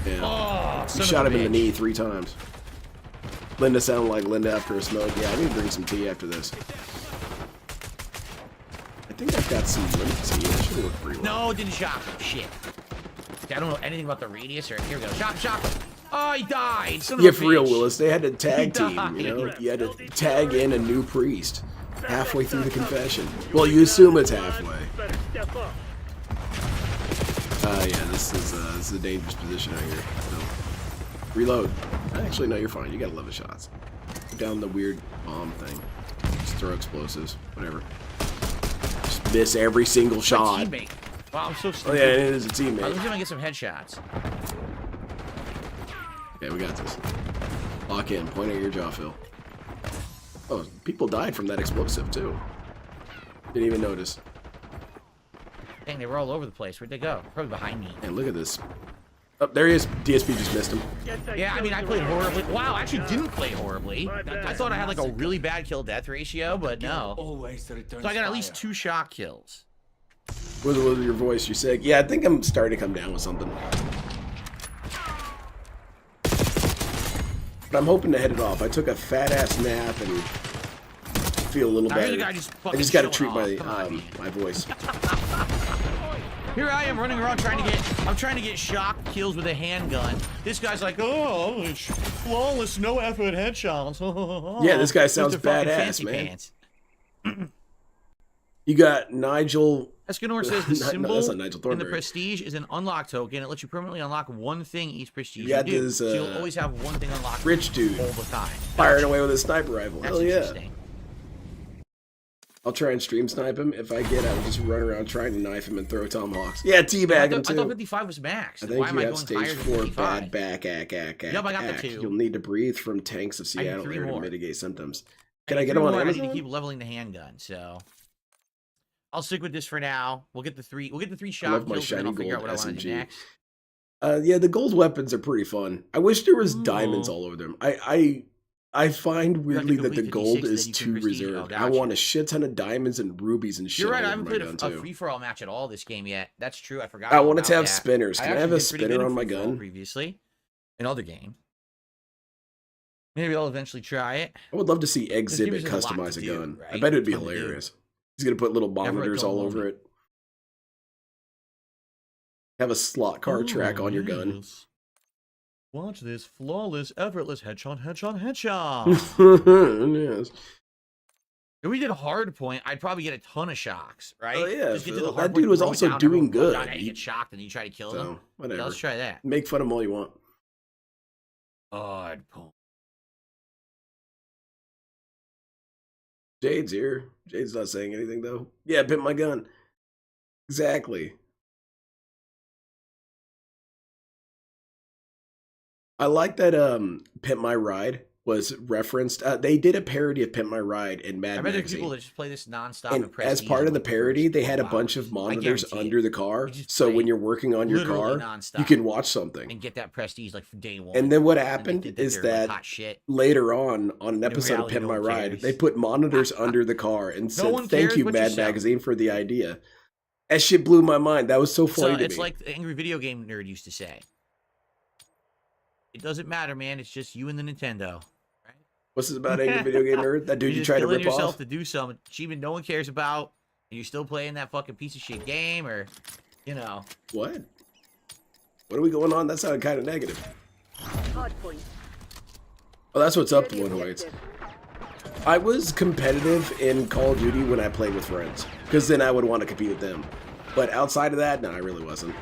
Yeah. You shot him in the knee 3 times. Linda sounded like Linda after a smoke. Yeah, I need to bring some tea after this. I think I've got some lemon tea. That should work pretty well. No, didn't shock him. Shit. I don't know anything about the radius or... Here we go. Shock. Oh, he died. Son of a for real, bitch. Willis. They had to tag team, you know? You had to tag in a new priest halfway through the confession. Well, you assume it's halfway. Yeah, this is a dangerous position out here. So, reload. Actually, no, you're fine. You got 11 shots. Put down the weird bomb thing. Just throw explosives. Whatever. Just miss every single shot. Teammate. Wow, I'm so stupid. Oh, yeah, it is a teammate. I was gonna get some headshots. Okay, we got this. Lock in. Point at your jaw, Phil. Oh, people died from that explosive, too. Didn't even notice. Dang, they were all over the place. Where'd they go? Probably behind me. And look at this. Oh, there he is. DSP just missed him. Yeah, I mean, I played horribly. Wow, I actually didn't play horribly. I thought I had like a really bad kill-death ratio, but no. So I got at least 2 shock kills. What was your voice? You said, yeah, I think I'm starting to come down with something. But I'm hoping to head it off. I took a fat-ass nap and feel a little better. I just got to treat my voice. Here I am running around trying to get shock kills with a handgun. This guy's like, oh, it's flawless, no effort headshots. Yeah, this guy sounds badass, man. You got Nigel. Escanor says the symbol that's not Nigel in the Thornberry. prestige is an unlock token. It lets you permanently unlock one thing each prestige You got do. this, So you'll always have one thing unlocked rich dude all the time. firing away with a sniper rifle. That's Hell yeah. interesting. I'll try and stream snipe him. If I get, I will just run around trying to knife him and throw tomahawks. Yeah, teabag him I too. thought 55 was max. I Why think am you I have going stage higher 4 than 55? bad back, Yep, I got the 2. You'll need to breathe from tanks of I Seattle need 3 air to more. mitigate symptoms. Can I I need get 3 them on more, and I Amazon? need to keep leveling the handgun, so I'll stick with this for now. We'll get the 3 shot love my kills, and then shiny I'll figure out gold what I want to do SMG. next. Yeah, the gold weapons are pretty fun. I wish there was diamonds Ooh. all over them. I find weirdly that the complete gold 56, is then you can too prestige it. reserved. Oh, I gotcha. want a shit ton of diamonds and rubies and shit You're right. all I over haven't my played gun a too. free-for-all match at all this game yet. That's true. I forgot. I all want it about to have that. spinners. Can I have actually a did pretty good spinner in on my free-for-all gun? previously? In other game. Maybe I'll eventually try it. I would love to see game Exhibit is a lot to customize a do, gun. I right? bet it'd be Fun to do. hilarious. He's gonna put little Never a monitors dull all over moment. it. Have a slot car track on your gun. yes. Watch this flawless, effortless headshot. Yes. If we did hard point, I'd probably get a ton of shocks, right? Oh, yeah, Just get to Phil. the hard That point, dude was throw it also down, doing everyone goes good. down, and you get shocked, and you try to kill them. So whatever. Yeah, let's try that. Make fun of him all you want. Hard point. Jade's here. Jade's not saying anything though. Yeah, pimp my gun. Exactly. I like that Pimp My Ride was referenced. They did a parody of Pimp My Ride in Mad I bet there's Magazine. people that just play this nonstop And and press as E part for of the like parody, first they had a 12 bunch hours. of I monitors guarantee under it. the car. You just So play when you're working on your literally car, nonstop you can watch something. and get that prestige like for day one. And then what And they happened think is they're, like, that hot shit. later on an episode of reality, Pimp no My one Ride, cares. they put monitors under the car and said, one "Thank cares you, what you Mad sell." Magazine, for the idea." That shit blew my mind. That was so So funny to it's me. like the angry video game nerd used to say. It doesn't matter, man. It's just you and the Nintendo. Right? What's this about angry video game nerd? That dude You're you just tried to killing rip yourself off? to do some achievement no one cares about, and you're still playing that fucking piece of shit game, or, you know. What? What are we going on? That sounded kind of negative. Hardpoint. Oh, that's what's up to one who waits. I was competitive in Call of Duty when I played with friends, because then I would want to compete with them. But outside of that, no, I really wasn't.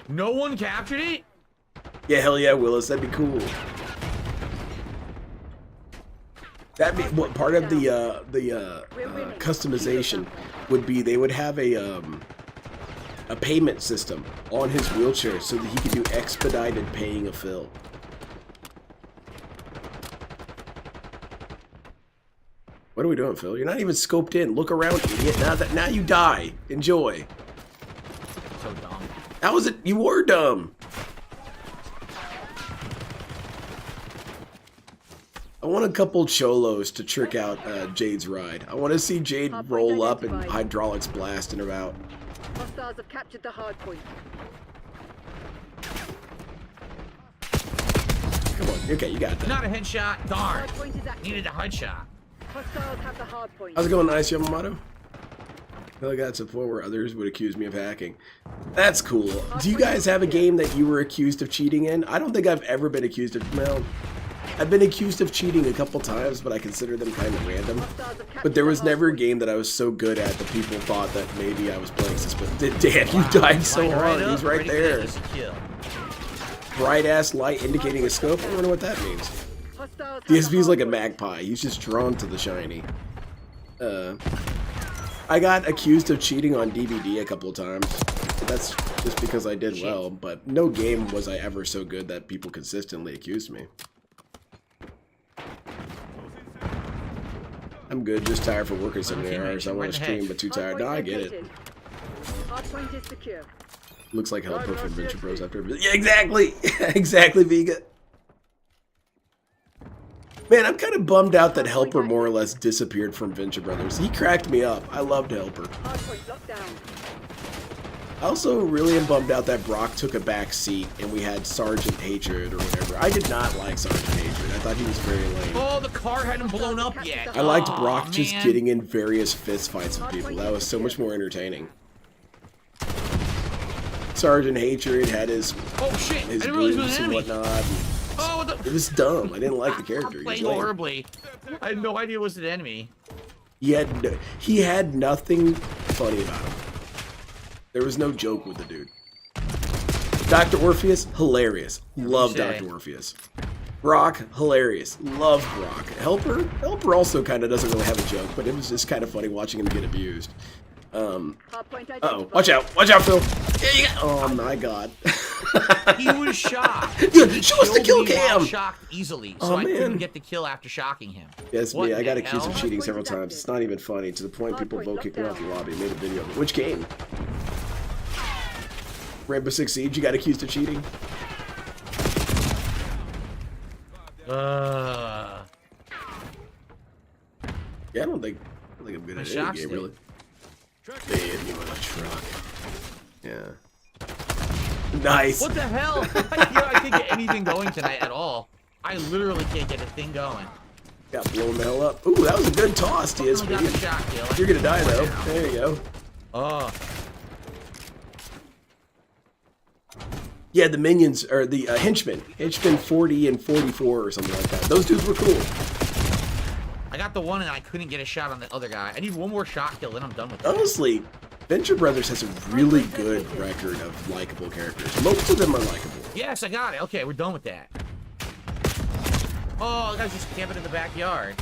No one captured it? Yeah, hell yeah, Willis, that'd be cool. That'd be what part of the customization would be. They would have a payment system on his wheelchair so that he could do expedited paying of Phil. What are we doing, Phil? You're not even scoped in. Look around, idiot. Now you die. Enjoy. So dumb. How was it? You were dumb. I want a couple cholos to trick out Jade's ride. I want to see Jade roll up and hydraulics blasting her out. Hostiles have captured the hardpoint. Come on. Okay, you got that. Not a headshot. Darn. Hardpoint is active. Needed a headshot. Hostiles have the hardpoint. How's it going, Nice Yamamoto? I feel like that's a point where others would accuse me of hacking. That's cool. Do you guys have a game that you were accused of cheating in? I don't think I've ever been accused of... Well, I've been accused of cheating a couple times, but I consider them kind of random. Hostiles have captured But there was the never a hardpoint. game that I was so good at that people thought that maybe I was playing suspicious. Damn, you died so Line hard. up, He's right ready for there. this kill. Bright-ass light indicating a scope. I wonder what that means. Hostiles have the DSP's like a hardpoint. magpie. He's just drawn to the shiny. I got accused of cheating on DVD a couple of times. But that's just because I did well. But no game was I ever so good that people consistently accused me. I'm good, just tired for working so many hours. I want to stream, but too tired. No, I get it. Hardpoint is secure. Looks like helper from Venture Bros after. Yeah, exactly. Exactly, Vega. Man, I'm kind of bummed out that Helper more or less disappeared from Venture Brothers. He cracked me up. I loved Helper. Hardpoint locked down. I also really am bummed out that Brock took a back seat and we had Sergeant Hatred or whatever. I did not like Sergeant Hatred. I thought he was very lame. Oh, the car hadn't blown up yet. I liked Aw, Brock just man. getting in various fist fights with people. That was so much more entertaining. Sergeant Hatred had his Oh shit! I didn't realize it was boots an and enemy. whatnot. Oh, It was dumb. I didn't like the character. I'm He was playing lame. horribly. I had no idea it was an enemy. He had nothing funny about him. There was no joke with the dude. Dr. Orpheus, hilarious. Love say? Dr. Orpheus. Brock, hilarious. Love Brock. Helper also kind of doesn't really have a joke, but it was just kind of funny watching him get abused. Hardpoint Uh-oh. identified. Watch out, Phil. Yeah, you got, oh my god. He was shocked. Yeah, He show us the killed kill me while cam. shocked easily, Oh, so I couldn't man. get the kill after shocking him. Yes, What me. I got the accused of hell? cheating several times. It's not even funny, to the point people vote kick me out the lobby. Made a video of it. Which game? Rainbow Six Siege, you got accused of cheating? Yeah, I don't think I'm good My at shock any game, stick. really. They hit me with a truck. Yeah. Nice. What the hell? I can't get anything going tonight at all. I literally can't get a thing going. Got blown the hell up. Ooh, that was a good toss, I got the DSP. shot kill. You're gonna die, though. There you go. Oh, Yeah, the minions, or the henchmen. Henchmen 40 and 44 or something like that. Those dudes were cool. I got the one and I couldn't get a shot on the other guy. I need one more shot kill, then I'm done with it. Honestly, Venture Brothers has a really good record of likable characters. Most of them are likable. Yes, I got it. Okay, we're done with that. Oh, the guy's just camping in the backyard.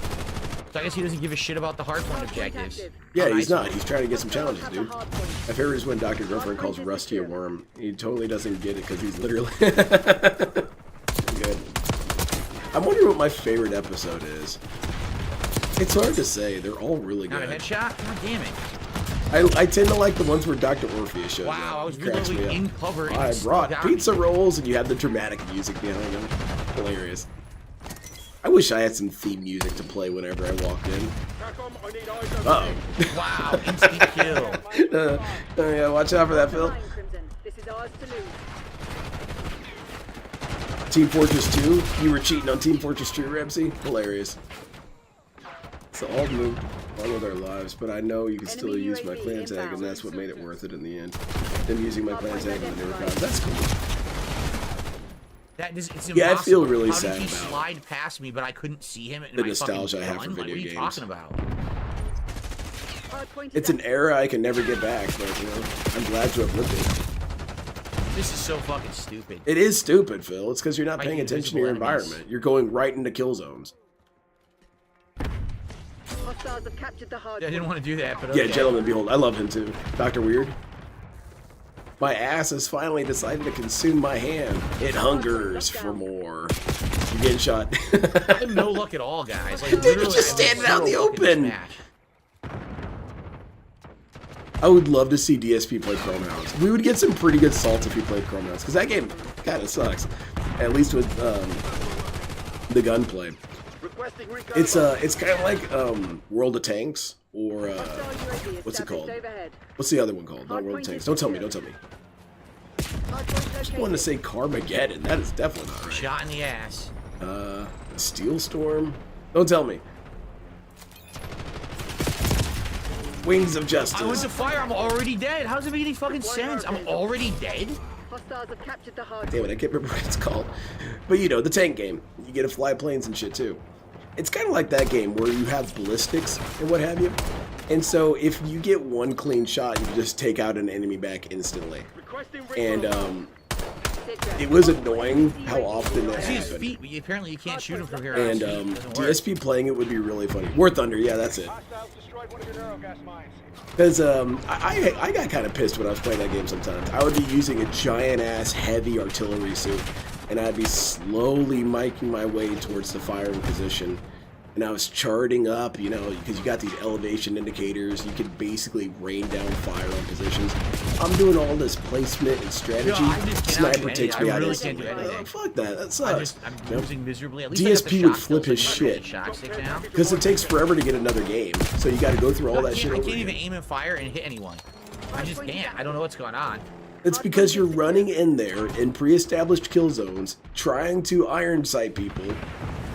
So I guess he doesn't give a shit about the hardpoint objectives. Yeah, How he's nice. not. He's trying to get some challenges, dude. My favorite is when Dr. Girlfriend calls Rusty a worm. He totally doesn't get it because he's literally... Good. I'm wondering what my favorite episode is. It's hard to say. They're all really Not a good. headshot? God damn it. I tend to like the ones where Dr. Orpheus shows up. Wow, I was It cracks me literally up. in cover. and I it still brought got me. pizza rolls, and you have the dramatic music behind them. Hilarious. I wish I had some theme music to play whenever I walked in. Uh-oh. Wow, instant kill. Oh yeah, watch out for that, Phil. Line, Crimson. This is ours to lose. Team Fortress 2? You were cheating on Team Fortress 2, Ramsey? Hilarious. So all moved on with our lives, but I know you can still Enemy use my UAV clan tag, and inbound. that's what made it worth it in the end. Them using my clan tag on the newer cards. That's cool. That is, it's Yeah, I feel impossible. really How sad did he about slide past me, but I couldn't see him in the my nostalgia I fucking have for gun? Like, video what are you games. talking about? Hardpoint It's an identified. era I can never get back, but you know, I'm glad to have lived it. This is so fucking stupid. It is stupid, Phil. It's because you're not Like paying attention to your invisible enemies. environment. You're going right into kill zones. Hostiles have captured the hardpoint. I didn't want to do that, but okay. Yeah, gentlemen, behold, I love him too. Dr. Weird. My ass has finally decided to consume my hand. It hungers for more. You're getting shot. I have no luck at all, guys. Like, Dude, literally, he's just I have standing out in the zero luck in this open. match. I would love to see DSP play Chrome Hounds. We would get some pretty good salts if he played Chrome Hounds, because that game kind of sucks. At least with the gunplay. It's kind of like World of Tanks or Hostile UAV what's it called? established overhead. What's the other one called? Not World of Tanks. Don't tell me. Don't tell me. Hardpoint I located. wanted to say Carmageddon. That is definitely not right. Shot in the ass. Steel Storm. Don't tell me. Wings of I went Justice. to fire. I'm already dead. How does it make any fucking sense? I'm already dead? Hostiles have captured the hardpoint. Damn it, I can't remember what it's called. But you know, the tank game. You get to fly planes and shit too. It's kind of like that game where you have ballistics and what have you. And so if you get one clean shot, you can just take out an enemy back instantly. And it was annoying how often that I see his happened. feet, but apparently you can't shoot him from here. And on his feet. It doesn't work. DSP playing it would be really funny. War Thunder, yeah, that's it. Because I got kind of pissed when I was playing that game sometimes. I would be using a giant-ass heavy artillery suit, and I'd be slowly making my way towards the firing position. And I was charting up, you know, because you got these elevation indicators. You could basically rain down fire on positions. I'm doing all this placement and strategy. Yeah, I just cannot do Sniper takes anything. me I out really instantly. can't do anything. Fuck that sucks. I'm You know? losing miserably. At least I got the DSP would shot flip kill, his so you might shit. roll the shot stick now. Because it takes forever to get another game, so you got to go through all that shit I over can't again. even aim and fire and hit anyone. I just can't. I don't know what's going on. It's because you're running in there in pre-established kill zones, trying to iron sight people,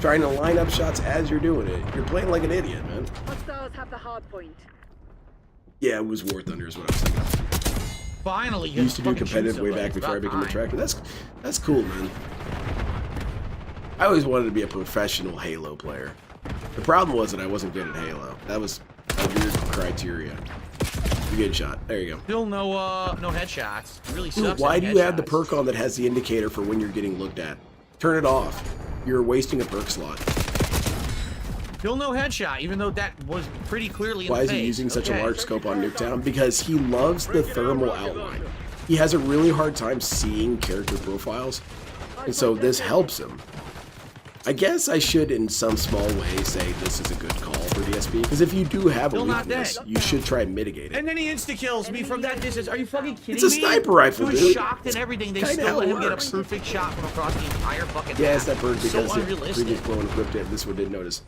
trying to line up shots as you're doing it. You're playing like an idiot, man. Hostiles have the hardpoint. Yeah, it was War Thunder is what I was thinking. Finally, I used to do fucking shoot competitive way somebody. back It's before I about became a time. detractor. That's cool, man. I always wanted to be a professional Halo player. The problem was that I wasn't good at Halo. That was a weird criteria. You get shot. There you go. Still no headshots. It really Dude, sucks. why do you have the headshots. perk on that has the indicator for when you're getting looked at? Turn it off. You're wasting a perk slot. Still no headshot, even though that was pretty clearly in Why the is he face. using such a Okay. large scope on Nuketown? Because he loves the thermal outline. He has a really hard time seeing character profiles, and so this helps him. I guess I should, in some small way, say this is a good call for DSP, because if you do have a Still not weakness, dead. you should try and mitigate it. And then he insta-kills me from that distance. Are you fucking kidding me? It's a sniper rifle, He was dude. shocked and everything. They Kinda still how let it him get works. a perfect shot from across the entire fucking Yeah, map. it's that bird So because the unrealistic. previous clone equipped it. This one didn't notice.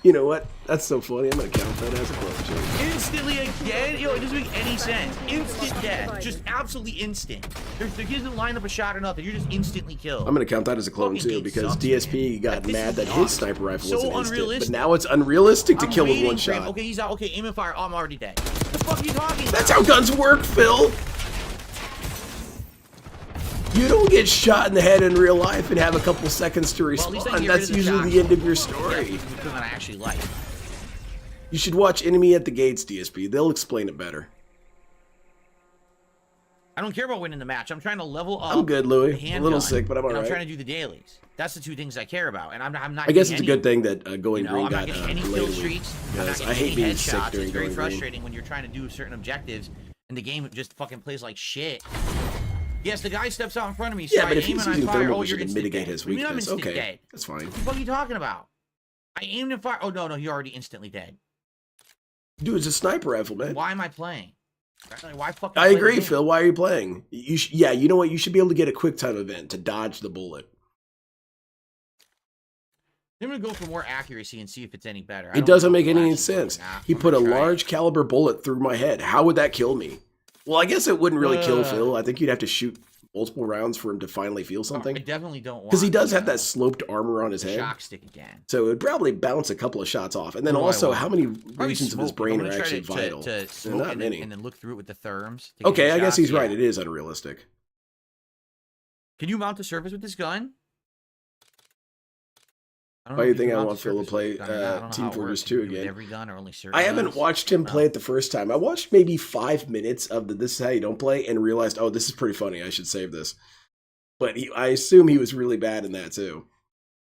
You know what? That's so funny. I'm gonna count that as a clone change. Instantly again? Yo, it doesn't make any sense. Instant death. Just absolutely instant. There isn't line up a shot or nothing. You're just instantly killed. I'm gonna count that as a clone Fucking too game because sucks, DSP man. got That mad pisses that me his off. sniper rifle So wasn't instant, but unrealistic. now it's unrealistic to I'm kill with waiting one for him. shot. Okay, he's out. Okay, aim and fire. Oh, I'm already dead. What the fuck are you talking about? That's how guns work, Phil. You don't get shot in the head in real life and have a couple seconds to Well, at least I respawn. get That's rid of the usually shots. the end of your Yeah, story. because I actually like. You should watch Enemy at the Gates, DSP. They'll explain it better. I don't care about winning the match. I'm trying to level up. I'm good, Louis. the A handgun, little sick, but I'm and I'm alright. trying to do the dailies. That's the two things I care about, and I'm not. I guess getting it's a good any- thing that Going You know, Green I'm not got getting any kill delayed streaks. I'm not because getting I hate any being sick headshots. during It's very Going Green. frustrating when you're trying to do certain objectives and the game just fucking plays like shit. Yes, the guy steps out in front of me. So Yeah, I but if aim he's and I using fire. thermal Oh, you're vision to instant mitigate dead. his What do you mean I'm weakness, instant okay, dead? that's fine. What the fuck are you talking about? I aimed and fired. Oh no, you're already instantly dead. Dude, it's a sniper rifle, man. Why am I playing? Why fucking? I play the agree, game? Phil. Why are you playing? Yeah, you know what? You should be able to get a quick time event to dodge the bullet. I'm gonna go for more accuracy and see if it's any better. I It don't doesn't know make if any it'll sense. actually work. He I'm put a gonna try it. large caliber bullet through my head. How would that kill me? Well, I guess it wouldn't really kill Uh. Phil. I think you'd have to shoot multiple rounds for him to finally feel I something. definitely don't want. Because he does have that sloped armor on his head. shock stick again. So it would probably bounce a couple of shots off. And then What do I also, want? how many Probably regions of his smoke. brain I'm are gonna try actually vital? To They're smoke not and many. then look through it with the therms. to get Okay, the I guess shots. he's right. Yeah. It is unrealistic. Can you mount the surface with this gun? I don't Why know do you if think can I mount want the Phil to surface play with the gun. I don't know Team how it Fortress works. 2 Can you do it with again? every gun or only certain I haven't guns? watched him No. play it the first time. I watched maybe 5 minutes of the This Is How You Don't Play and realized, oh, this is pretty funny. I should save this. But I assume he was really bad in that too.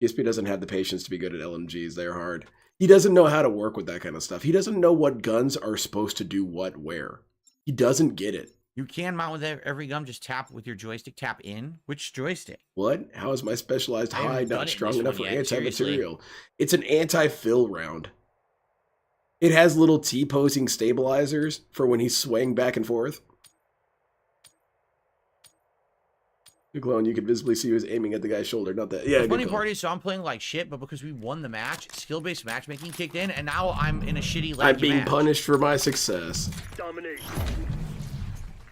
ESP doesn't have the patience to be good at LMGs. They're hard. He doesn't know how to work with that kind of stuff. He doesn't know what guns are supposed to do what where. He doesn't get it. You can mount with every gun. Just tap with your joystick. Tap in. Which joystick? What? How is my specialized I haven't high done not it in strong this enough one for yet, seriously. anti-material? It's an anti-fill round. It has little T-posing stabilizers for when he's swaying back and forth. Good clone, you can visibly see he was aiming at the guy's shoulder, not that. Yeah, The good funny call. part is, so I'm playing like shit, but because we won the match, skill-based matchmaking kicked in, and now I'm in a shitty I'm laggy being match. punished for my success. Domination.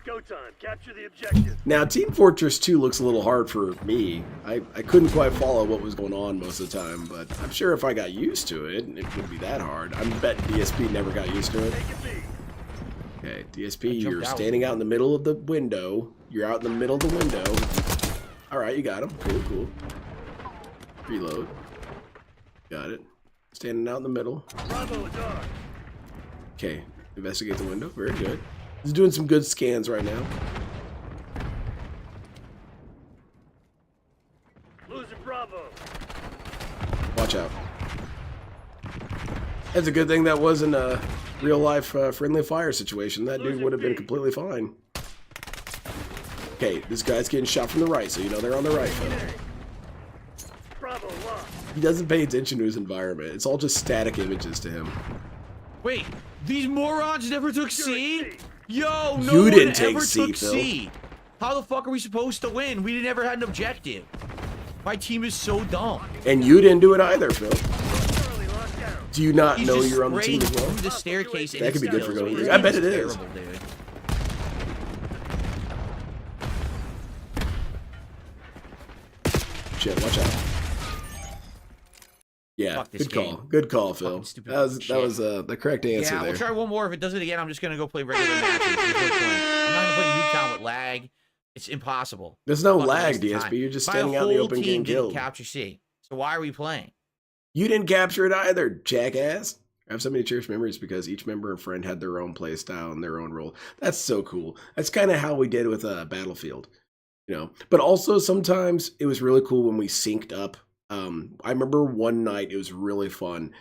Go time. Capture the objective. Now, Team Fortress 2 looks a little hard for me. I couldn't quite follow what was going on most of the time, but I'm sure if I got used to it, it wouldn't be that hard. I bet DSP never got used to it. Take a peek. Okay, DSP, jumped you're out. standing out in the middle of the window. You're out in the middle of the window. All right, you got him. Cool, cool. Reload. Got it. Standing out in the middle. Bravo, dark. Okay, investigate the window. Very good. He's doing some good scans right now. Losing Bravo. Watch out. That's a good thing that wasn't a real-life friendly fire situation. That dude would have been completely fine. Okay, this guy's getting shot from the right, so you know they're on the right, Phil. Bravo, locked. He doesn't pay attention to his environment. It's all just static images to him. Wait, these morons never took C? Yo, no You one didn't take ever C, took Phil. C. How the fuck are we supposed to win? We never had an objective. My team is so dumb. And you didn't do it either, Phil. Charlie locked down. Do you not He's know just you're on the team as spraying well? through the staircase. That could be good for going green. green. I bet it is. Terrible, dude. Shit, watch out. Yeah, Fuck this good call. game. Good call, Phil. Fucking stupid That was shit. the correct answer Yeah, there. we'll try one more. If it does it again, I'm just gonna go play regular matches. There's no point. I'm not gonna play Nuketown with lag. It's impossible. There's no Fucking lag, waste of time. DSP. You're just My standing out in the whole open team getting didn't killed. capture C. So why are we playing? You didn't capture it either, jackass. I have so many cherished memories because each member and friend had their own play style and their own role. That's so cool. That's kind of how we did with Battlefield, you know. But also sometimes it was really cool when we synced up. I remember one night it was really fun.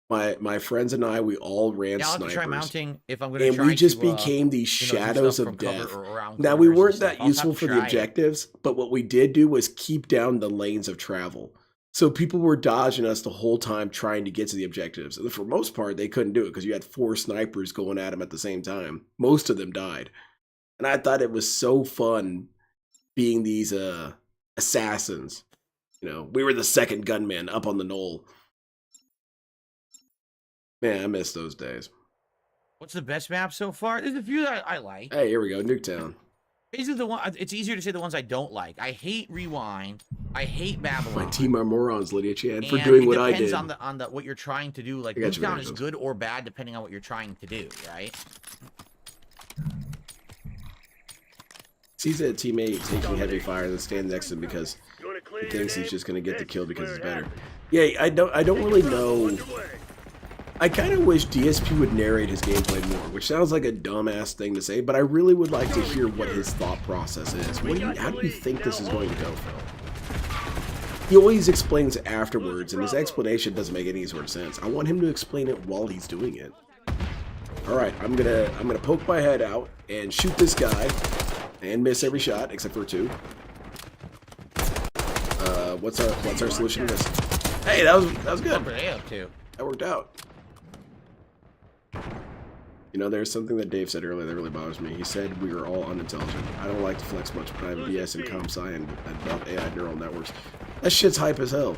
My friends and I, we all ran I'll have snipers. to try mounting if I'm going to And try we just to, became these you know, do shadows stuff of from cover death. or around Now, we corners and weren't stuff. that I'll have useful to for the try it. objectives, but what we did do was keep down the lanes of travel. So people were dodging us the whole time trying to get to the objectives. And for the most part, they couldn't do it because you had 4 snipers going at them at the same time. Most of them died. And I thought it was so fun being these assassins. You know, we were the second gunman up on the knoll. Man, I miss those days. What's the best map so far? There's a few that I like. Hey, here we go, Nuketown. These are the one. It's easier to say the ones I don't like. I hate Rewind. I hate Babylon. My team are morons, Lydia Chan, for And doing it what I depends did. on the what you're trying to do. Like I got you, Nuketown is Rangers. good or bad depending on what you're trying to do, right? Sees a teammate taking heavy fire and then stands next to him because he thinks he's just going to get the kill because he's better. Yeah, I don't really know. I kind of wish DSP would narrate his gameplay more, which sounds like a dumbass thing to say, but I really would like to hear what his thought process is. How do you think this is going to go, Phil? He always explains afterwards, and his explanation doesn't make any sort of sense. I want him to explain it while he's doing it. All right, I'm gonna poke my head out and shoot this guy, and miss every shot except for 2. What's our solution to this? Hey, that was good. What are they up to? That worked out. You know, there's something that Dave said earlier that really bothers me. He said we are all unintelligent. I don't like to flex much, but I have a BS in comp sci and about AI neural networks. That shit's hype as hell.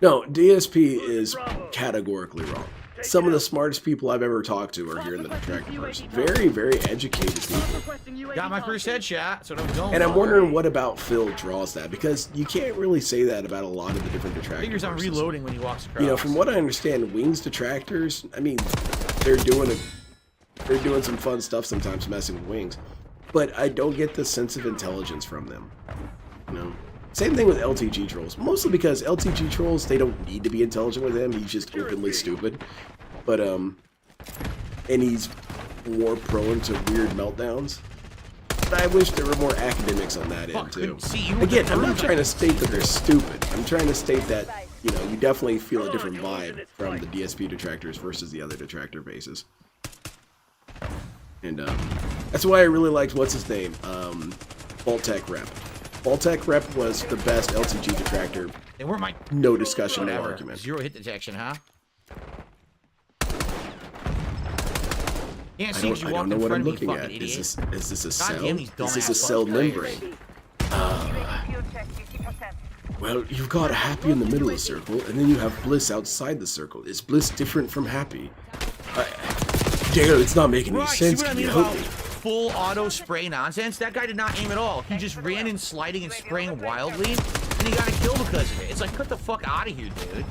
No, DSP is categorically wrong. Some of the smartest people I've ever talked to are here in the detractors. Very, very educated people. Got my first headshot. That's what I'm going And I'm for. wondering what about Phil draws that, because you can't really say that about a lot of the different detractors. Figures I'm reloading when he walks across. You know, from what I understand, Wings detractors, I mean, they're doing some fun stuff sometimes messing with Wings, but I don't get the sense of intelligence from them. You know, same thing with LTG trolls, mostly because LTG trolls, they don't need to be intelligent with him. He's just openly stupid, but and he's more prone to weird meltdowns. But I wish there were more academics on that end too. Again, I'm not trying to state that they're stupid. I'm trying to state that, you know, you definitely feel a different vibe from the DSP detractors versus the other detractor bases. And that's why I really liked, what's his name? Vault-Tec Rep. Vault-Tec Rep was the best LTG detractor. They were my No discussion, no whatever. argument. 0 hit detection, huh? Can't I see 'cause you don't walked know in what I'm front of me, looking fucking at. idiot. Is this a God cell? damn these Is this a dumbass cell fucking membrane? Well, you've got happy in the middle of the circle, and then you have bliss outside the circle. Is bliss different from happy? Diego, it's not making any Right, sense. see what I Can mean you help about me? full auto spray nonsense? That guy did not aim at all. He just ran in sliding and spraying wildly, and he got a kill because of it. It's like, cut the fuck out of here, dude.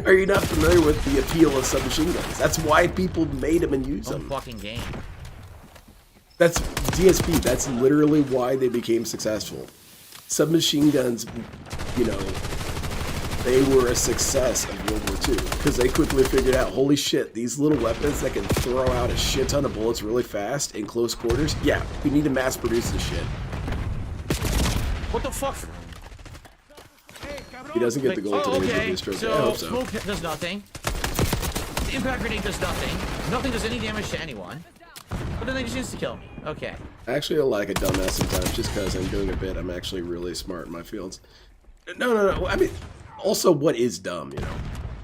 Are you not familiar with the appeal of submachine guns? That's why people made them and used No them. fucking game. That's DSP. That's literally why they became successful. Submachine guns, you know, they were a success of World War II because they quickly figured out, holy shit, these little weapons that can throw out a shit ton of bullets really fast in close quarters. Yeah, we need to mass produce this shit. What the fuck? He doesn't get the gold Oh, today. okay. I hope So, so. smoke does nothing. The impact grenade does nothing. Nothing does any damage to anyone. But then they just use to kill me. Okay. Actually, I like a dumbass sometimes just because I'm doing a bit. I'm actually really smart in my fields. No. I mean, also, what is dumb, you know?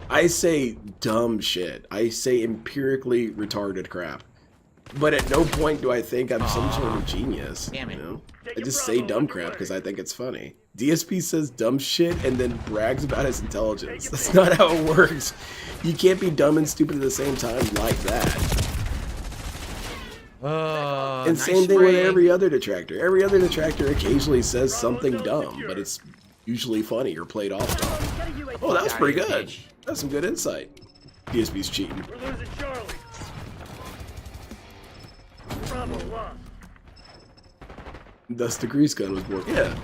I say dumb shit. I say empirically retarded crap. But at no point do I think I'm some sort of genius. Damn it. You know? I just say dumb crap because I think it's funny. DSP says dumb shit and then brags about his intelligence. That's not how it works. You can't be dumb and stupid at the same time like that. And nice same thing with spray. every other detractor. Every other detractor occasionally says something dumb, but it's usually funny or played off dumb. Oh, that was pretty good. That's some good insight. DSP's cheating. We're losing Charlie. Bravo lost. Thus the grease gun was born. Yeah.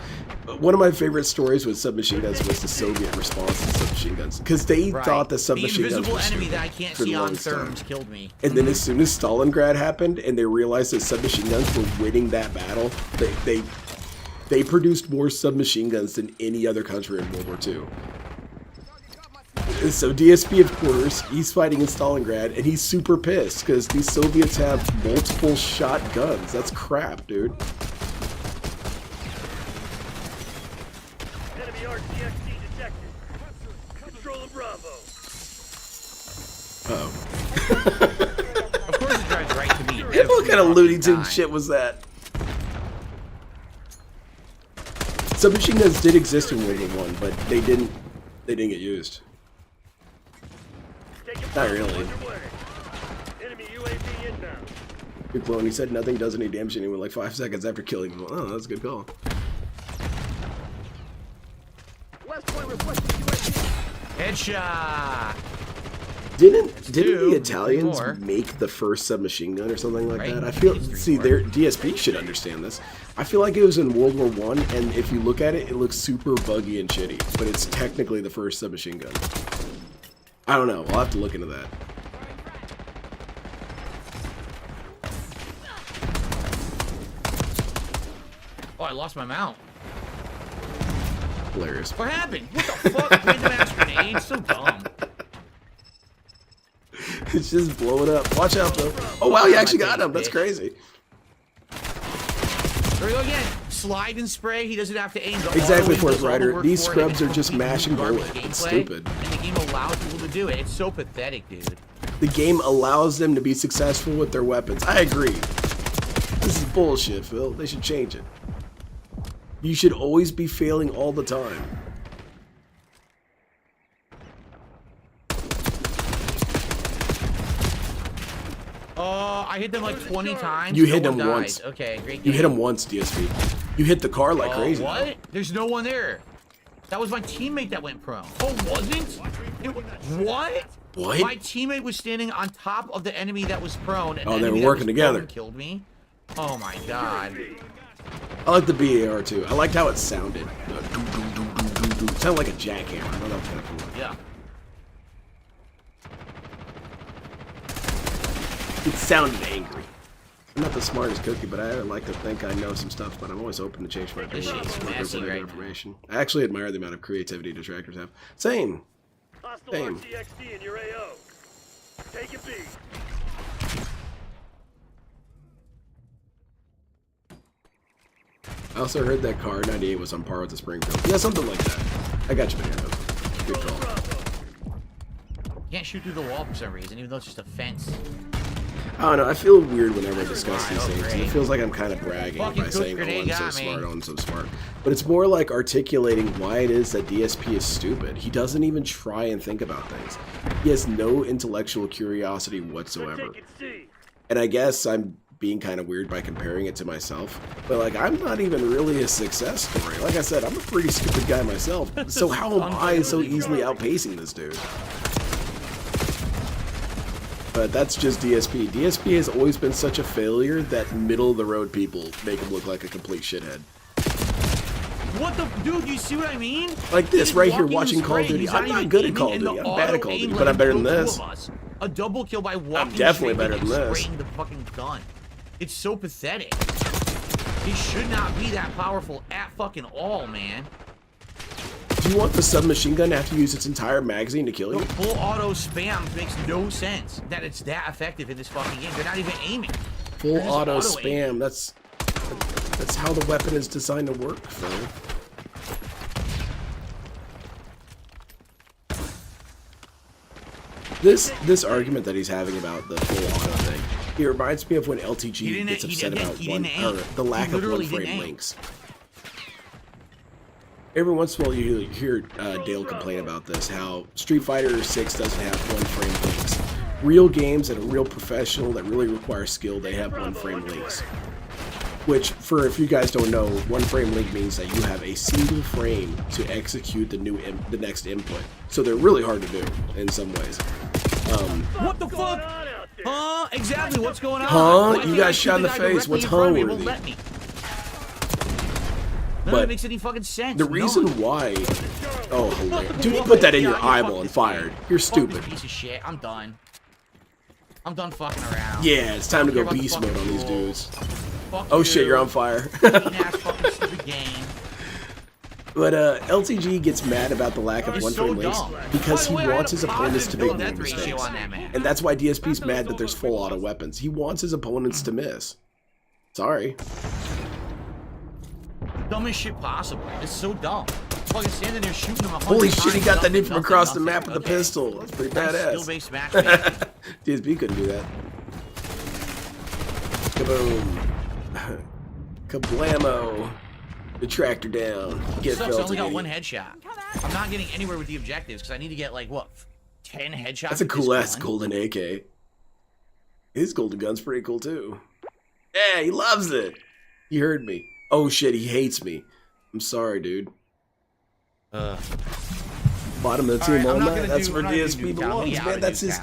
One of my favorite stories with submachine guns was the Soviet response to submachine guns, because they Right. thought the The submachine guns invisible were enemy stupid that I can't for the see on longest time. therms killed me. And then as soon as Stalingrad happened, and they realized that submachine guns were winning that battle, they produced more submachine guns than any other country in World War II. And so DSP, of course, he's fighting in Stalingrad, and he's super pissed because these Soviets have multiple shot guns. That's crap, dude. Enemy RTXD detected. Control of Bravo. Uh-oh. Of course it drives right to me. What kind of Looney Tunes shit was that? Submachine guns did exist in World War I, but they didn't get used. Not really. Enemy UAV inbound. Good blow, and he said nothing does any damage to anyone like 5 seconds after killing them. Oh, that's a good call. West Point requesting UAV. Headshot. Didn't two, the Italians more. make the first submachine gun or something like Right. that? I feel, It's three see, more. their DSP should understand this. I feel like it was in World War I, and if you look at it, it looks super buggy and shitty, but it's technically the first submachine gun. I don't know. I'll have to look into that. Oh, I lost my mount. Hilarious. What happened? What the fuck? Random ass grenade? So dumb. It's just blowing up. Watch out, though. Oh, wow, you actually got him. That's crazy. There we go again. Slide and spray. He doesn't have to aim. The Exactly, auto-aim does Force all the Rider. work These for him. scrubs It's are just completely mashing garbage bullet. It's gameplay, stupid. And the game allows people to do it. It's so pathetic, dude. The game allows them to be successful with their weapons. I agree. This is bullshit, Phil. They should change it. You should always be failing all the time. I hit them like 20 times. You No hit one them died. once. Okay, great game. You hit him once, DSP. You hit the car like crazy. What? There's no one there. That was my teammate that went prone. Oh, wasn't? What? What? My teammate was standing on top of the enemy that was prone. And Oh, the they were enemy that working was together. prone Killed me. Oh my god. I like the BAR too. I liked how it sounded. It sounded like a jackhammer. I thought that was kind of cool. Yeah. It sounded angry. I'm not the smartest cookie, but I like to think I know some stuff, but I'm always open to change my This opinion. shit's With messy representative right now. information. I actually admire the amount of creativity detractors have. Same. Hostile Damn. RTXD in your AO. Take a beat. I also heard that Car 98 was on par with the Springfield. Yeah, something like that. I got you, Banana. Good call. You can't shoot through the wall for some reason, even though it's just a fence. I don't know. I feel weird whenever I discuss these things. great. It feels like I'm kind of bragging Fucking by cook saying, "Oh, grenade I'm so got me." smart, oh, I'm so smart." But it's more like articulating why it is that DSP is stupid. He doesn't even try and think about things. He has no intellectual curiosity whatsoever. Take it C. And I guess I'm being kind of weird by comparing it to myself, but like I'm not even really a success story. Like I said, I'm a pretty stupid guy myself. So how am I so easily outpacing this dude? But that's just DSP. DSP has always been such a failure that middle of the road people make him look like a complete shithead. What the dude? You see what I mean? Like this He's right here walking watching the Call of spray. Duty. He's I'm not even good at aiming, Call of and Duty. the I'm bad at Call of auto-aim Duty, but I'm let better than the two this. of us. A double kill by walking definitely straight better with than and this. spraying the fucking gun. It's so pathetic. He should not be that powerful at fucking all, man. Do you want the submachine gun to have to use its entire magazine to kill The you? full auto spam makes no sense that it's that effective in this fucking game. They're not even aiming. Full They're just auto auto-aiming. spam. That's how the weapon is designed to work, Phil. This argument that he's having about the full auto thing, it reminds me of when He LTG didn't- gets he upset didn't- about he one didn't or aim. the lack He of literally one frame didn't aim. links. Every once in a while you hear Dale complain about this, how Street Fighter 6 doesn't have one frame links. Real games and a real professional that really require skill, they have one frame links. Which, for if you guys don't know, one frame link means that you have a single frame to execute the next input. So they're really hard to do in some ways. What the fuck? Huh? Exactly. What's going on? Huh? Why You can't got I shot in shoot the guy face. directly What's in front of me? It huh won't worthy? let me. None of But it makes any fucking sense. the reason why... Oh, hilarious. Dude, you put that in your eyeball and fired. You're stupid. Piece of shit. I'm done. I'm done fucking around. Yeah, it's time to go Care about the beast mode fucking on these rules. dudes. Fuck Oh you. shit, you're on fire. Cheating-ass fucking stupid game. But LTG gets mad about the lack of It's one-frame so links dumb. because By the he way, I wants had his a opponents to positive make death more ratio mistakes. on that map. And that's why DSP's mad that there's full auto weapons. He wants his opponents to miss. Sorry. Dumbest shit possible. It's so dumb. Fucking standing there shooting him 100 Holy shit, he times, got that nothing, in from across the nothing. map with the Okay. pistol. It's pretty Nice badass. skill-based matchmaking. DSP couldn't do that. Kaboom. Kablamo. The tractor down. Get Sucks, I only got felted. one headshot. I'm not getting anywhere with the objectives because I need to get like what, 10 headshots. That's a with cool this ass gun? golden AK. His golden gun's pretty cool too. Yeah, he loves it. He heard me. Oh shit, he hates me. I'm sorry, dude. Bottom of the team all night. That's where DSP belongs, man. That's his.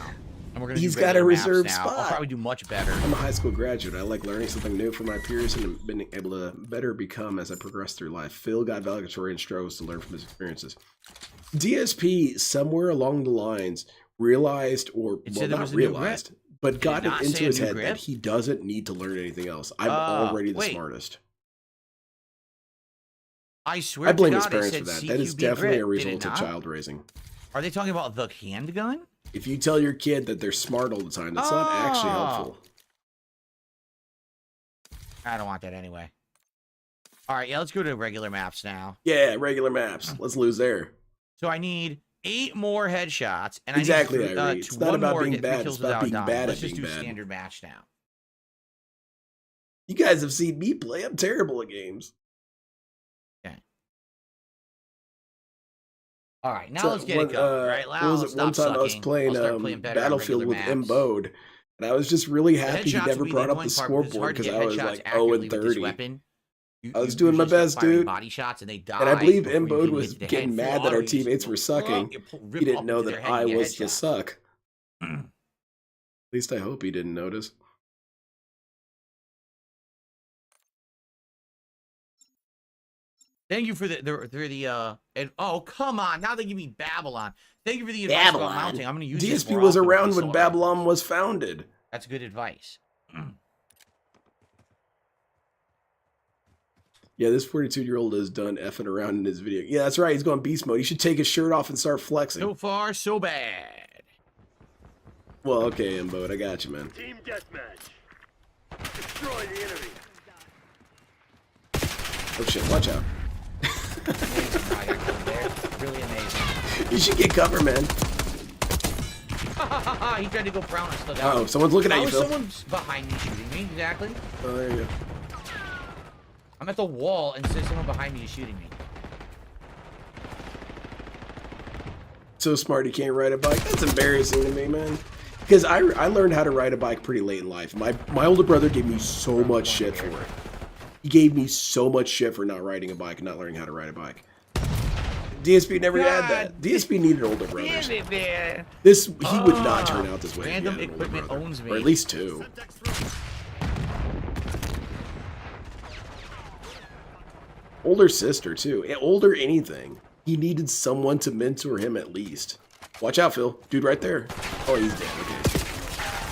And we're gonna He's do got a regular maps reserved now. spot. I'll probably do much better. I'm a high school graduate. I like learning something new from my peers and being able to better become as I progress through life. Phil got valedictorian and struggles to learn from his experiences. DSP, somewhere along the lines, realized, or It well, said there not was a new grip. realized, but got it it not into say a his new head grip? that he doesn't need to learn anything else. I'm already the wait. smartest. I swear I blame to his God, it parents said for that. That is CQB definitely a grip, did it result of not? child raising. Are they talking about the handgun? If you tell your kid that they're smart all the time, that's not actually Oh. helpful. I don't want that anyway. All right, yeah, let's go to regular maps now. Yeah, regular maps. Let's lose there. So I need 8 more headshots, and Exactly, I need Irie. It's not one about more being get 3 bad, kills it's about without being dying. bad at Let's just being do bad. standard match now. You guys have seen me play. I'm terrible at games. Okay. All right, now So let's get one, it going. Right, what was let's it? One stop time I was sucking. playing, I'll start playing better on Battlefield regular with maps. Mbode, and I was just really The happy he headshots never will be brought the up the annoying part, because it's scoreboard hard to because get I was headshots like 0 accurately and with this 30. weapon. I was doing my usually best, start firing dude. Body shots and they die. And I believe before you Mbode can was hit the getting head. mad Full that our auto, you just teammates were sucking. rip He didn't up know into that their head and I get was the headshots. suck. At least I hope he didn't notice. Thank you for the and, oh, come on, now they give me Babylon. Thank you for the advice about Babylon. mounting. I'm going to use this DSP more was often with around this when already. Babylon was founded. That's good advice. Yeah, this 42-year-old has done effing around in his video. Yeah, that's right. He's going beast mode. He should take his shirt off and start flexing. So far, so bad. Well, okay, Mbode, I got you, man. Team deathmatch. Destroy the enemy. Oh shit, watch out. Amazing how you're going there. Really amazing. You should get cover, man. He tried to go brown and still got Oh, me. someone's looking at How you, is Phil. someone's behind me shooting me? Exactly. Oh, there you go. I'm at the wall and says someone behind me is shooting me. So smart he can't ride a bike. That's embarrassing to me, man. Because I learned how to ride a bike pretty late in life. My older brother gave me so much shit for it. He gave me so much shit for not riding a bike and not learning how to ride a bike. DSP never had that. DSP needed older brothers. Damn it, man. He would not turn out this way. if he Random had an older equipment brother. owns me. Or at least 2. Older sister, too. Older anything. He needed someone to mentor him at least. Watch out, Phil. Dude right there. Oh, he's dead. Okay.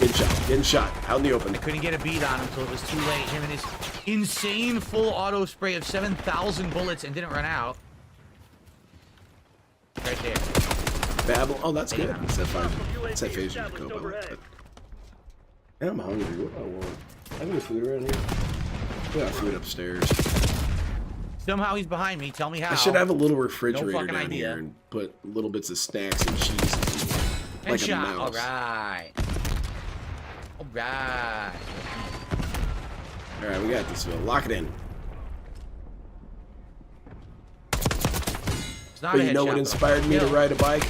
Getting shot. Getting shot. Out in the open. I couldn't get a beat on him until it was too late. Him and his insane full auto spray of 7,000 bullets and didn't run out. Right there. Babel. Oh, that's good. It's that fire. It's that phase to go by. Yeah, I'm hungry. What do I want? I have any food around here? We got food upstairs. Somehow he's behind me. Tell me how. I should have a little refrigerator fucking down idea. here and put little bits of snacks and cheese in like a Headshot. mouse. All right. All right. All right, we got this, Phil. Lock it in. It's not But a you know headshot, what but inspired me to kill. ride a bike?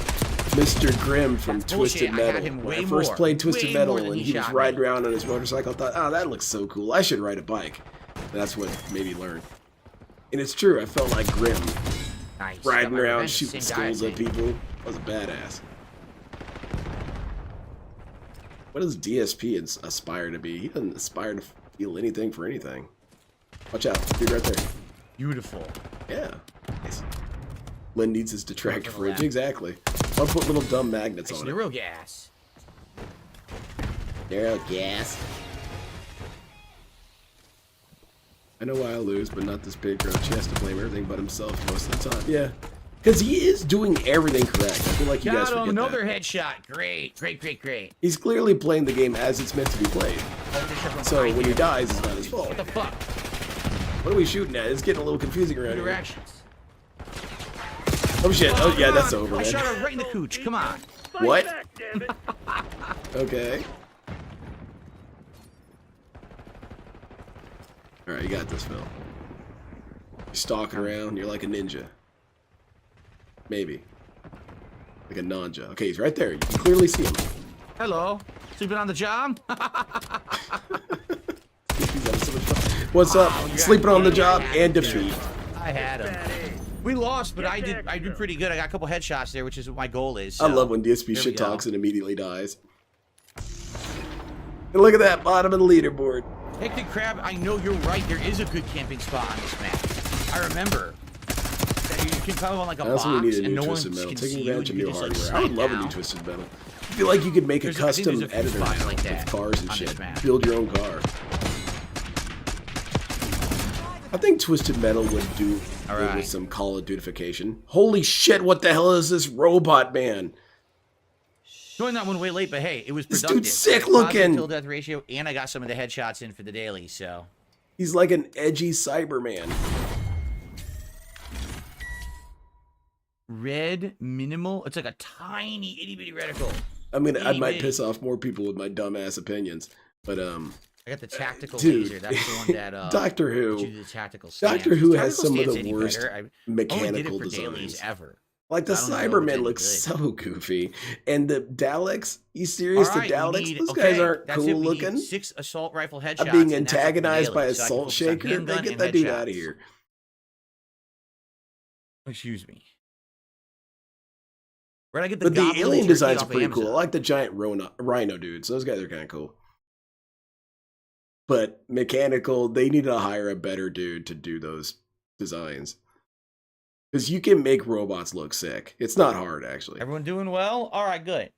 Mr. Grimm from That's Twisted bullshit. I had Metal. him When way I first more. played Twisted Way Metal more than and he he was shot riding me. around on his motorcycle, I thought, oh, that looks so cool. I should ride a bike. And that's what made me learn. And it's true. I felt like Grimm. Nice. Riding Got my around, revenge, shooting same guy, skulls I at think. people. I was a badass. What does DSP aspire to be? He doesn't aspire to feel anything for anything. Watch out. Dude right there. Beautiful. Yeah. Nice. Lynn needs his detractor fridge. Exactly. I'll put little dumb magnets on it. Neural gas. Neural gas. I know why I lose, but not this big roach. He has to blame everything but himself most of the time. Yeah. Because he is doing everything correct. I feel like you guys forget another that. headshot. Great. He's clearly playing the game as it's meant to be played. So when he dies, it's not his fault. What the fuck? What are we shooting at? It's getting a little confusing around here. Directions. Oh shit. Oh yeah, that's Come on. over, I man. shot her right in the cooch. Come on. What? Back, damn it. Okay. Alright, you got this, Phil. You're stalking around, you're like a ninja. Maybe. Like a nanja. Okay, he's right there. You can clearly see him. Hello. Sleeping on the job? He's having so much fun. What's up? Sleeping on the job and defeat. I had him. We lost, but I did pretty good. I got a couple headshots there, which is what my goal is. I so love when DSP there we shit go. talks and immediately dies. And look at that, bottom of the leaderboard. Hectic Crab, I know you're right. There is a good camping spot on this map. I remember that you can come on like a I box also need a and new no one Twisted Metal. can Taking see you. advantage of You new can just, hardware. like, I would love a slide new down. Twisted Metal. I feel like you could make a I think custom there's a few editor spots now like that with cars and on this shit. map. Build your own car. I think Twisted Metal would do All good right. with some Call of Dutyfication. Holy shit, what the hell is this robot man? Joined that one way late, but hey, it was This productive. dude's sick Positive looking. kill death ratio, and I got some of the headshots in for the daily, so. He's like an edgy Cyberman. Red minimal. It's like a tiny itty bitty reticle. I mean, I might Hey, piss off more people with my dumbass opinions, but I got the tactical dude, laser. That's the one that Doctor lets you Who, do the tactical stance. Doctor Who has Tactical some of stance the any worst better. I only mechanical did it for dailies designs. ever. Like the I don't know if it's Cybermen any look good. so goofy, and the Daleks. You serious? All right, the we Daleks? need- Those okay, guys aren't that's cool it. We need looking. 6 assault rifle headshots. I'm being and that's it for antagonized by a daily, so I can salt focus on shaker. handgun Get and that dude out of headshots. here. Excuse me. Where'd I get the But the goblin alien turkey design's off of pretty cool. I Amazon? like the giant rhino dudes. Those guys are kind of cool. But mechanical, they need to hire a better dude to do those designs. Because you can make robots look sick. It's not hard, actually. Everyone doing well? All right, good.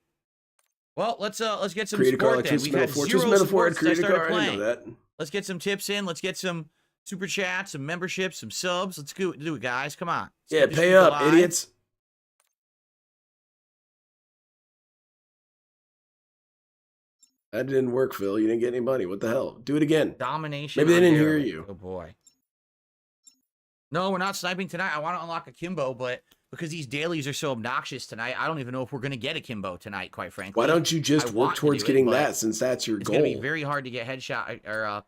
Well, let's get some Create a car support like then. Twisted We've Metal had 4. 0 Twisted Metal 4 support had since I created a started car. I didn't playing. know that. Let's get some tips in. Let's get some super chats, some memberships, some subs. Let's do it, guys. Come on. Let's Yeah, keep this pay streak up, alive. idiots. That didn't work, Phil. You didn't get any money. What the hell? Do it again. Domination. Maybe they didn't hear unbearable. you. Oh boy. No, we're not sniping tonight. I want to unlock akimbo, but because these dailies are so obnoxious tonight, I don't even know if we're going to get akimbo tonight, quite frankly. Why don't you just I work want to towards do it, getting but that, since that's your It's goal? going to be very hard to get headshot or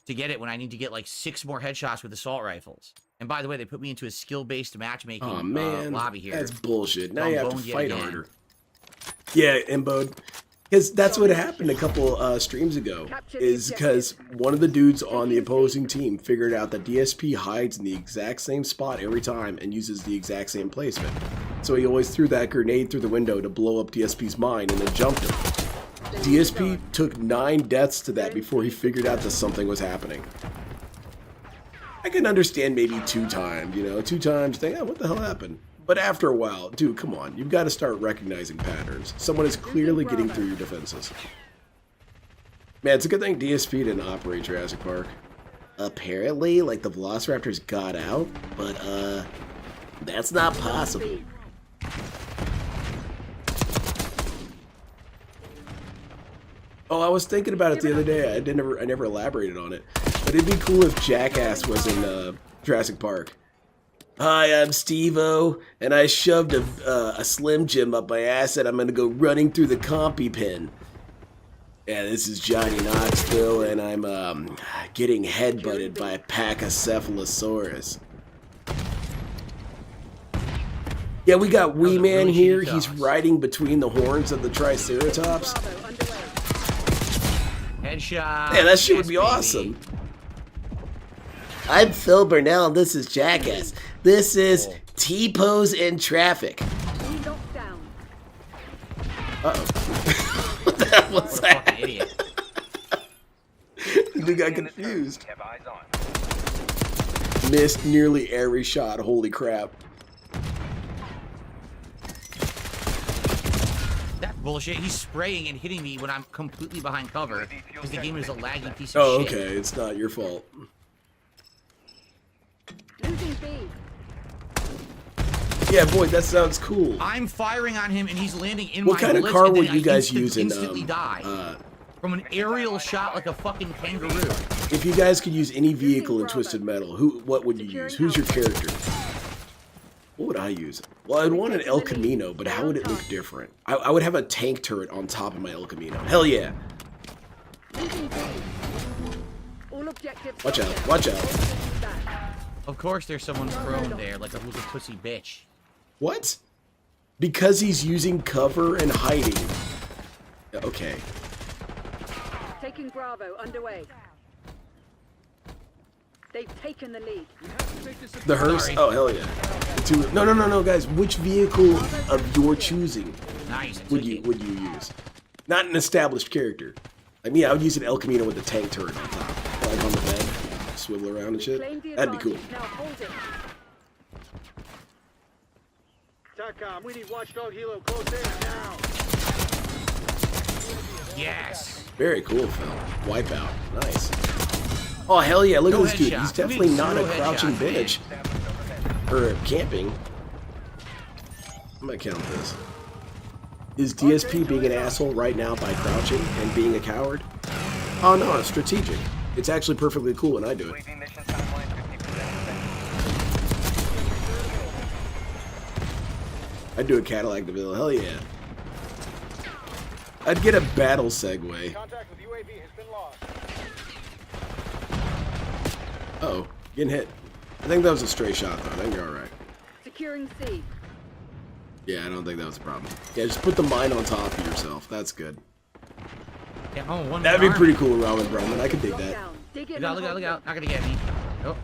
to get it when I need to get like 6 more headshots with assault rifles. And by the way, they put me into a skill-based matchmaking Oh man, lobby here. that's bullshit. Now I'm you have to boned yet fight again. harder. Yeah, Imbode. Because that's what happened a couple streams ago. Is because one of the dudes on the opposing team figured out that DSP hides in the exact same spot every time and uses the exact same placement. So he always threw that grenade through the window to blow up DSP's mine and then jumped him. DSP took 9 deaths to that before he figured out that something was happening. I can understand maybe 2 times, 2 times, think, oh, what the hell happened? But after a while, dude, come on, you've got to start recognizing patterns. Someone is clearly getting through your defenses. Man, it's a good thing DSP didn't operate Jurassic Park. Apparently, like the Velociraptors got out, but that's not possible. Oh, I was thinking about it the other day. I never elaborated on it. But it'd be cool if Jackass was in Jurassic Park. Hi, I'm Steve-O, and I shoved a Slim Jim up my ass and I'm gonna go running through the compy pin. Yeah, this is Johnny Knoxville, and I'm getting headbutted by a Pachycephalosaurus. Yeah, we got Wee Man really here. shitty He's dogs. riding between the horns of the Triceratops. Headshot. Yeah, that shit would Yes, be baby. awesome. I'm Phil Burnell, and this is Jackass. This is T-Pose in Traffic. Uh-oh. What the hell was What a that? fucking idiot. We got confused. Missed nearly every shot. Holy crap. That's bullshit. He's spraying and hitting me when I'm completely behind cover because the game is a laggy piece of Oh, shit. okay. It's not your fault. Losing B. Yeah, boy, that sounds cool. I'm firing on him and he's landing in What my kind of blitz, car and then would you I guys use in instantly die from an aerial shot like a fucking kangaroo. if you guys could use any vehicle in Twisted Metal, what would you use? Who's your character? What would I use? Well, I'd want an El Camino, but how would it look different? I would have a tank turret on top of my El Camino. Hell yeah. Losing B. All objectives. Watch out, watch out. Of course there's someone prone there, like a little pussy bitch. What? Because he's using cover and hiding. Okay. Taking Bravo underway. They've taken the lead. The hearse? Sorry. Oh, hell yeah. No, guys. Which vehicle of your choosing Nice. would you use? Not an established character. I mean, I would use an El Camino with a tank turret on top. Like on the bed. Swivel around and shit. Claim the That'd be cool. advantage. Now hold it. TACOM, we need Watchdog Helo close in now. Yes. Very cool, Phil. Wipeout. Nice. Oh, hell yeah. Look No at this dude. headshot. He's definitely We need not a zero crouching headshots, bitch. Or camping. I'm gonna count this. Is DSP being an asshole right now by crouching and being a coward? Oh no, it's strategic. It's actually perfectly cool when I do it. I'd do a Cadillac DeVille, hell yeah. I'd get a battle segue. Contact with UAV has been lost. Uh-oh, getting hit. I think that was a stray shot though, I think you're alright. Securing C. Yeah, I don't think that was a problem. Yeah, just put the mine on top of yourself, that's good. Yeah, oh, one That'd be arm. pretty cool, Robin Broman, I could dig that. Lockdown. Dig in Look out, and look out, hold look it. out. Not gonna get me. Oh.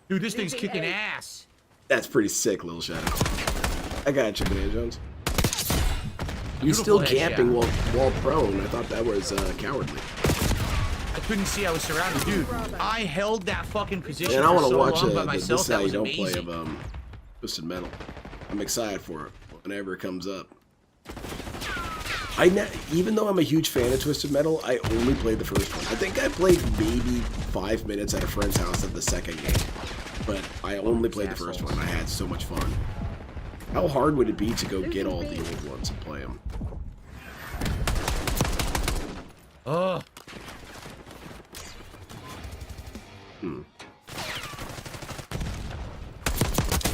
Dude, this thing's Losing kicking A. ass. That's pretty sick, Little Shadow. I got you, Banana Jones. You Beautiful still headshot. camping while prone. I thought that was cowardly. I couldn't see I was surrounded. Dude, I held that fucking position And I for want to so watch long by this myself. is That how you was don't play amazing. of Twisted Metal. I'm excited for it whenever it comes up. Even though I'm a huge fan of Twisted Metal, I only played the first one. I think I played maybe 5 minutes at a friend's house of the second game, but I only played the first one. I had so much fun. How hard would it be to go get all the old ones and play them? Oh.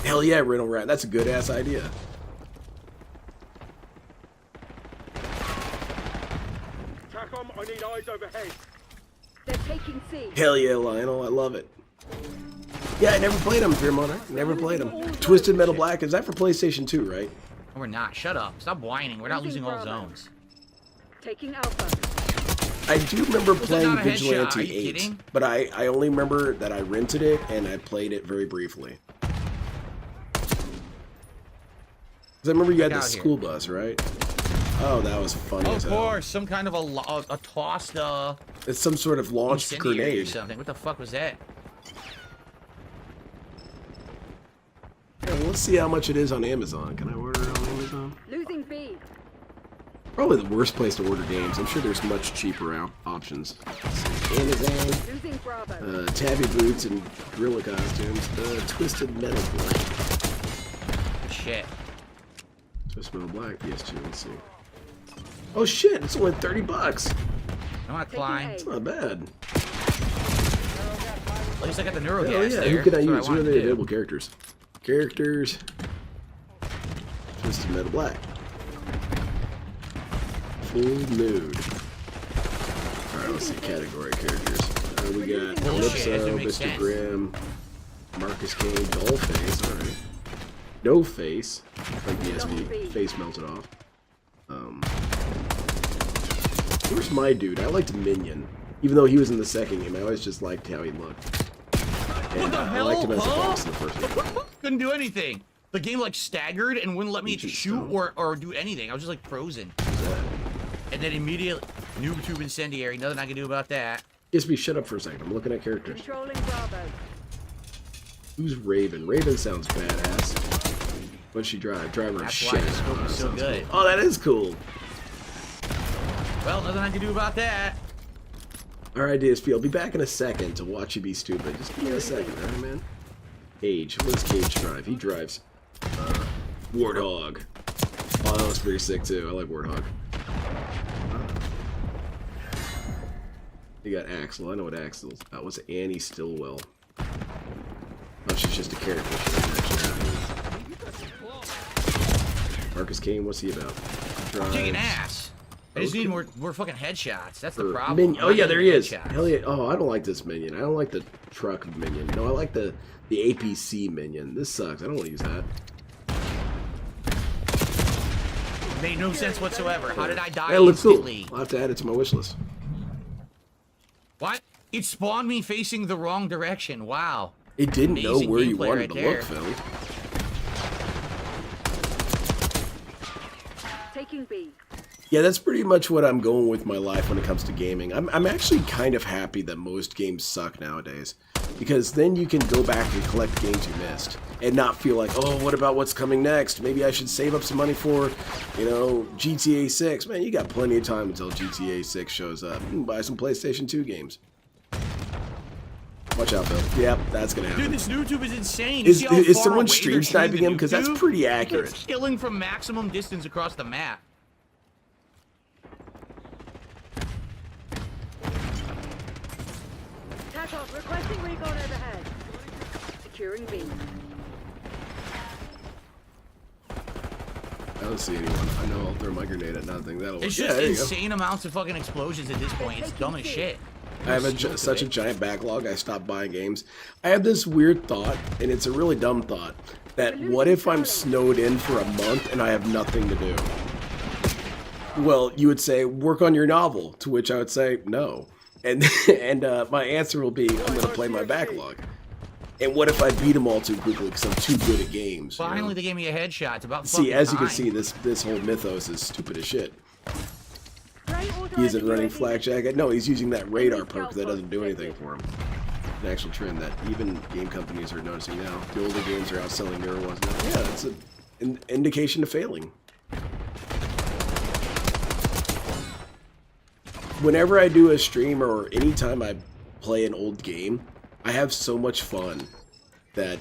Hell yeah, Riddle Rat. That's a good ass idea. TACOM, I need eyes overhead. They're taking C. Hell yeah, Lionel. I love it. Yeah, I never played them, Fearmonger. Never played them. Twisted Metal Black. Is that for PlayStation 2, right? We're not. Shut up. Stop whining. We're not Losing losing all Bravo. zones. Taking Alpha. I do remember that playing not a headshot? Are Vigilante you 8, kidding? but I only remember that I rented it and I played it very briefly. Because I remember you had the Get out here. school bus, right? Oh, that was funny Of as hell. course, some kind of a tossed It's some sort of launched incendiary or grenade. something. What the fuck was that? Yeah, well, let's see how much it is on Amazon. Can I order it on Amazon? Losing B. Probably the worst place to order games. I'm sure there's much cheaper options. Amazon, Losing Bravo. tabby boots and gorilla costumes. Twisted Metal Black. Good shit. Twisted Metal Black, PS2, let's see. Oh shit, it's only 30 bucks. I'm not Taking Klein. A. It's not bad. At least I got the Hell neurogas yeah, there. who can I That's what use? Who are wanted the to do. available characters? Characters. Twisted Metal Black. Full mood. Alright, let's see category characters. We got Bullshit, Calypso, doesn't make Mr. sense. Grimm, Marcus Kane, Dollface, alright. No face, like DSP, face melted off. Where's my dude? I liked Minion. Even though he was in the second game, I always just liked how he looked. And, What the I hell? liked him as a Huh? boss in the first game. Couldn't do anything. The game like staggered and wouldn't let me Ancient shoot Stone. or do anything. I was just like frozen. And then immediately, noob tube incendiary. Nothing I can do about that. DSP, shut up for a second. I'm looking at characters. Controlling Bravo. Who's Raven? Raven sounds badass. What'd she drive? Driver That's shit. why the scope is so good. Cool. Oh, that is cool. Well, nothing I can do about that. All right, DSP, I'll be back in a second to watch you be stupid. Just give me a second, all right, man? Cage. What does Cage drive? He drives Warthog. Oh, that was pretty sick, too. I like Warthog. You got Axel. I know what Axel's. That was Annie Stillwell. Oh, she's just a character. She doesn't actually have Marcus Kane, what's he about? I'm kicking ass. I just need more fucking headshots. That's the problem. Oh yeah, there he is. Headshots. Hell yeah. Oh, I don't like this minion. I don't like the truck minion. No, I like the APC minion. This sucks. I don't want to use that. Made no sense whatsoever. How did I die That looks cool. instantly? I'll have to add it to my wish list. What? It spawned me facing the wrong direction. Wow. It didn't know Amazing where you gameplay wanted right to there. look, Phil. Taking B. Yeah, that's pretty much what I'm going with my life when it comes to gaming. I'm actually kind of happy that most games suck nowadays. Because then you can go back and collect games you missed. And not feel like, oh, what about what's coming next? Maybe I should save up some money for, you know, GTA 6. Man, you got plenty of time until GTA 6 shows up. You can buy some PlayStation 2 games. Watch out, Bill. Yep, that's gonna happen. Dude, this YouTube is insane. You see how Is far someone away stream they're shooting sniping the him? Because that's noob? pretty They're accurate. killing from maximum distance across the map. Attack off. Requesting recon overhead. Securing B. I don't see anyone. I know I'll throw my grenade at nothing. That'll work. It's Yeah, just there you go. insane amounts of fucking explosions at this point. It's dumb as shit. I have such a giant backlog, I stopped buying games. I have this weird thought, and it's a really dumb thought, that what if I'm snowed in for a month and I have nothing to do? Well, you would say, work on your novel, to which I would say, no. And my answer will be, I'm going to play my backlog. And what if I beat them all too quickly because I'm too good at games? Finally, you know? they gave me a headshot. It's about See, as you can time. see, this whole mythos is stupid as shit. He isn't running flak jacket. No, he's using that radar perk that doesn't do anything for him. An actual trend that even game companies are noticing now. The older games are outselling newer ones now. Yeah, that's an indication of failing. Whenever I do a stream or anytime I play an old game, I have so much fun that,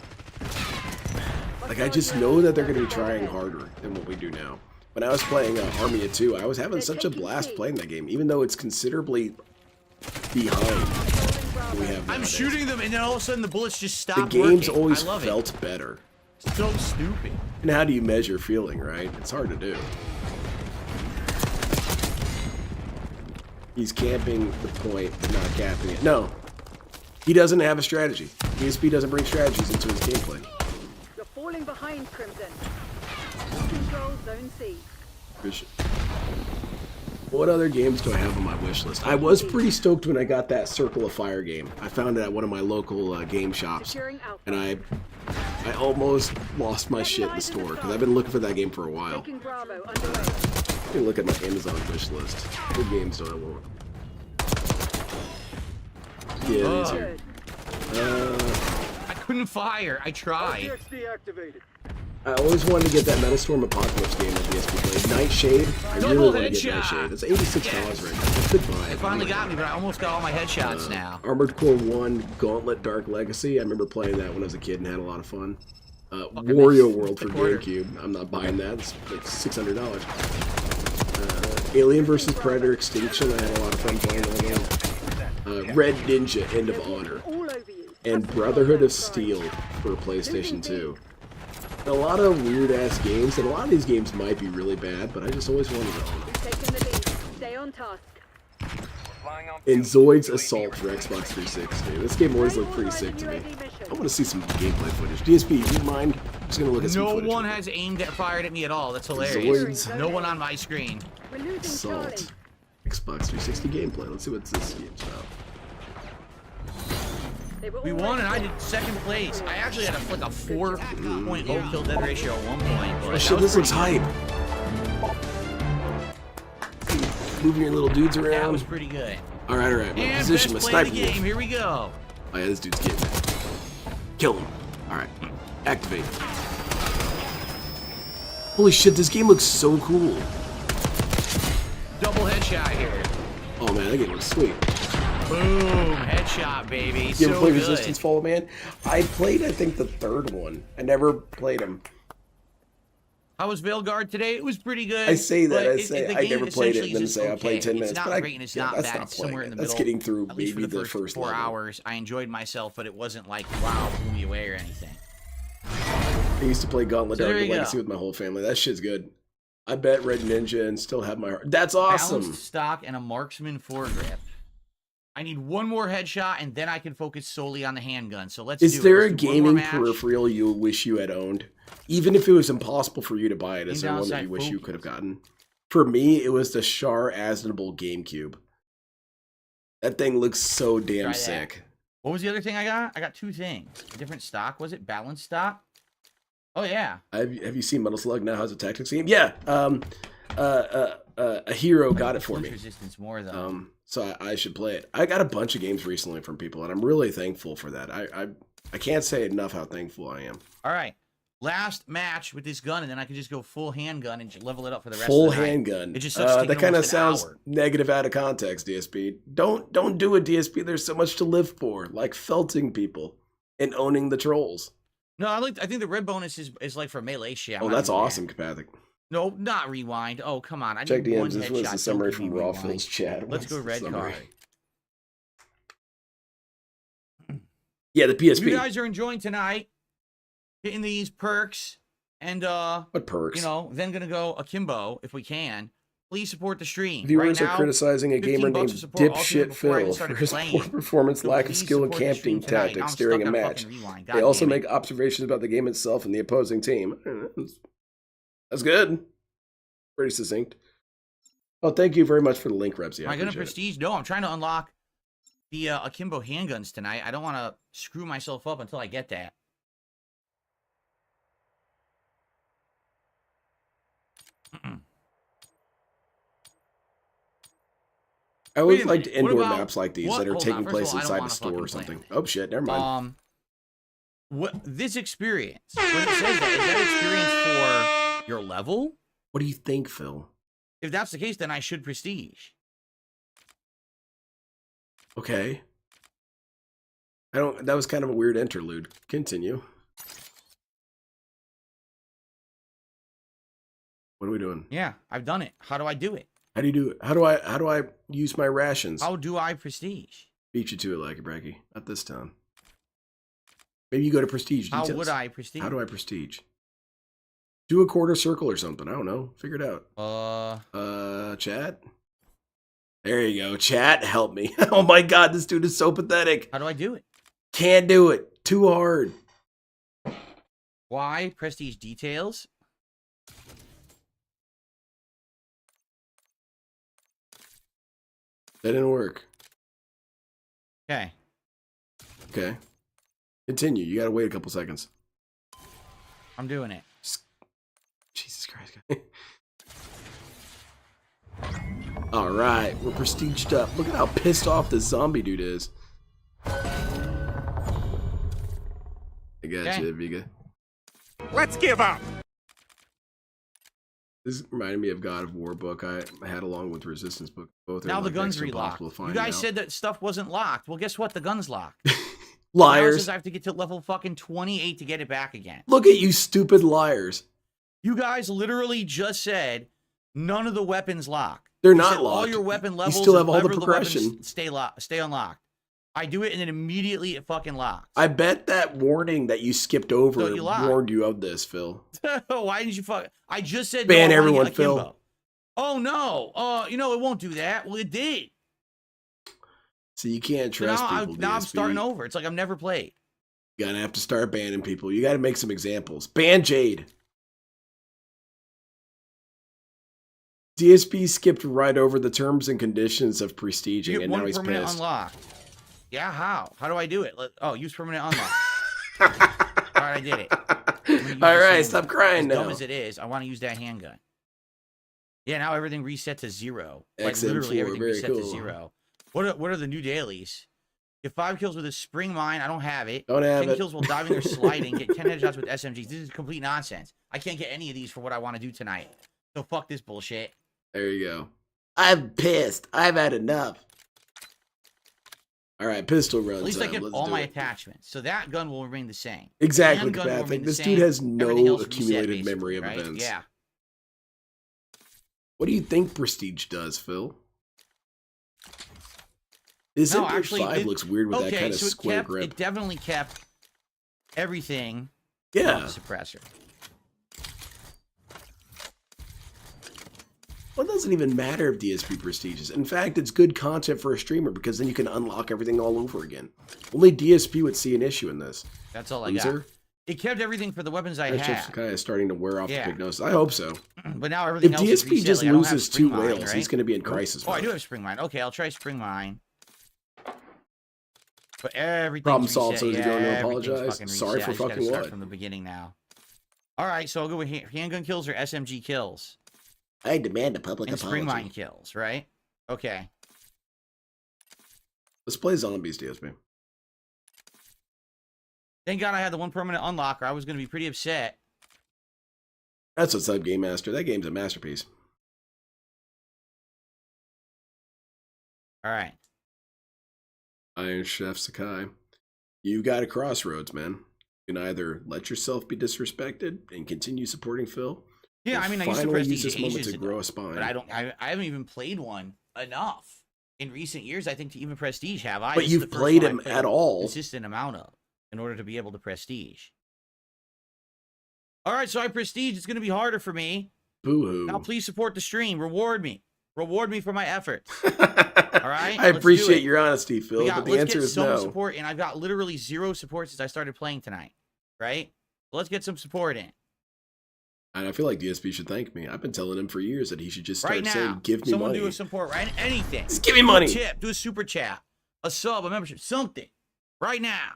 like, I just know that they're going to be trying harder than what we do now. When I was playing Army of 2, I was having such a blast playing that game, even though it's considerably behind what we have nowadays. I'm shooting them, and then all of a sudden the bullets just stop The game's working. always I love felt better. So stupid. And how do you measure feeling, right? It's hard to do. He's camping the point, but not capping it. No. He doesn't have a strategy. DSP doesn't bring strategies into his gameplay. You're falling behind, Crimson. Control Zone C. What other games do I have on my wish list? I was pretty stoked when I got that Circle of Fire game. I found it at one of my local game shops, and I almost lost my shit in the store because I've been looking for that game for a while. Taking Bravo underway. Let me look at my Amazon wish list. What games do I want? Yeah, these are. I couldn't fire. I tried. RTX deactivated. I always wanted to get that Metal Storm Apocalypse game that DSP played. Nightshade. I really Double want to get headshot. Nightshade. It's $86 right now. It's a good buy. It finally got me, but I almost got all my headshots now. Armored Core 1 Gauntlet Dark Legacy. I remember playing that when I was a kid and had a lot of fun. Wario World for GameCube. I'm not buying that. It's like $600. Alien vs. Predator Extinction. I had a lot of fun playing that game. Red Ninja End of Honor. And Brotherhood of Steel for PlayStation 2. A lot of weird-ass games, and a lot of these games might be really bad, but I just always wanted to own them. Taking the lead. Stay on task. And Zoid's Assault for Xbox 360. This game always looked pretty sick to me. I want to see some gameplay footage. DSP, do you mind? I'm just going to look at some No footage. one has fired at me at all. That's hilarious. Zoids. No one on my screen. We're losing Charlie. Assault. Xbox 360 gameplay. Let's see what this game's about. We won and I did second place. I actually had a 4.0 kill dead ratio at one point. But Oh shit, this looks hype. Moving your little dudes around. That was pretty good. All right, all right. My And position, my best play of sniper the game. wolf. Here we go. Oh yeah, this dude's getting it. Kill him. All right, activate. Holy shit, this game looks so cool. Double headshot here. Oh man, that game looks sweet. Boom, headshot, baby. You So ever play good. Resistance Fall of Man? I played, I think, the third one. I never played them. How was Veilguard today? It was pretty good. I say that, but I say the I game never played it, essentially and then is say I just played 10 okay. minutes. It's not But great and it's yeah, not that's bad. not It's somewhere playing in it. the That's middle. getting through At least maybe for the first 4 level. hours, I enjoyed myself, but it wasn't like, wow, blew me away or anything. I used to play Gauntlet So there Dark you Legacy go. with my whole family. That shit's good. I bet Red Ninja and still have my heart. That's awesome. Balanced stock and a marksman foregrip. I need one more headshot, and then I can focus solely on the handgun. So let's do Is it. there a Let's do one more gaming match. peripheral you wish you had owned? Even if it was impossible for you to buy it, is there one that downside you wish you focus. could have gotten? For me, it was the Char Aznable GameCube. That thing looks so Try damn that. sick. What was the other thing I got? I got 2 things. A different stock. Was it balanced stock? Oh, yeah. Have you seen Metal Slug now has a tactics game? Yeah. A hero got it for me. Resistance more, though. So I should play it. I got a bunch of games recently from people, and I'm really thankful for that. I can't say enough how thankful I am. All right. Last match with this gun, and then I can just go full handgun and level it up for the rest Full of the night. handgun. It just starts taking that kind of almost an sounds hour. negative out of context, DSP. Don't do it, DSP. There's so much to live for, like felting people and owning the trolls. No, I think the red bonus is like for melee shit. I'm Oh, not that's doing that. awesome, Kapathic. No, not rewind. Oh, come on. I Check need one DMs. This was headshot. the summary Don't give from me Raw rewind. Phil's chat. Let's What's go the red summary? card. Yeah, the PSP. You guys are enjoying tonight, getting these perks, and What perks? you know, then gonna go akimbo if we can. Please support the stream. Viewers right are now, criticizing a 15 gamer bucks named to support Ultimate Dipshit before I even Phil started for his playing. poor performance, So lack of please skill, and support the camping stream tonight. Now I'm tactics stuck during a on match. fucking rewind. They God also damn it. make observations about the game itself and the opposing team. That's good. Pretty succinct. Oh, thank you very much for the link, Rebsy. Am I gonna prestige? No, I'm trying to unlock the akimbo handguns tonight. I don't want to screw myself up until I get that. I always Wait a liked minute, what indoor about- maps like these what- that are hold on, taking first of place all, I don't inside a wanna store or fucking something. plan. Oh shit, never mind. What this experience? When it says that, is that experience for your level? What do you think, Phil? If that's the case, then I should prestige. Okay. I don't. That was kind of a weird interlude. Continue. What are we doing? Yeah, I've done it. How do I do it? How do you do it? How do I use my rations? How do I prestige? Beat you to it, Lucky Bracky. Not this time. Maybe you go to prestige How details. would I prestige? How do I prestige? Do a quarter circle or something. I don't know. Figure it out. Chat. There you go. Chat, help me. Oh my god, this dude is so pathetic. How do I do it? Can't do it. Too hard. Why prestige details? That didn't work. Okay. Okay. Continue. You gotta wait a couple seconds. I'm doing it. Jesus Christ. All right, we're prestiged up. Look at how pissed off this zombie dude is. I got you, Viga. Let's give up. This reminded me of God of War book I had along with Resistance book. Both are Now the like gun's next to relocked. impossible to find You guys now. said that stuff wasn't locked. Well, guess what? The gun's locked. Liars. Now it says I have to get to level fucking 28 to get it back again. Look at you stupid liars. You guys literally just said none of the weapons lock. They're You not said all locked. your weapon levels You still have and all the whatever weapons progression. stay unlocked. I do it and then immediately it fucking locks. I bet that warning that you skipped over So you lied. warned you of this, Phil. Why didn't you fuck? I just said Ban no, I wanna everyone, get akimbo. Phil. Oh no. You know it won't do that. Well, it did. So you can't So trust now, people. now I'm DSP. starting over. It's like I've never played. You're gonna have to start banning people. You gotta make some examples. Ban Jade. DSP skipped right over the terms and conditions of You prestiging, get and now one he's permanent pissed. unlock. Yeah, how? How do I do it? Use permanent unlock. All right, I did it. All right, stop crying as now. dumb as it is, I want to use that handgun. Yeah, now everything reset to 0. Like XM4, literally everything very reset cool. to 0. What are the new dailies? Get 5 kills with a spring mine. I don't have it. Don't have 10 it. kills while diving or sliding. Get 10 headshots with SMGs. This is complete nonsense. I can't get any of these for what I want to do tonight. So fuck this bullshit. There you go. I'm pissed. I've had enough. All right, pistol runs. At least I get Let's all do my it. attachments. So that gun will remain the same. Exactly, Handgun will Kapath. remain the This same. dude has Everything no else will reset, accumulated memory basically, of right? events. Yeah. What do you think Prestige does, Phil? This No, Import actually, 5 it- looks weird with that Okay, kind of so square it grip. definitely kept everything Yeah. off the suppressor. Well, it doesn't even matter if DSP prestiges. In fact, it's good content for a streamer because then you can unlock everything all over again. Only DSP would see an issue in this. That's all I Loser. got. It kept everything for the weapons I That ship's had. kind of starting to wear off Yeah. the big nose. I hope so. But now everything If else is DSP reset. just Like, I don't have loses spring 2 mine, whales, right? he's going to be in crisis Oh, I mode. do have spring mine. Okay, I'll try spring mine. But everything's Problem solved, so reset. is he going to Everything's apologize? fucking Sorry reset. for I just gotta fucking start what? from the beginning now. All right, so I'll go with handgun kills or SMG kills. I demand a public And apology. spring mine kills, right? Okay. Let's play zombies, DSP. Thank God I had the one permanent unlocker. I was going to be pretty upset. That's what's up, Game Master. That game's a masterpiece. All right. Iron Chef Sakai. You got a crossroads, man. You can either let yourself be disrespected and continue supporting Phil. Yeah, or I mean, I used to finally prestige use this moment ages to ago, grow a spine. but I haven't even played one enough in recent years. I think to even prestige have I. But This is you've the first played one I him played at a all. consistent amount of in order to be able to prestige. All right, so I prestige. It's going to be harder for me. Boo-hoo. Now, please support the stream. Reward me. Reward me for my efforts. All right. I let's do appreciate it. your honesty, Phil, but the let's answer get is some no. support, and I've got literally 0 support since I started playing tonight. Right. So let's get some support in. And I feel like DSP should thank me. I've been telling him for years that he should just start Right now, saying, give me someone money. do a support, right? Anything. Just give me money. Do a tip, do a super chat, a sub, a membership, something. Right now.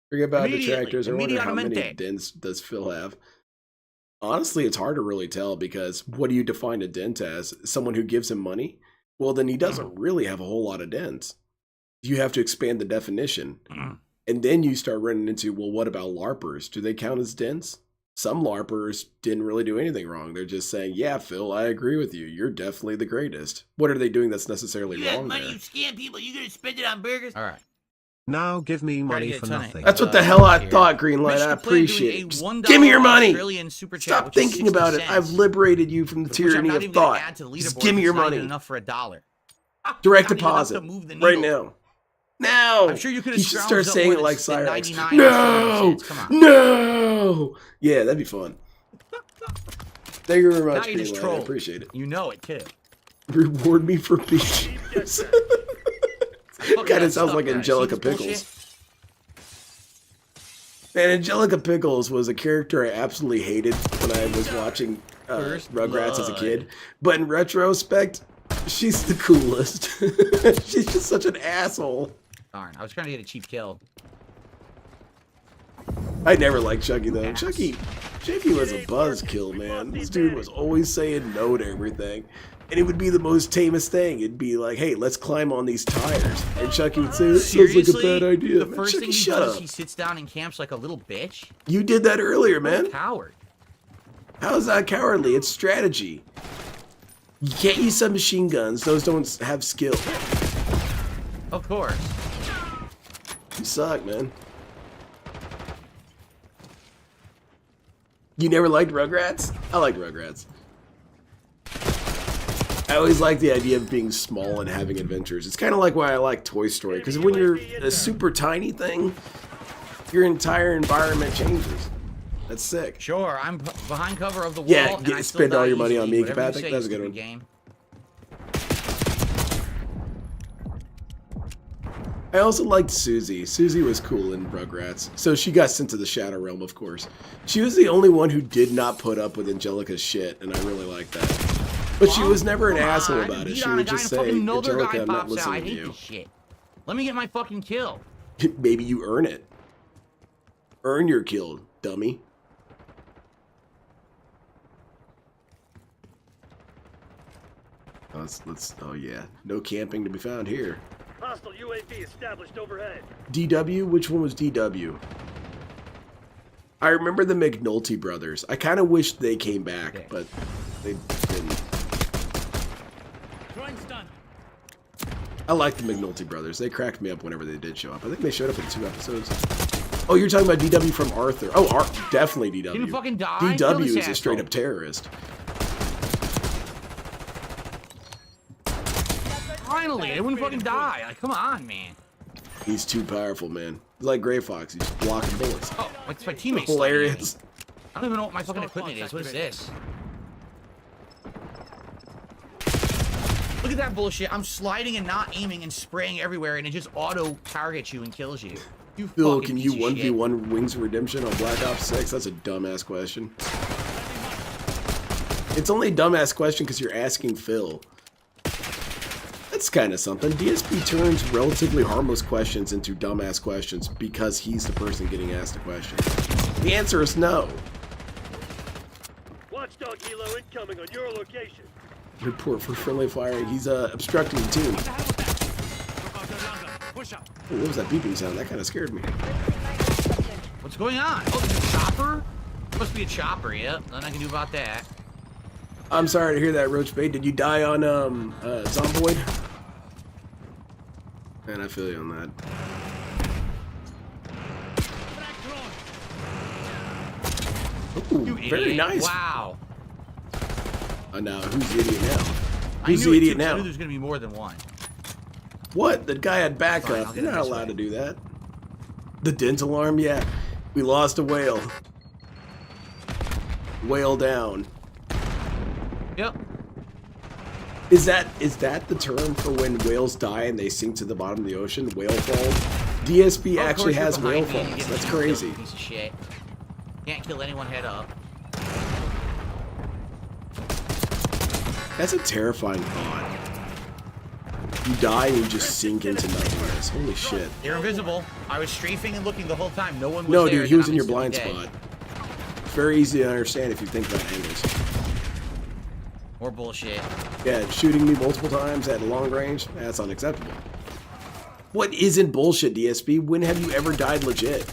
Forget about Immediately. detractors. I wonder how many Immediatamente. dents does Phil have. Honestly, it's hard to really tell because what do you define a dent as? Someone who gives him money? Well, then he doesn't really have a whole lot of dents. You have to expand the definition. And then you start running into, well, what about LARPers? Do they count as dents? Some LARPers didn't really do anything wrong. They're just saying, yeah, Phil, I agree with you. You're definitely the greatest. What are they doing that's necessarily You have wrong money, there? you scam people, you're going to spend it on burgers? All right. Now give me Try to money get a for ton of nothing. That's what the hell I here. thought, Greenlight. Mitch I the Plan doing appreciate a it. Just $1 give me your money. Australian super chat, Stop which is thinking 60 about it. cents. I've liberated you from the Which I'm tyranny not of even gonna thought. add to the Just leaderboard give me your because it's not money. even enough for $1. Direct Not even enough deposit to move the right needle. now. Now. I'm sure you could have should start scrounged up saying more it than like than Cyrex. 99 No, cents. Come on. no. Yeah, that'd be fun. Thank you very Now much, you just Greenlight. I trolled. appreciate it. You know it too. Reward me for being. Kind of sounds like Angelica Pickles. Man, Angelica Pickles was a character I absolutely hated when I was watching Rugrats as a kid. But in retrospect, she's the coolest. She's just such an asshole. Darn, I was trying to get a cheap kill. I never liked Chucky though. Chucky was a buzzkill, man. This dude was always saying no to everything. And it would be the most tamest thing. It'd be like, hey, let's climb on these tires. And Chucky would say, this sounds like a bad idea. The Man, first Chucky, thing he shut does, up. he sits down and camps like a little bitch. You did that earlier, What a man. coward. How is that cowardly? It's strategy. You can't use submachine guns. Those don't have skill. Of course. You suck, man. You never liked Rugrats? I liked Rugrats. I always liked the idea of being small and having adventures. It's kind of like why I like Toy Story, because when you're a super tiny thing, your entire environment changes. That's sick. Sure, I'm behind cover of the wall. Yeah, and I still spend all die your money on easily. me, Whatever you Kapathic. say, That's a good stupid one. Game. I also liked Susie. Susie was cool in Rugrats. So she got sent to the Shadow Realm, of course. She was the only one who did not put up with Angelica's shit, and I really liked that. But she was never an asshole about it. She would just say, Angelica, I'm not listening I to hate you. this shit. Let me get my fucking kill. Maybe you earn it. Earn your kill, dummy. let's. Oh yeah, no camping to be found here. Hostile UAV established overhead. DW? Which one was DW? I remember the McNulty brothers. I kind of wish they came back, but they didn't. I like the McNulty brothers. They cracked me up whenever they did show up. I think they showed up in 2 episodes. Oh, you're talking about DW from Arthur. Oh, definitely DW. Didn't fucking die. DW is a straight up terrorist. Finally, they wouldn't fucking die. Like, come on, man. He's too powerful, man. He's like Gray Fox. He's blocking bullets. Oh, it's my teammates. Hilarious. I don't even know what my fucking equipment is. What is this? Look at that bullshit. I'm sliding and not aiming and spraying everywhere, and it just auto targets you and kills you. You Phil, fucking can piece you of shit. 1v1 Wings of Redemption on Black Ops 6? That's a dumbass question. It's only a dumbass question because you're asking Phil. That's kind of something. DSP turns relatively harmless questions into dumbass questions because he's the person getting asked a question. The answer is no. Watchdog helo incoming on your location. Report for friendly fire. He's obstructing the team. Oh, what was that beeping sound? That kind of scared me. What's going on? Oh, there's a chopper? Must be a chopper, yeah. Nothing I can do about that. I'm sorry to hear that, Roach Bait. Did you die on Zomboid? Man, I feel you on that. Ooh, very nice. Wow. Now, who's the idiot now? I Who's knew the it idiot too, 'cause I now? knew there's gonna be more than one. What? The guy had Fine, I'll backup. get You're it not this allowed way. to do that. The dental arm? Yeah. We lost a whale. Whale down. Yep. Is that the term for when whales die and they sink to the bottom of the ocean? Whale fall? DSP Oh, of actually course you're has whale behind me and you falls. get That's me killed, crazy. you piece of shit. Can't kill anyone head up. That's a terrifying thought. You die and you just sink into nothingness. Holy shit. They're invisible. I was strafing and looking the whole time. No one was No, there. dude, he and was I'm in your instantly blind dead. spot. It's very easy to understand if you think about angles. More bullshit. Yeah, shooting me multiple times at long range, that's unacceptable. What isn't bullshit, DSP? When have you ever died legit?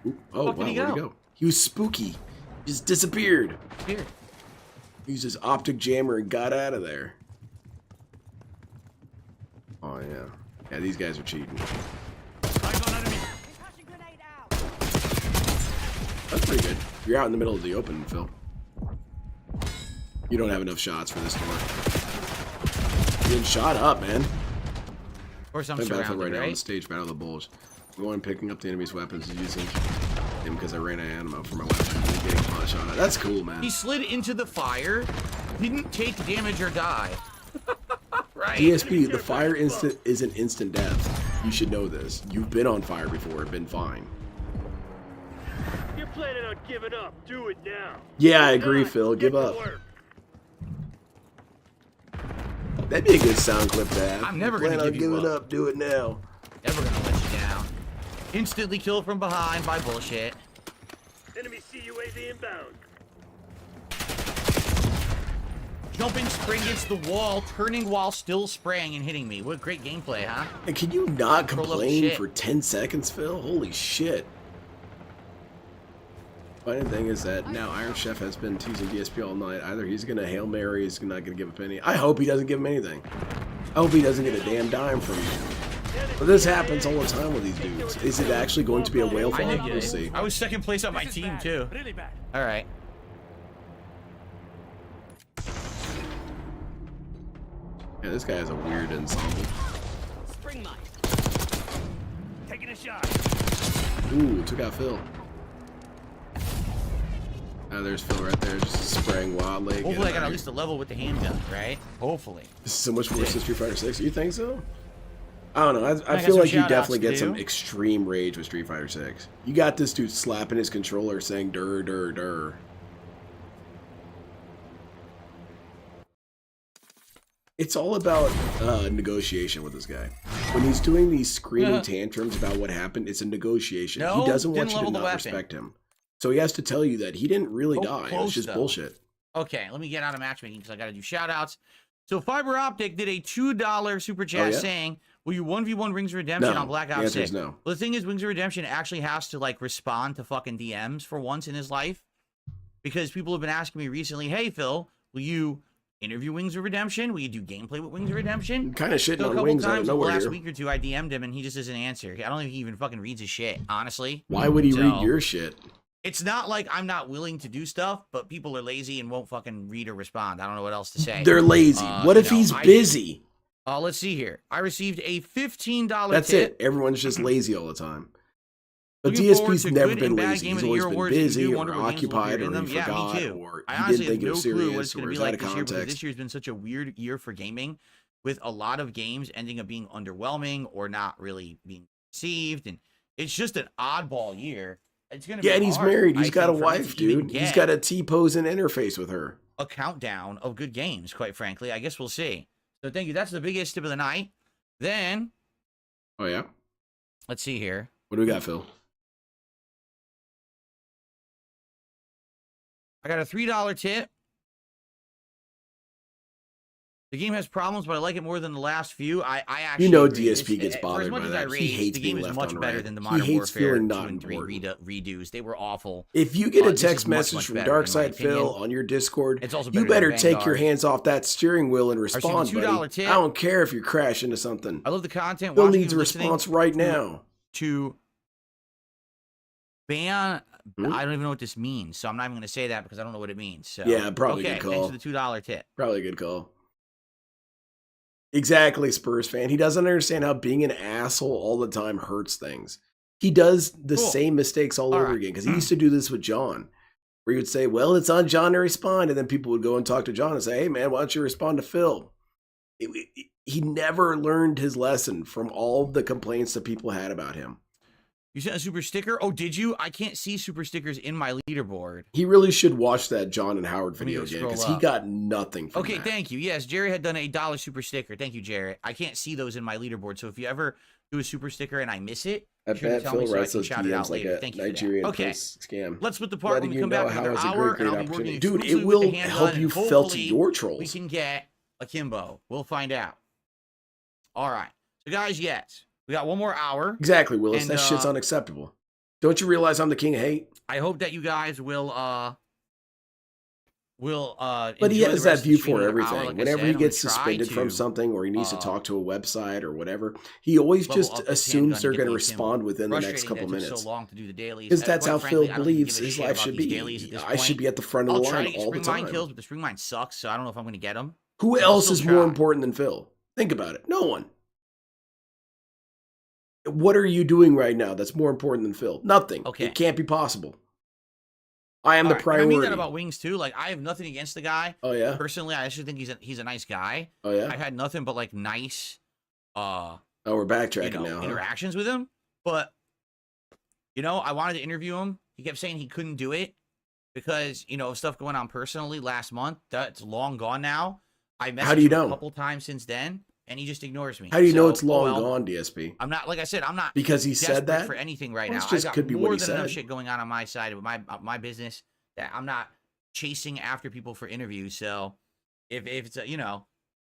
Ooh, oh, wow, Fuck, did he where'd he go? go? He was spooky. Just disappeared. Here. He used his optic jammer and got out of there. Oh, yeah. Yeah, these guys are cheating. That's pretty good. You're out in the middle of the open, Phil. You don't have enough shots for this door. You're getting shot up, man. Of course I'm Playing Battlefield surrounded, right now on the right? stage, Battle of the Bulls. Going and picking up the enemy's weapons and using them because I ran out of ammo for my weapon. And getting pot shot at. That's cool, man. He slid into the fire, didn't take damage or die. Right? DSP, the fire instant is an instant death. You should know this. You've been on fire before and been fine. If you're planning on giving up, do it now. Yeah, I agree, If not, Phil. get Give to up. work. That'd be a good sound clip to have. I'm never Plan gonna on give you giving up. up. Do it now. Never gonna let you down. Instantly killed from behind by bullshit. Enemy CUAV inbound. Jumping spring against the wall, turning while still spraying and hitting me. What great gameplay, huh? And can you not Pro level complain shit. for 10 seconds, Phil? Holy shit. Funny thing is that now Iron Chef has been teasing DSP all night. Either he's going to Hail Mary, he's not going to give up any. I hope he doesn't give him anything. I hope he doesn't get a damn dime from you. But this happens all the time with these dudes. Is it actually going to be a whale I fall? did get We'll it. see. I was second place on my team, too. Alright. Yeah, this guy has a weird ensemble. Spring mine. Taking a shot. Ooh, took out Phil. There's Phil right there, just spraying wildly. Hopefully I got at least a level with the handgun, right? Hopefully. This is so much worse than Street Fighter 6. You think so? I don't know. I got feel some like you shout-outs definitely to get some do. extreme rage with Street Fighter 6. You got this dude slapping his controller saying "dur dur dur." It's all about negotiation with this guy. When he's doing these screaming tantrums about what happened, it's a negotiation. No, he doesn't didn't want you to level the not weapon. respect him. So he has to tell you that he didn't really Oh, die. It was close, just though. bullshit. Okay, let me get out of matchmaking because I got to do shout outs. So Fiber Optic did a $2 super chat yeah? saying, will you 1v1 Rings of Redemption No. on Black The Ops answer 6? is no. Well, the thing is, Wings of Redemption actually has to, like, respond to fucking DMs for once in his life. Because people have been asking me recently, hey, Phil, will you interview Wings of Redemption? Will you do gameplay with Wings of Redemption? Kind of shitting So a on couple Wings out of times in the nowhere last here. week or two, I DM'd him, and he just doesn't answer. I don't think he even fucking reads his shit, honestly. Why would he So, read your shit? It's not like I'm not willing to do stuff, but people are lazy and won't fucking read or respond. I don't know what else to say. They're lazy. What if he's busy? Let's see here. I received a $15 That's tip. it. Everyone's just lazy all the time. But Looking forward DSP's to never good been and bad lazy. Game He's of the always Year been awards. If you busy do, or wonder what games will occupied appear or in he them. Yeah, me forgot too. or I he honestly didn't think have it no was clue what serious it's going or to was be out like of this year because context. this year's been such a weird year for gaming, with a lot of games ending up being underwhelming or not really being received, and it's just an oddball year. It's gonna be Yeah, and he's hard, married. I He's got a think, for me to wife, even dude. He's get got a T-posing interface with her. a countdown of good games, quite frankly. I guess we'll see. So thank you. That's the biggest tip of the night. Then, Oh, yeah? let's see here. What do we got, Phil? I got a $3 tip. The game has problems, but I like it more than the last few. I actually You know agree. DSP gets for as bothered much by as I that. He rage, hates the game being is left much on better red. than the He Modern hates Warfare feeling 2 not and 3 important. redos. They were awful. If you get a This text is much, message much from better, in my Darkside Phil opinion. on your Discord, It's also you better better than take your Vanguard. hands off that steering wheel and received a respond, $2 buddy. tip. I don't care if you crash into something. I love the content. Phil Watching needs a you listening response right now. to ban. Hmm? I don't even know what this means, so I'm not even going to say that because I don't know what it means. So Yeah, probably a okay. good call. Thanks for the $2 tip. Probably a good call. Exactly, Spurs fan. He doesn't understand how being an asshole all the time hurts things. He does the Cool. same mistakes all over right. again because he used to do this with John, where he would say, well, it's on John to respond. And then people would go and talk to John and say, hey, man, why don't you respond to Phil? He never learned his lesson from all the complaints that people had about him. You sent a super sticker? Oh, did you? I can't see super stickers in my leaderboard. He really should watch that John and Howard Let me video go again scroll because he up. got nothing from Okay, that. thank you. Yes, Jerry had done a $1 super sticker. Thank you, Jerry. I can't see those in my leaderboard, so if you ever do a super sticker and I miss it, I be sure to bet tell Phil me so I writes can those shout it out DMs like later. a Thank you for that. Nigerian Okay, post scam. let's split the part when Letting we you come know back how another it's a hour, great and I'll be opportunity. working Dude, it exclusively with will the handgun, help you and filter hopefully your we trolls. can get akimbo. We'll find out. All right. So, guys, yes, we got one more hour. Exactly, Willis. And, That shit's unacceptable. Don't you realize I'm the king of hate? I hope that you guys will But he enjoy has the that rest of view the stream for another everything. hour. Like I Whenever said, he I'm gets gonna try suspended from to, something or he needs to talk to a website or whatever, he always level just up this assumes handgun they're and going get to the akimbo. respond within the next Frustrating couple that it took minutes. so long to do the dailies. Because that's Quite how frankly, Phil I don't even believes give a his shit life about should these be. dailies at this I should point. be at the front of I'll the try line to get all the spring mine time. kills, but the spring mine sucks, so I don't know if I'm going to get them. Who I'll else still is more try. important than Phil? Think about it. No one. What are you doing right now that's more important than Phil? Nothing. Okay. It can't be possible. I am All the right, and priority. I mean that about Wings too. Like, I have nothing against the guy. Oh, yeah? Personally, I actually think he's a nice guy. Oh, yeah? I've had nothing but like nice Oh, we're backtracking now, huh? interactions with him. But I wanted to interview him. He kept saying he couldn't do it because stuff going on personally last month. That's long gone now. I messaged How do you him know? a couple times since then, and he just ignores me. How do you know So, it's long well, gone, DSP? I'm not, like I said, I'm not Because he said desperate that? for anything right Well, now. it's I just got could be what more he than enough said. shit going on my side of my business that I'm not chasing after people for interviews. So if it's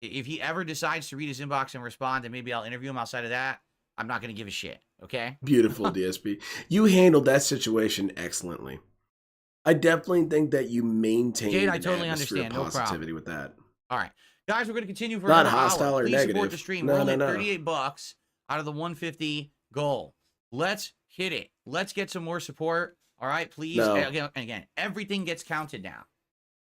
if he ever decides to read his inbox and respond, then maybe I'll interview him. Outside of that, I'm not going to give a shit. Okay. Beautiful, DSP. You handled that situation excellently. I definitely think that you maintained Jade, I an totally atmosphere of understand. No problem. positivity with that. All right, guys, we're going to continue for Not another hostile hour. or Please negative. support the stream. No, We're only no, at no. $38 out of the 150 goal. Let's hit it. Let's get some more support. All right, please. No. And again, everything gets counted now.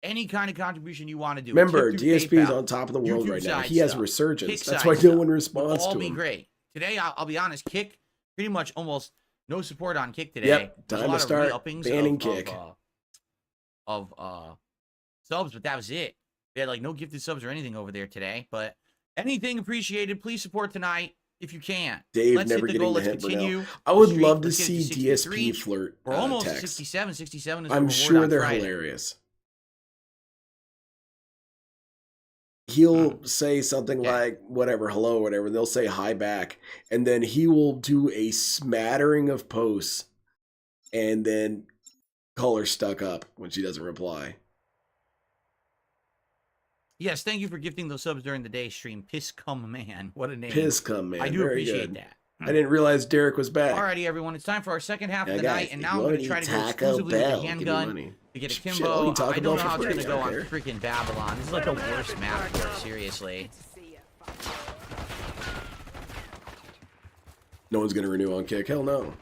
Any kind of contribution you want to do. Remember, Tip through DSP is PayPal, on top of the world YouTube right now. side He has stuff, resurgence. Kick That's side why no stuff one will responds all to be him. great. Today, I'll be honest, Kick, pretty much almost no support on Kick today. Yep, There's a time to lot of start re-uppings banning of, Kick. Of subs, but that was it. They had like no gifted subs or anything over there today. But anything appreciated. Please support tonight if you can. Dave Let's never hit the getting goal. the Let's hint, continue. Burnell. I would the love to Let's get it see 63. DSP flirt We're almost at text. 67. 67 is the I'm reward sure on they're Friday. hilarious. He'll say something like, whatever, hello, whatever. They'll say hi back. And then he will do a smattering of posts and then Call her stuck up when she doesn't reply. Yes, thank you for gifting those subs during the day stream. Piss cum man. What a name. Piss cum man. I do Very appreciate good. that. I didn't realize Derek was back. Alrighty, everyone. It's time for our second half of the guys, night, and if now you I'm wanna going to try eat to go Taco exclusively with Bell, the give me handgun money. to get a Shit, Kimbo. I'll eat Taco I don't Bell know for how it's free, going to I go don't on care. freaking Babylon. This is like the worst map ever, seriously. No one's going to renew on kick. Hell no.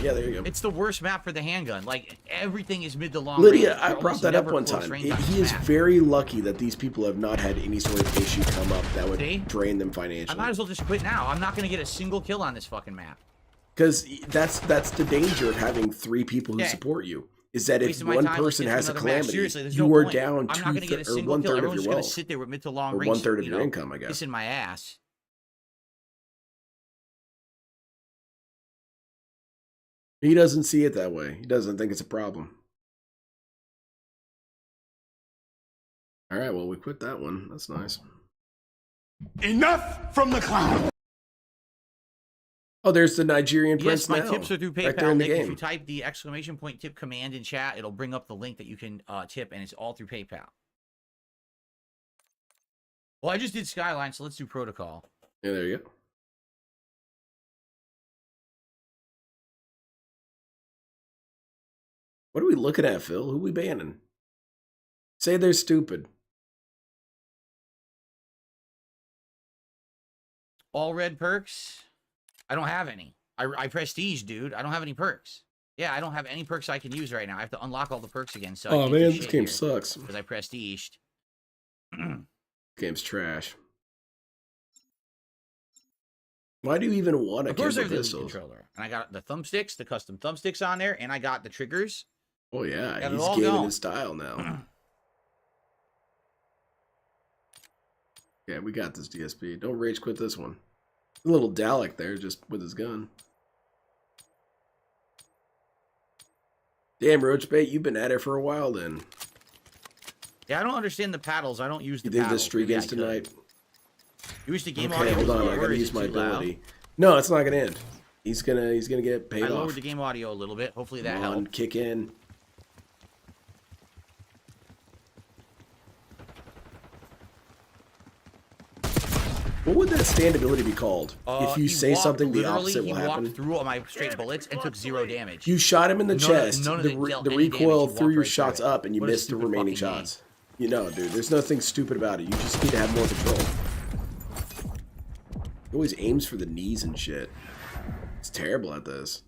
Yeah, there you go. It's the worst map for the handgun. Like, everything is mid to long Lydia, range. I They're brought almost that up never one close time. range on He this is map. very lucky that these people have not had any sort of issue come up that would See? drain them I financially. might as well just quit now. I'm not going to get a single kill on this fucking map. Because that's the danger of having 3 people who Okay. support you. Is that if Wasting my one time, let's person get to has a another match. calamity, Seriously, there's you no are point. down I'm not going to get a single one kill. third of Everyone's your just going to wealth, sit there with mid to long or range. 1/3 of you your know, income, I guess. Kissing my ass. He doesn't see it that way. He doesn't think it's a problem. All right, well, we quit that one. That's nice. Enough from the clown. Oh, there's the Nigerian Yes, prince my now. tips are through Right there PayPal, in the Nick. If game. you type the exclamation point tip command in chat, it'll bring up the link that you can tip, and it's all through PayPal. Well, I just did Skyline, so let's do Protocol. Yeah, there you go. What are we looking at, Phil? Who we banning? Say they're stupid. All red perks? I don't have any. I prestige, dude. I don't have any perks. Yeah, I don't have any perks I can use right now. I have to unlock all the perks again. So Oh man, this game sucks. because I prestiged. Game's trash. Why do you even want a Of course, I Kimbo have the pistols? controller, and I got the thumbsticks, the custom thumbsticks on there, and I got the triggers. Oh yeah, Got it he's all gaming going. his style now. Yeah, we got this DSP. Don't rage quit this one. A little Dalek there, just with his gun. Damn, Roachbait, you've been at it for a while then. Yeah, I don't understand the paddles. I don't use the You think paddles. this streak Maybe I ends could. tonight? You wish the game Okay, audio hold was on. I lower. gotta Is use it my too loud? ability. No, it's not gonna end. He's gonna get paid I off. lowered the game audio a little bit. Hopefully that Come on, helped. kick in. What would that stand ability be called? If you He say walked- something, the literally, opposite will He happen. walked through all my straight bullets and took 0 damage. You shot him in the chest. none of the it dealt the any recoil damage. He threw walked your right shots through it. up, and you What a missed the stupid remaining fucking shots. You know, dude. There's nothing stupid about it. You just need to have more control. He always aims for the knees and shit. He's terrible at this.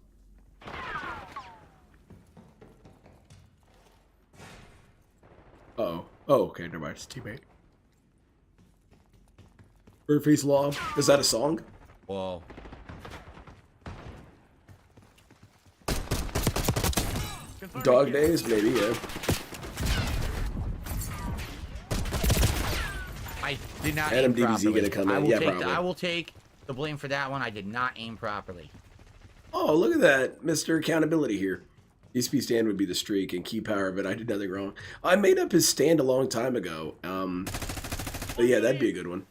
Uh-oh. Oh, okay. Never mind. It's teammate. Murphy's Law. Is that a song? Whoa. Dog Days? Maybe, yeah. I did not Adam aim DBZ properly. gonna come in? I will Yeah, take probably. I will take the blame for that one. I did not aim properly. Oh, look at that. Mr. Accountability here. DSP stand would be the streak and key power of it. I did nothing wrong. I made up his stand a long time ago. But yeah, that'd be a good one.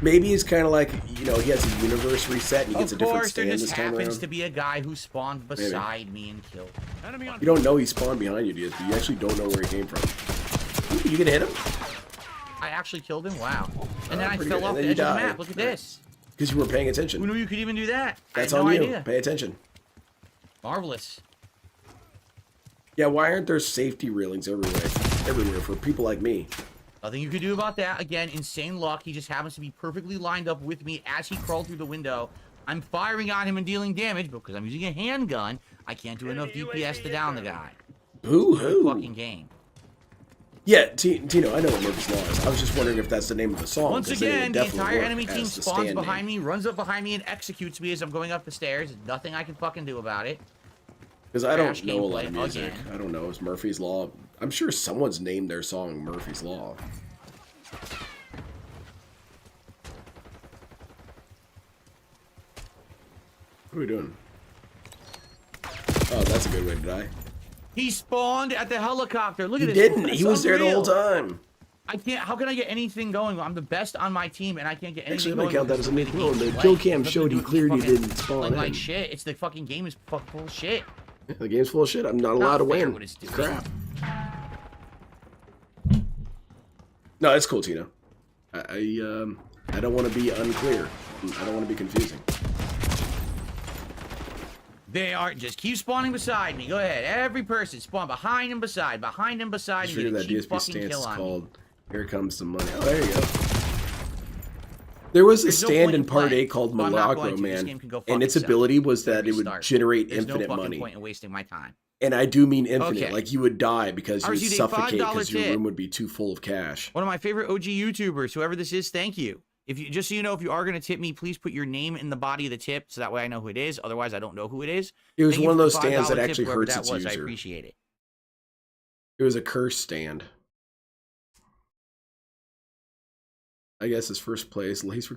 Maybe it's kind of like, you know, he has a universe reset and he gets a Of different course, there stand just this time happens around. to be a guy who spawned beside me and killed me. You don't know he spawned behind you, DSP. You actually don't know where he came from. Ooh, you gonna hit him? I actually killed him. Wow. And then I pretty fell good. off And the then edge you of the died. map. Look at this. Because you weren't paying Who attention. knew you could even do that? That's I had on no you. idea. Pay attention. Marvelous. Yeah, why aren't there safety railings everywhere for people like me? Nothing you could do about that. Again, insane luck. He just happens to be perfectly lined up with me as he crawled through the window. I'm firing on him and dealing damage, but because I'm using a handgun, I can't do enough DPS to down the guy. Boo-hoo. Fucking game. Yeah, Tino, I know what Murphy's Law is. I was just wondering if that's the name of the song. Once 'cause then it would again, the definitely entire work enemy team as the spawns stand behind name. me, runs up behind me, and executes me as I'm going up the stairs. There's nothing I can fucking do about it. Because I Trash don't know a lot of gameplay music. again. I don't know. It's Murphy's Law. I'm sure someone's named their song Murphy's Law. What are we doing? Oh, that's a good way to die. He spawned at the helicopter. Look He at this. didn't. He That's was there the whole unreal. time. I can't. How can I get anything going? I'm the best on my team, and I can't get anything Actually, I'm going. gonna count that as a because new the way kill. the The game kill plays. cam It has showed to he do with cleared. He fucking didn't spawn playing in. like shit. It's the fucking game is full of shit. Yeah, the game's full of shit. I'm not allowed to fair win. what it's doing. Crap. No, it's cool, Tino. I don't want to be unclear. I don't want to be confusing. They are just keep spawning beside me. Go ahead. Every person spawn behind and beside Just and figured get a that cheap DSP fucking stance kill is on me. called "Here Comes some Money." Oh, there you go. There was a There's no stand point in in Part playing, 8 called so I'm not going Milagro, to. This man, game can go fuck and its itself. ability was that it would Restart. generate There's infinite no fucking money. point in wasting my time. And I do mean infinite. Okay. Like you would die because you would RCD, suffocate $5 because your tip. room would be too full of cash. One of my favorite OG YouTubers, whoever this is, thank you. If you just so you know, if you are going to tip me, please put your name in the body of the tip so that way I know who it is. Otherwise, I don't know who it is. It was Thank you one of for those the stands $5 that tip, actually whoever hurts that its was. I user. appreciate it. It was a curse stand. I guess his first place. Least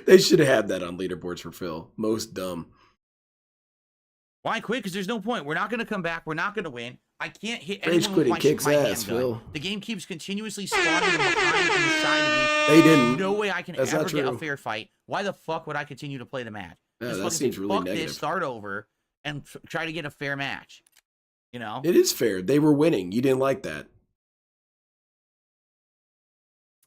They should have had that on leaderboards for Phil. Most dumb. Why quit? Because there's no point. We're not going to come back. We're not going to win. I can't hit Rage anyone with quitting my, kicks my ass, handgun. Phil. The game keeps continuously spawning them behind and beside of me. They didn't. There's no way I can That's ever not get a true. fair fight. Why the fuck would I continue to play the match? Yeah, Just that fucking seems say, really fuck negative. this, start over, and try to get a fair match. You know? It is fair. They were winning. You didn't like that.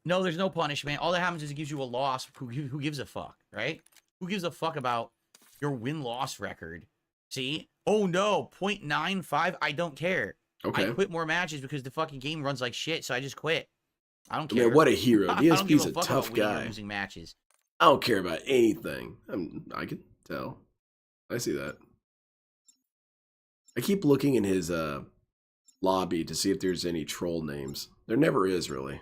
No, there's no punishment. All that happens is it gives you a loss. Who gives a fuck, right? Who gives a fuck about your win-loss record? See? Oh no, 0.95. I don't care. Okay. I quit more matches because the fucking game runs like shit, so I just quit. I don't I care. mean, what a hero. I don't give DSP's a fuck tough about winning or guy. losing matches. I don't care about anything. I can tell. I see that. I keep looking in his lobby to see if there's any troll names. There never is, really.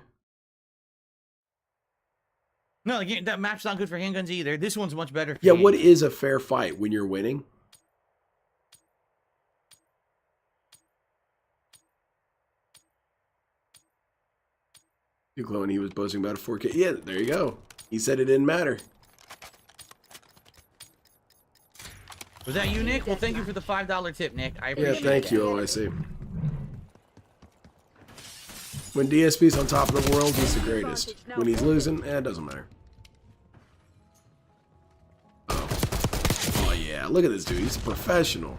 No, the game, that map's not good for handguns either. This one's much better. For Yeah, what handguns. is a fair fight when you're winning? You glowing he was boasting about a 4K. Yeah, there you go. He said it didn't matter. Was that you, Nick? Well, thank you for the $5 tip, Nick. I Yeah, appreciate thank that. you, OIC. When DSP's on top of the world, he's the greatest. When he's losing, it doesn't matter. Oh. Oh, yeah. Look at this dude. He's a professional.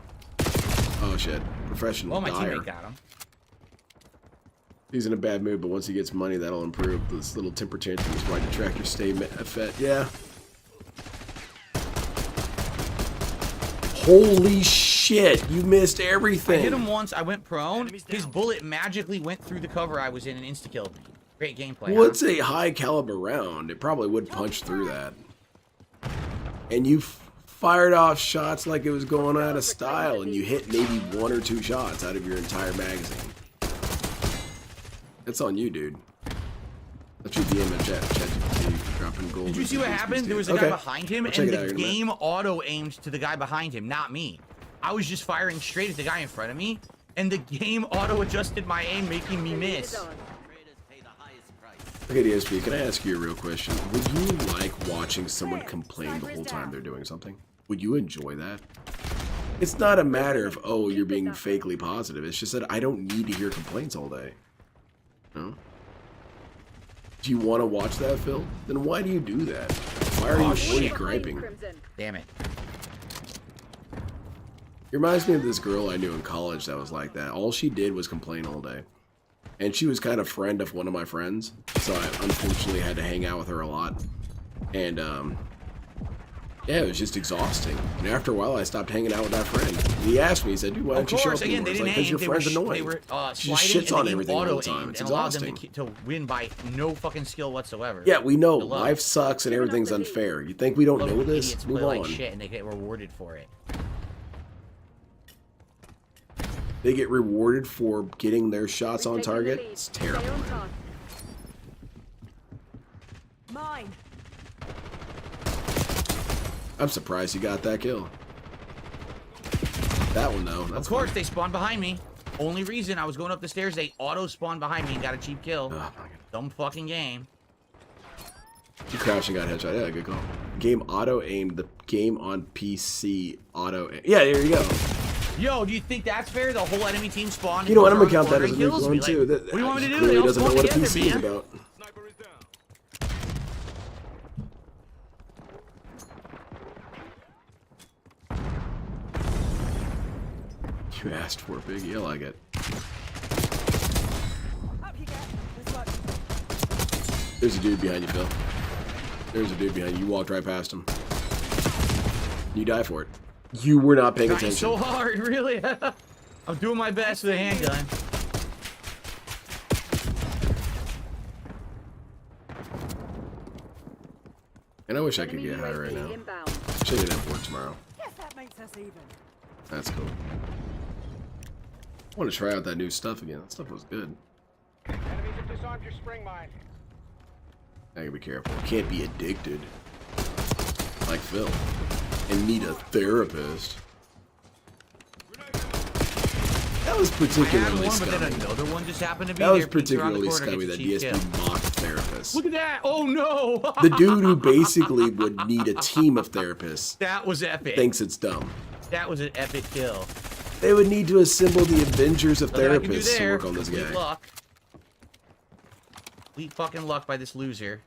Oh, shit. Professional Well, my dyer. teammate got him. He's in a bad mood, but once he gets money, that'll improve. This little temper tantrum is why detractors stay fed. Yeah. Holy shit, you missed everything. I hit him once. I went prone. His bullet magically went through the cover I was in and insta-killed me. Great gameplay. Well, huh? it's a high caliber round. It probably would punch through that. And you fired off shots like it was going out of style, and you hit maybe 1 or 2 shots out of your entire magazine. That's on you, dude. That's your DM at chat dropping gold. Did you see what happened? There was a guy behind him, and the game auto-aimed to the guy behind him, not me. I was just firing straight at the guy in front of me, and the game auto-adjusted my aim, making me miss. Okay, DSP, can I ask you a real question? Would you like watching someone complain the whole time they're doing something? Would you enjoy that? It's not a matter of, oh, you're being fakely positive. It's just that I don't need to hear complaints all day. No? Do you want to watch that, Phil? Then why do you do that? Why are you always griping? Damn it. It reminds me of this girl I knew in college that was like that. All she did was complain all day. And she was kind of friend of one of my friends, so I unfortunately had to hang out with her a lot. And, yeah, it was just exhausting. And after a while, I stopped hanging out with that friend. And he asked me, he said, dude, why don't you show up anymore? It's like, because your friend's annoying. They were She just shits on everything all the time. It's exhausting. To win by no fucking skill whatsoever. Yeah, we know. Life sucks and everything's unfair. You think we don't know this? Idiots Move play on. like shit and they get rewarded for it. They get rewarded for getting their shots on target. It's terrible, man. Mine. I'm surprised you got that kill. That one, though. Of course, they spawned behind me. Only reason I was going up the stairs, they auto-spawned behind me and got a cheap kill. Oh, my God. Dumb fucking game. You crouched and got a headshot. Yeah, good call. Game auto-aimed. The game on PC auto-aimed. Yeah, there you go. Yo, do you think that's fair? The whole enemy team spawned. You know what? I'm gonna around count the that as a corner new and kills clone me. too. Like, That what do you want me to do? clearly They all doesn't know spawn what a together, PC is man. about. You asked for it, Biggie. I like it. There's a dude behind you, Phil. There's a dude behind you. You walked right past him. You die for it. You were not paying Trying attention. so hard, really. I'm doing my best with a handgun. And I wish I could get high right now. Wish I didn't have work tomorrow. Guess that makes us even. That's cool. I want to try out that new stuff again. That stuff was good. Enemies have disarmed your spring mine. I gotta be careful. Can't be addicted. Like Phil. And need a therapist. That was I had particularly one, but then scummy. another one just happened to be That there. was peeked around the particularly corner, scummy gets that a cheap kill. DSP mocked therapists. Look at that! Oh no! The dude who basically would need a team of therapists That was epic. thinks it's dumb. That was an epic kill. They would need to assemble the Avengers of Nothing I can do therapists to there. work on this Complete guy. luck. Complete fucking luck by this loser.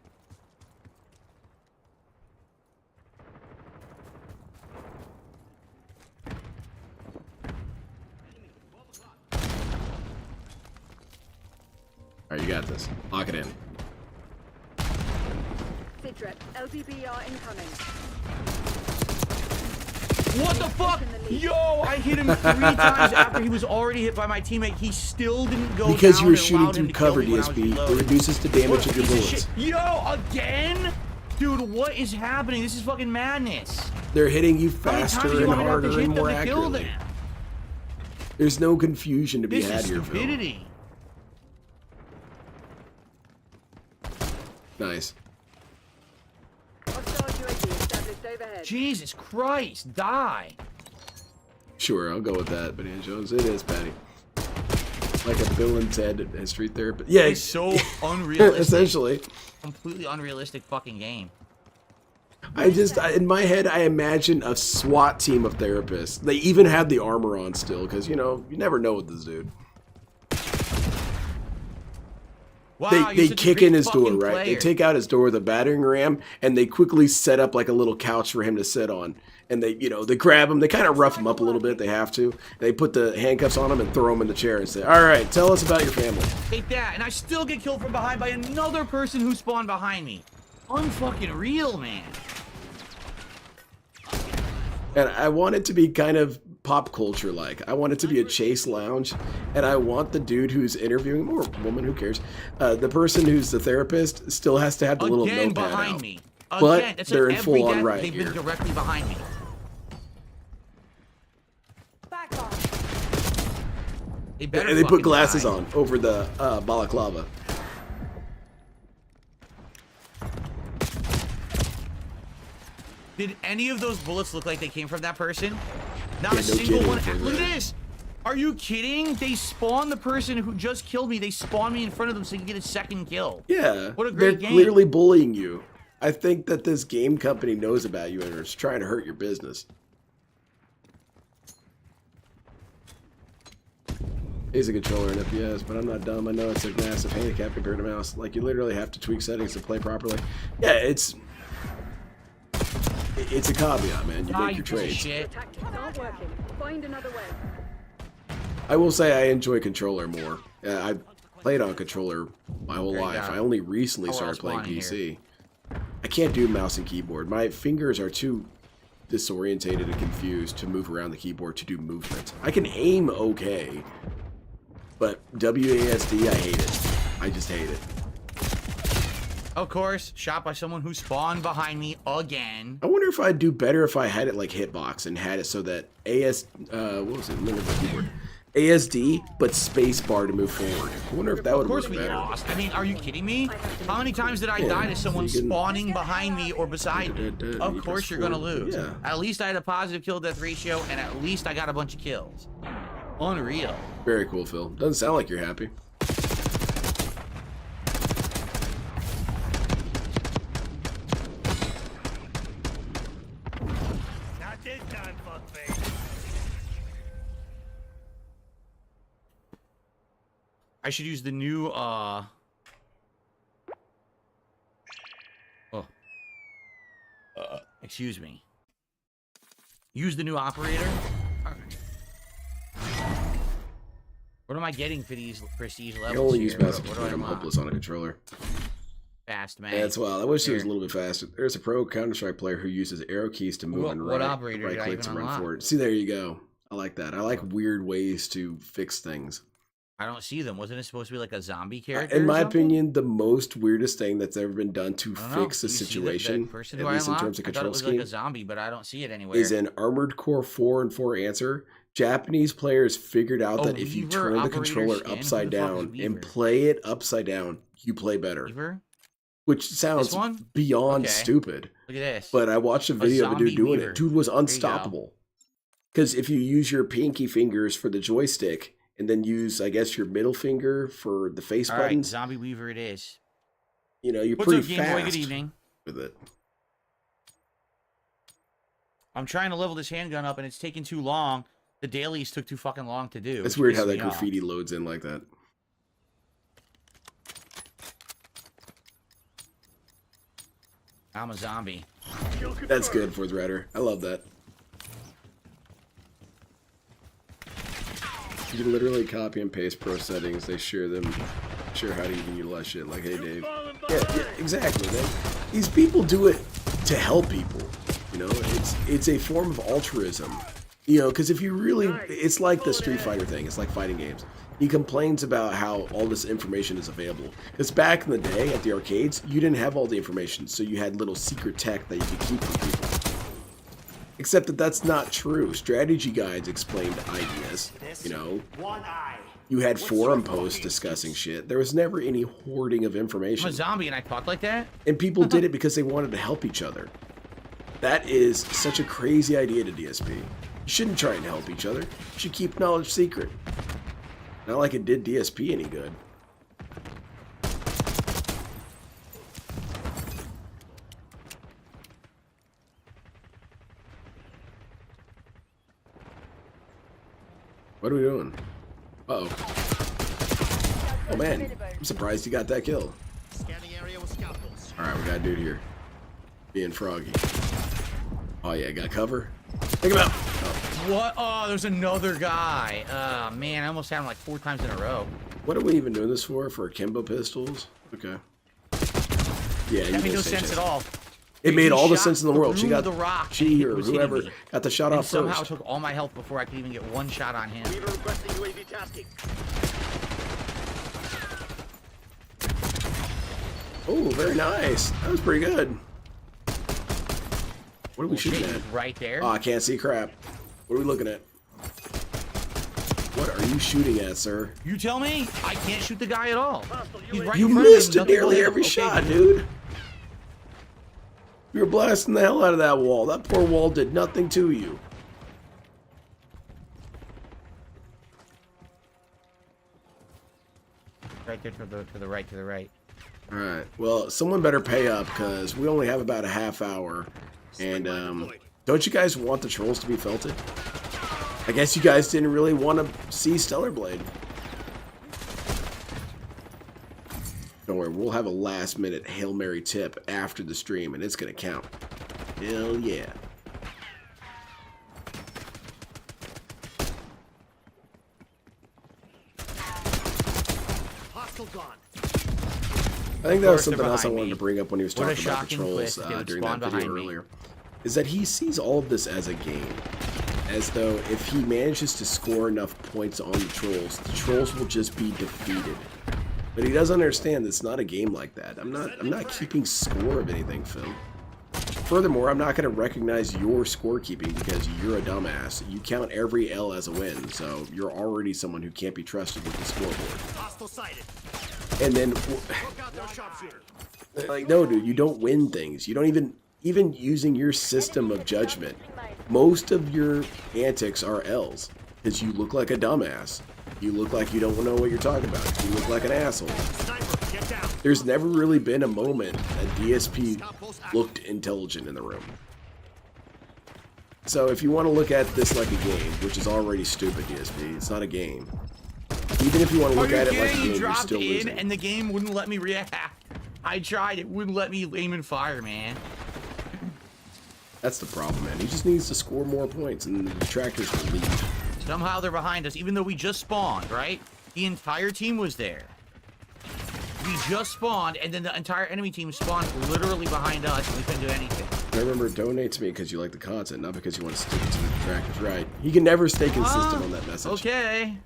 Alright, you got this. Lock it in. Sidrep, LDBR incoming. What the fuck? Yo, I hit him 3 times after he was already hit by my teammate. He still didn't go Because down you were and shooting allowed him through to kill cover, me when I was DSP. It reloading. reduces the damage What of a your piece bullets. shit. Yo, again? Dude, what is happening? This is fucking madness. They're hitting you How many times faster do you and want me to have to harder hit and them more to kill accurately. them? There's no confusion to be This had is here, Phil. stupidity. Nice. Hostile UAV established overhead. Jesus Christ, die. Sure, I'll go with that, but Jones, it is Patty. Like a Bill and Ted as street therapist. Yeah, It's so unrealistic. essentially. Completely unrealistic fucking game. In my head, I imagine a SWAT team of therapists. They even have the armor on still, because, you know, you never know with this dude. Wow, They you're such a kick great in his door, fucking right? They player. take out his door with a battering ram, and they quickly set up like a little couch for him to sit on. And they, you know, they grab him, they kind of rough him up a little bit, they have to. They put the handcuffs on him and throw him in the chair and say, all right, tell us about your family. Take that, and I still get killed from behind by another person who spawned behind me. Unfucking real, man. And I want it to be kind of pop culture like. I want it to be a chase lounge, and I want the dude who's interviewing, or woman, who cares, the person who's the therapist still has to have the little Again notepad behind out. me. But Again, that's they're like in full on every right death, they've here. been directly behind me. They better They put fucking glasses die. on over the balaclava. Did any of those bullets look like they came from that person? Not Yeah, a no single kidding, one. for Look at that. this. Are you kidding? They spawned the person who just killed me. They spawned me in front of them so you can get a second kill. Yeah, What a they're great game. clearly bullying you. I think that this game company knows about you and is trying to hurt your business. Is a controller in FPS, but I'm not dumb. I know it's a massive handicap compared to mouse. Like, you literally have to tweak settings to play properly. Yeah, it's a caveat, man. You Ah, make your you piece of trades. shit. Tactics aren't working. Find another way. I will say I enjoy controller more. I played on controller my whole Okay, life. got it. I only recently Oh, well, started playing spawn in PC. I can't do mouse and keyboard. My fingers are too disorientated and confused to move around the keyboard to do movement. I can aim okay, but WASD, I hate it. I just hate it. Of course, shot by someone who spawned behind me again. I wonder if I'd do better if I had it like hitbox and had it so that what was it? Look at the keyboard. ASD, but space bar to move forward. I wonder if that would Of course work we better. lost. I mean, are you kidding me? How many times did I Yeah, die to someone so you can- spawning behind me or beside me? Of course you're gonna lose. Yeah. At least I had a positive kill death ratio, and at least I got a bunch of kills. Unreal. Very cool, Phil. Doesn't sound like you're happy. Not this time, fuckface. I should use the new excuse me. Use the new operator. What am I getting for these prestige levels? I only use here? passive. I'm hopeless on a controller. Fast man. Yeah, that's wild. I wish he was a little bit faster. There's a pro Counter-Strike player who uses arrow keys to move and what operator did I click even to run unlock? forward. See, there you go. I like that. I like weird ways to fix things. I don't see them. Wasn't it supposed to be like a zombie character? In my or something? opinion, the most weirdest thing that's ever been done to I don't know. fix a Do you see situation, that person at who I least in unlocked? terms of I thought it control was scheme, like a zombie, but I don't see it anywhere. is an Armored Core 4 and 4 answer. Japanese players figured out that if you Weaver, turn the operator controller skin? Who upside the fuck is down Weaver? and play it upside down, you play better. Weaver? Which sounds This one? beyond Okay. stupid. Look at this. But I watched a video of a dude zombie doing Weaver. it. Dude was There you go. unstoppable. Because if you use your pinky fingers for the joystick and then use, I guess, your middle finger for the face All right, buttons, zombie Weaver it is. you know, you're What's pretty up, Game Boy? Good fast evening. with it. I'm trying to level this handgun up, and it's taking too long. The dailies took too fucking long to do. It's which weird pissed how that me off. graffiti loads in like that. I'm a zombie. That's good, Fourth Rider. I love that. You can literally copy and paste pro settings. They share them, share how to even utilize shit. Like, hey, Dave. Yeah, exactly, man. These people do it to help people. You know, it's a form of altruism. You know, because if you really, it's like the Street Fighter thing. It's like fighting games. He complains about how all this information is available. Because back in the day at the arcades, you didn't have all the information, so you had little secret tech that you could keep from people. Except that that's not true. Strategy guides explained ideas. You know, you had forum posts discussing shit. There was never any hoarding of I'm information. a zombie, and I talk like that? And people did it because they wanted to help each other. That is such a crazy idea to DSP. You shouldn't try and help each other. You should keep knowledge secret. Not like it did DSP any good. What are we doing? Uh-oh. Oh man, I'm surprised he got that kill. Alright, we got a dude here. Being froggy. Oh yeah, got cover. Take him out! Oh. What? Oh, there's another guy. Oh, man, I almost had him like 4 times in a row. What are we even doing this for? For akimbo pistols? Okay. Yeah, That made no sense at all. It Dude, made he all the shot sense in the world. She through got the rock. she and or was hitting whoever me. got the shot And off somehow first. took all my health before I could even get one shot on him. Weaver requesting UAV tasking. Oh, very nice. That was pretty good. What are we shooting at? Right there. Oh, I can't see crap. What are we looking at? What are you shooting at, sir? You tell me. I can't shoot the guy at all. He's right You in front of me, missed nothing nearly but him. every Okay, shot, dude. dude. You were blasting the hell out of that wall. That poor wall did nothing to you. Right there to the right. All right. Well, someone better pay up because we only have about a half hour. And don't you guys want the trolls to be felted? I guess you guys didn't really want to see Stellar Blade. Don't worry, we'll have a last-minute Hail Mary tip after the stream, and it's going to count. Hell yeah. Hostile gone. I think that was something else I wanted to bring up when he was What a talking about the shocking trolls twist. They would during that spawn video behind me. earlier. Is that he sees all of this as a game. As though if he manages to score enough points on the trolls will just be defeated. But he doesn't understand it's not a game like that. I'm not keeping score of anything, Phil. Furthermore, I'm not going to recognize your scorekeeping because you're a dumbass. You count every L as a win, so you're already someone who can't be trusted with the scoreboard. Hostile sighted. And then, Look out their sharpshooter. like, no, dude, you don't win things. You don't even using your system of judgment. Most of your antics are L's because you look like a dumbass. You look like you don't know what you're talking about. You look like an asshole. Sniper, get down. There's never really been a moment that DSP looked intelligent in the room. So if you want to look at this like a game, which is already stupid, DSP, it's not a game. Even if you want to look at it like a He game, you're dropped still in, losing. and the game wouldn't let me react. I tried. It wouldn't let me aim and fire, man. That's the problem, man. He just needs to score more points, and the detractors will leave. Somehow they're behind us, even though we just spawned, right? The entire team was there. We just spawned, and then the entire enemy team spawned literally behind us, and we couldn't do anything. Remember, donate to me because you like the content, not because you want to stick it to the detractors. Right. He can never stay consistent on that message. Okay.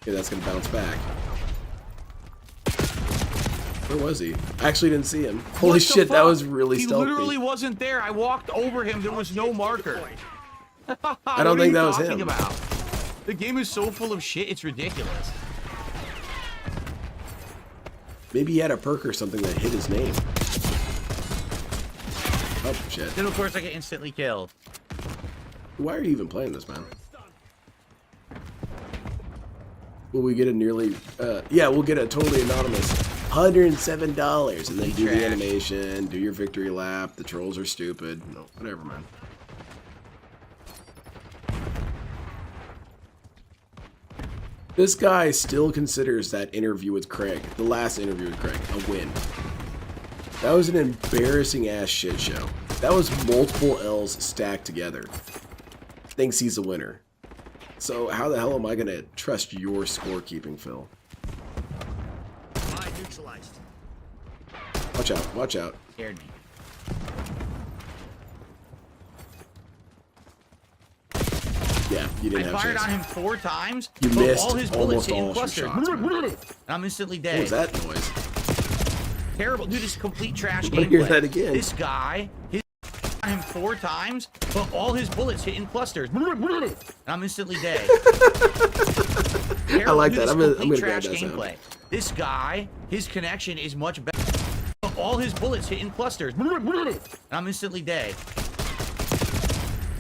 Okay, that's going to bounce back. Where was he? I actually didn't see him. Holy What the shit, that fuck? was really He stealthy. literally wasn't there. I walked over him. There was no marker. I don't think that was him. About? The game is so full of shit, it's ridiculous. Maybe he had a perk or something that hit his name. Oh, shit. Then, of course, I get instantly killed. Why are you even playing this, man? Will we get a nearly... yeah, we'll get a totally anonymous $107 and then do the animation, do your victory lap. The trolls are stupid. No, whatever, man. This guy still considers that interview with Craig, the last interview with Craig, a win. That was an embarrassing ass shit show. That was multiple L's stacked together. Thinks he's a winner. So how the hell am I gonna trust your scorekeeping, Phil? Neutralized. Watch out, watch out. Scared me. Yeah, you didn't have a I fired chance. on him 4 times. You but missed all his bullets almost hit in all of your clusters. shots, man. And I'm instantly dead. What was that noise? Terrible. Dude, this is complete trash I wanna gameplay. hear that again. This guy, on him 4 times, but all his bullets hit in clusters. And I'm instantly dead. I like Dude, that. this I'm is gonna complete grab trash that sound. gameplay. This guy, his connection is much better. But all his bullets hit in clusters. And I'm instantly dead.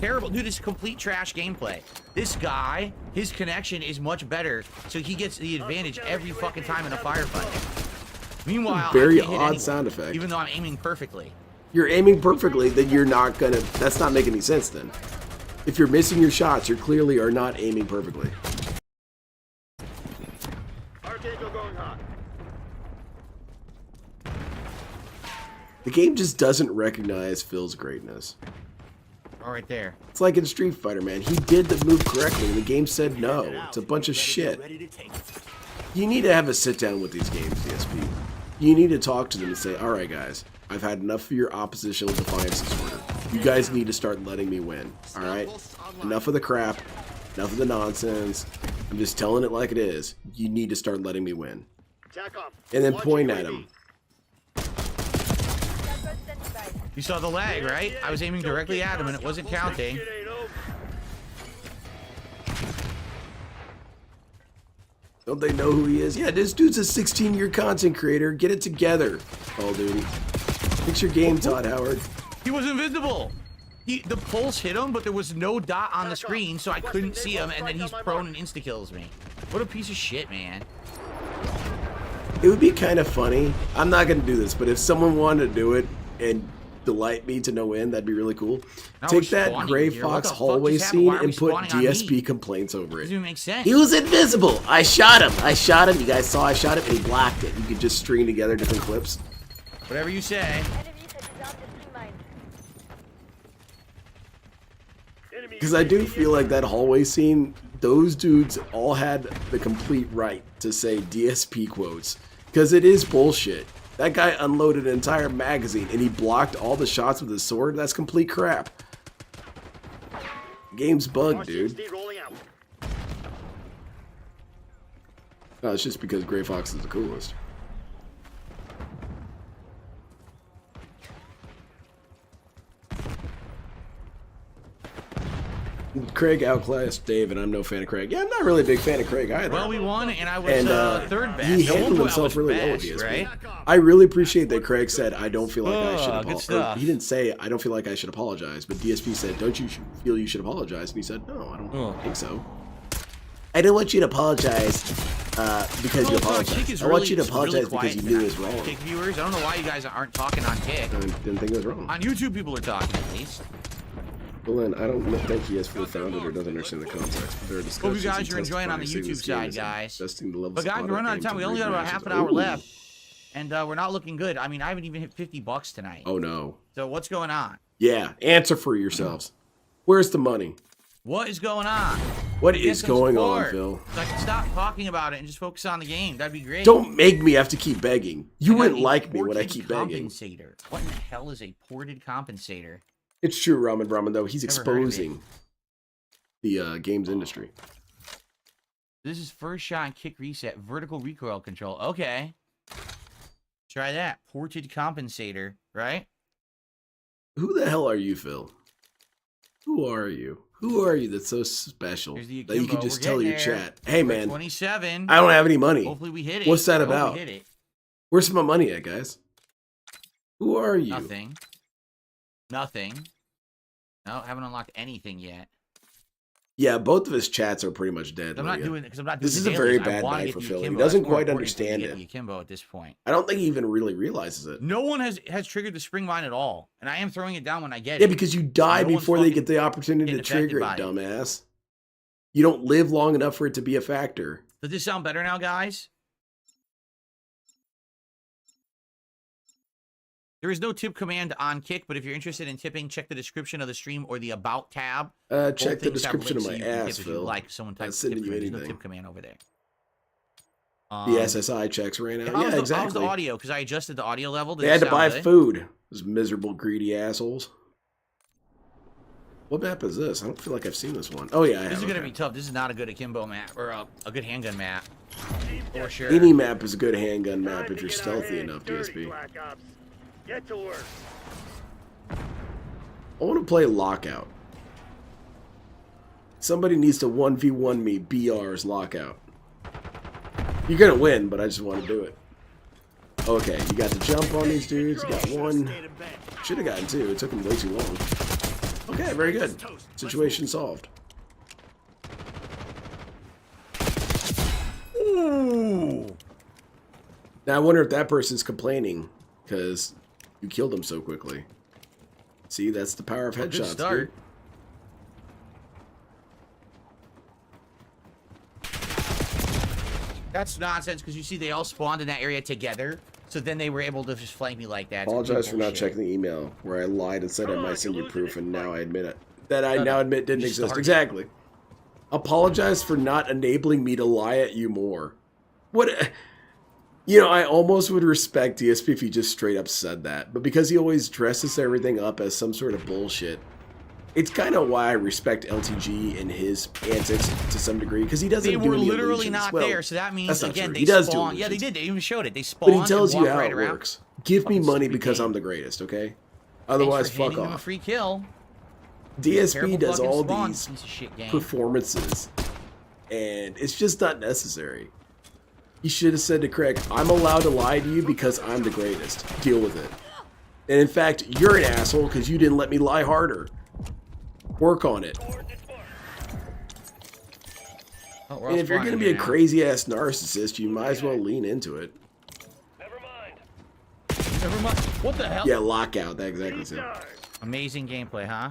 Terrible. Dude, this is complete trash gameplay. This guy, his connection is much better, so he gets the advantage every fucking time in a firefight. Meanwhile, Very I can't hit odd anyone, sound effect. even though I'm aiming perfectly. You're aiming perfectly, then you're not gonna... That's not making any sense, then. If you're missing your shots, you clearly are not aiming perfectly. Archangel going hot. The game just doesn't recognize Phil's greatness. All right there. It's like in Street Fighter, man. He did the move correctly, and the game said no. It's a bunch of shit. You need to have a sit-down with these games, DSP. You need to talk to them and say, alright guys, I've had enough of your oppositional defiance disorder. You guys need to start letting me win, alright? Enough of the crap, enough of the nonsense. I'm just telling it like it is. You need to start letting me win. And then point at him. You saw the lag, right? I was aiming directly at him and it wasn't counting. Don't they know who he is? Yeah, this dude's a 16-year content creator. Get it together, Call of Duty. Fix your game, Todd Howard. He was invisible. The pulse hit him, but there was no dot on the screen, so I couldn't see him, and then he's prone and insta-kills me. What a piece of shit, man. It would be kind of funny. I'm not going to do this, but if someone wanted to do it and delight me to no end, that'd be really cool. Now Take we're that spawning Gray here. What Fox the fuck hallway just happened? scene Why are we and put spawning on me? DSP complaints over it. Doesn't even make sense. He was invisible. I shot him. I shot him. You guys saw I shot him and he blocked it. You could just string together different clips. Whatever you say. Because I do feel like that hallway scene, those dudes all had the complete right to say DSP quotes. Because it is bullshit. That guy unloaded an entire magazine and he blocked all the shots with his sword. That's complete crap. Game's bugged, dude. No, it's just because Gray Fox is the coolest. Craig outclassed Dave, and I'm no fan of Craig. Yeah, I'm not really a big fan of Craig either. Well, we won, and I was third best. He At one handled point, I himself was really well with best, DSP. right? I really appreciate that Craig said, I don't feel like I should good apologize. stuff. He didn't say, I don't feel like I should apologize, but DSP said, don't you feel you should apologize? And he said, no, I don't think so. I don't want you to apologize because you apologize. I want you to apologize because you knew it was wrong. Kick viewers, I don't know why you guys aren't talking on Kick. I didn't think it was wrong. On YouTube, people are talking at least. Well, then I don't think he has fully founded or doesn't understand the context. But there are Hope you discussions guys and are enjoying on the testifying saying YouTube this game side, is guys. investing the levels But guys, of we're running out of games time. We and only got about regrams. half an hour Ooh. left. And we're not looking good. I mean, I haven't even hit $50 tonight. Oh no. So what's going on? Yeah, answer for yourselves. Where's the money? What is going on? What Get is some going on, support. Phil? So I can stop talking about it and just focus on the game. That'd be great. Don't make me have to keep begging. You I got wouldn't a like me when I ported keep begging. compensator. What in the hell is a ported compensator? It's true, Ramen, though. He's Never heard of it. exposing the games industry. This is first shot and kick reset, vertical recoil control. Okay. Try that. Ported compensator, right? Who the hell are you, Phil? Who are you? Who are you that's so special Here's the that you can akimbo. just We're tell getting your there. chat, hey We're at man, 27. I don't have any money. Hopefully we hit it. What's that I hope about? we hit it. Where's my money at, guys? Who are you? Nothing. Nothing. No, haven't unlocked anything yet. Yeah, both of his chats are pretty much dead. I'm not Leah. doing it because I'm not doing This is the a very dailies. I bad wanna night get for the Phil. He akimbo. doesn't That's more quite important for me to understand get it. the akimbo at this point. I don't think he even really realizes it. No one has triggered the spring mine at all, and I am throwing it down when I get Yeah, it. because you die No one's before they fucking get the opportunity to getting affected trigger it, by it. dumbass. You don't live long enough for it to be a factor. Does this sound better now, guys? There is no tip command on Kick, but if you're interested in tipping, check the description of the stream or the About tab. Check Both the things have description of links my so you can ass, tip if you Phil. like someone Not types sending tip you command. There's no anything. tip command over there. The SSI checks ran out. How was Yeah, the exactly. audio? Because I adjusted the audio level. Did They it had to sound buy good? food. Those miserable, greedy assholes. What map is this? I don't feel like I've seen this one. Oh, yeah, I have. This is going to okay. be tough. This is not a good akimbo map, or a good handgun map. For sure. Any map is a good handgun map if you're stealthy enough, DSP. Get to work. I want to play Lockout. Somebody needs to 1v1 me BR's Lockout. You're going to win, but I just want to do it. Okay, you got the jump on these dudes. You got one. Should have gotten two. It took them way too long. Okay, very good. Situation solved. Ooh. Now I wonder if that person's complaining because you killed him so quickly. See, that's the power of Well, good headshots. start. That's nonsense because you see they all spawned in that area together, so then they were able to just flank me like that. It's Apologize for not bullshit. checking the email where I lied and said I might send you proof, and now I admit it. That I No, now no. admit didn't You exist. started. Exactly. Apologize for not enabling me to lie at you more. What? You know, I almost would respect DSP if he just straight up said that, but because he always dresses everything up as some sort of bullshit, it's kind of why I respect LTG and his antics to some degree, because he doesn't They do were any literally illusions. not Well, there, so that means that's not again true. they He does do spawned. Yeah, they illusions. did. They even showed it. They spawned. But he tells and you walked how right it around. works. Give me Fucking money stupid because game. I'm the greatest, okay? Thanks Otherwise, for fuck handing them a off. free kill. DSP Terrible does fucking all spawn, these piece of shit game. performances, and it's just not necessary. He should have said to Craig, I'm allowed to lie to you because I'm the greatest. Deal with it. And in fact, you're an asshole because you didn't let me lie harder. Work on it. Oh, we're all And if you're spawning going to be here a now. crazy-ass narcissist, you might as well lean into it. Never mind. What the hell? Yeah, Lockout. That exactly is it. Amazing gameplay, huh?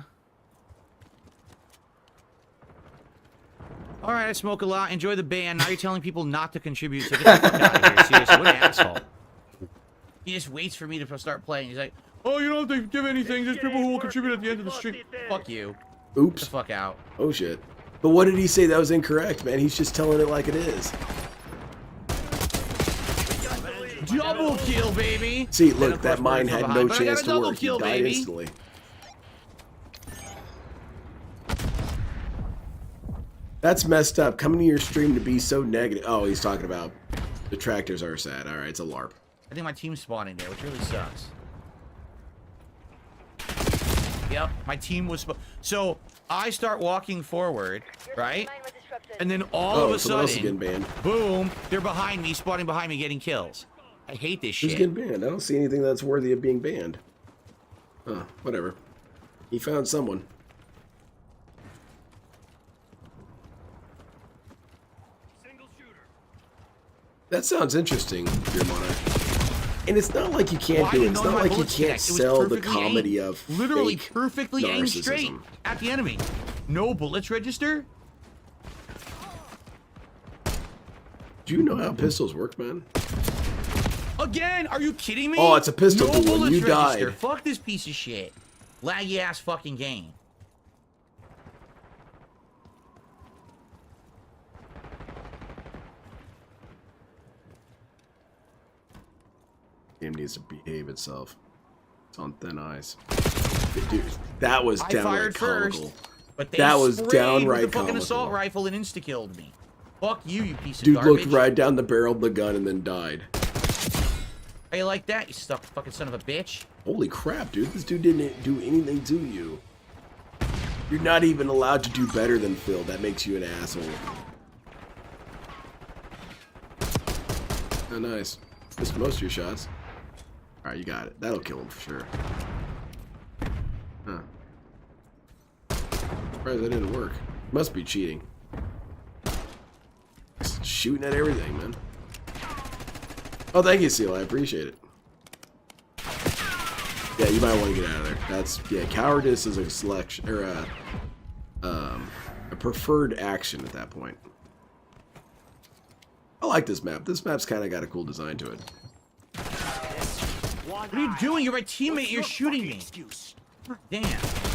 All right, I smoke a lot. Enjoy the band. Now you're telling people not to contribute. So get the fuck out of here. Seriously, what an asshole. He just waits for me to start playing. He's like, oh, you don't have to give anything. There's people who will contribute at the end of the stream. Fuck you. Get Oops. the fuck out. Oh, shit. But what did he say that was incorrect, man? He's just telling it like it is. Double kill, baby. See, And look, of that course, mine Murray's had from no behind, but I got chance a to double work. He kill, died baby. instantly. That's messed up. Coming to your stream to be so negative. Oh, he's talking about detractors are sad. All right, it's a LARP. I think my team's spawning there, which really sucks. Yep, my team was... So, I start walking forward, right? And then all of a someone else is sudden, getting banned. boom, they're behind me, spawning behind me, getting kills. I hate this Who's shit. getting banned? I don't see anything that's worthy of being banned. Huh, whatever. He found someone. That sounds interesting, dear Monarch. And it's not like you can't Well, I do it. didn't It's know not my like you bullets can't connect. It was sell the perfectly comedy aimed. of Literally fake perfectly aimed straight narcissism. at the enemy. No bullets register? Do you know how pistols work, man? Again, are you kidding me? Oh, it's a pistol no pool and bullets you register. died. Fuck this piece of shit. Laggy ass fucking game. Game needs to behave itself. It's on thin ice. Dude, that was I downright fired comical. first, but they That was sprayed downright with a fucking comical. assault rifle and insta-killed me. Fuck you, you piece Dude of garbage. looked right down the barrel of the gun and then died. How you like that, you stuck fucking son of a bitch? Holy crap, dude. This dude didn't do anything to you. You're not even allowed to do better than Phil. That makes you an asshole. Oh, nice. Missed most of your shots. Alright, you got it. That'll kill him for sure. Huh. Surprised that didn't work. Must be cheating. Just shooting at everything, man. Oh, thank you, Seal. I appreciate it. Yeah, you might want to get out of there. That's, yeah, cowardice is a selection, or a preferred action at that point. I like this map. This map's kind of got a cool design to it. What are you doing? You're my teammate. You're shooting me. Damn.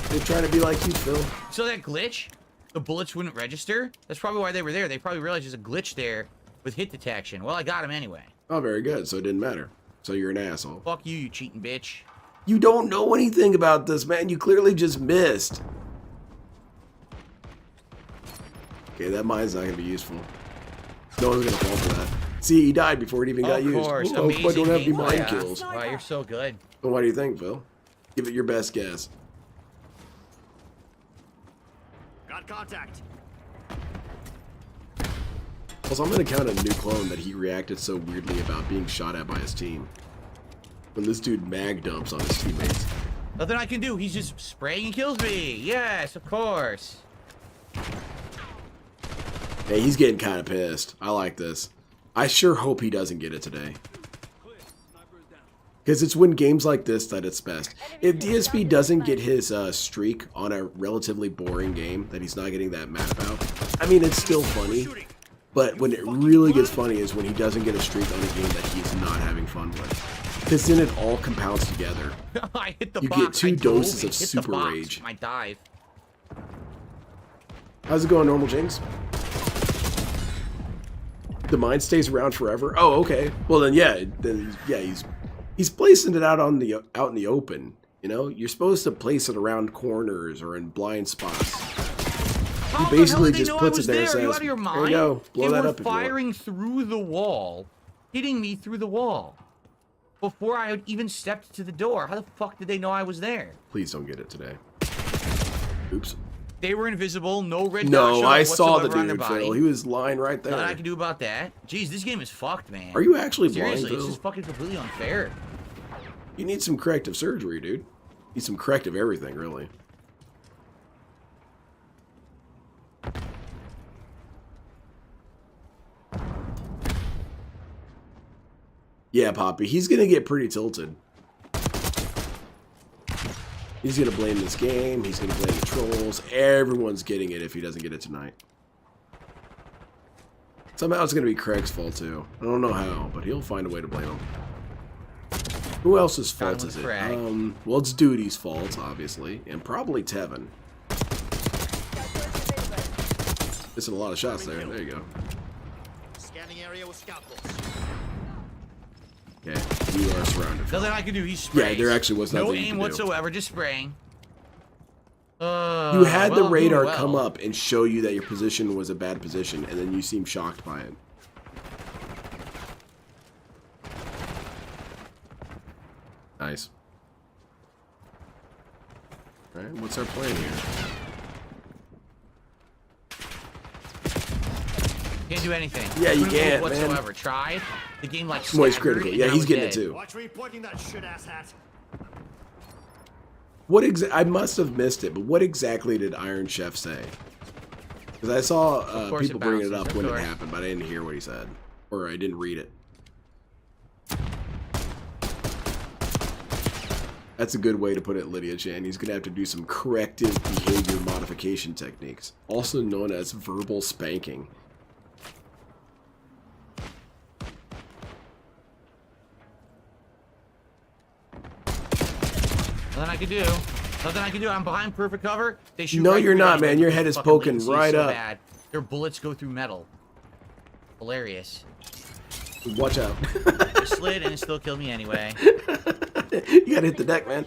They're trying to be like you, Phil. So that glitch, the bullets wouldn't register. That's probably why they were there. They probably realized there's a glitch there with hit detection. Well, I got him anyway. Oh, very good. So it didn't matter. So you're an asshole. Fuck you, you cheating bitch. You don't know anything about this, man. You clearly just missed. Okay, that mine's not going to be useful. No one's going to fall for that. See, he died before it even got used. Of course. Oh, I don't have any Amazing mind gameplay, huh? kills. Wow, you're so good. Well, what do you think, Phil? Give it your best guess. Got contact. Also, I'm going to count a new clone that he reacted so weirdly about being shot at by his team. When this dude mag dumps on his teammates. Nothing I can do. He's just spraying and kills me. Yes, of course. Hey, he's getting kind of pissed. I like this. I sure hope he doesn't get it today. Because it's when games like this that it's best. If DSP doesn't get his streak on a relatively boring game that he's not getting that mad about, I mean, it's still funny. But when it really gets funny is when he doesn't get a streak on a game that he's not having fun with. Because then it all compounds together. I hit the You box. get 2 I doses dove, of hit the super box. rage. My dive. How's it going, Normal Jinx? The mine stays around forever? Oh, okay. Well then, yeah, he's placing it out in the open. You know, you're supposed to place it around corners or in blind spots. How He basically the hell did they just know puts I it there and was Are you says, out of your "There mind? you go, blow They that were up if you want." firing through the wall, hitting me through the wall before I had even stepped to the door. How the fuck did they know I was there? Please don't get it today. Oops. They were invisible. No red dot No, showed I saw the whatsoever on their dude, body. Phil. He was lying right Nothing I there. can do about that. Jeez, this game is fucked, man. Are you actually blind, Seriously, it's Phil? just fucking completely unfair. You need some corrective surgery, dude. You need some corrective everything, really. Yeah, Poppy, he's gonna get pretty tilted. He's gonna blame this game, he's gonna blame the trolls. Everyone's getting it if he doesn't get it tonight. Somehow it's gonna be Craig's fault too. I don't know how, but he'll find a way to blame him. Who else's fault is it? Well, it's Doody's fault, obviously, and probably Tevin. Missing a lot of shots there. There you go. Scanning area with scalpels. Okay, you are surrounded. Nothing I can do. He's spraying. Yeah, there actually was nothing no you aim could do. whatsoever. Just spraying. You had well, the I'm doing radar well. come up and show you that your position was a bad position, and then you seem shocked by it. Nice. Alright, what's our plan here? Can't do anything. Yeah, you Couldn't move can't, man. whatsoever. Tried. The game like Moist staggered, critical. and Yeah, I he's was getting dead. it too. Watch me pointing that shit ass hat. What I must have missed it, but what exactly did Iron Chef say? Because I saw course people it bringing it bounces, up of when it course. happened, but I didn't hear what he said. Or I didn't read it. That's a good way to put it, Lydia Chan. He's going to have to do some corrective behavior modification techniques, also known as verbal spanking. Nothing I can do. Nothing I can do. I'm behind perfect cover. They shoot. No, right you're through not, me. man. Your head is Fucking poking latency right so up. Bad. Their bullets go through metal. Hilarious. Watch out. I slid and it still killed me anyway. You gotta hit the deck, man.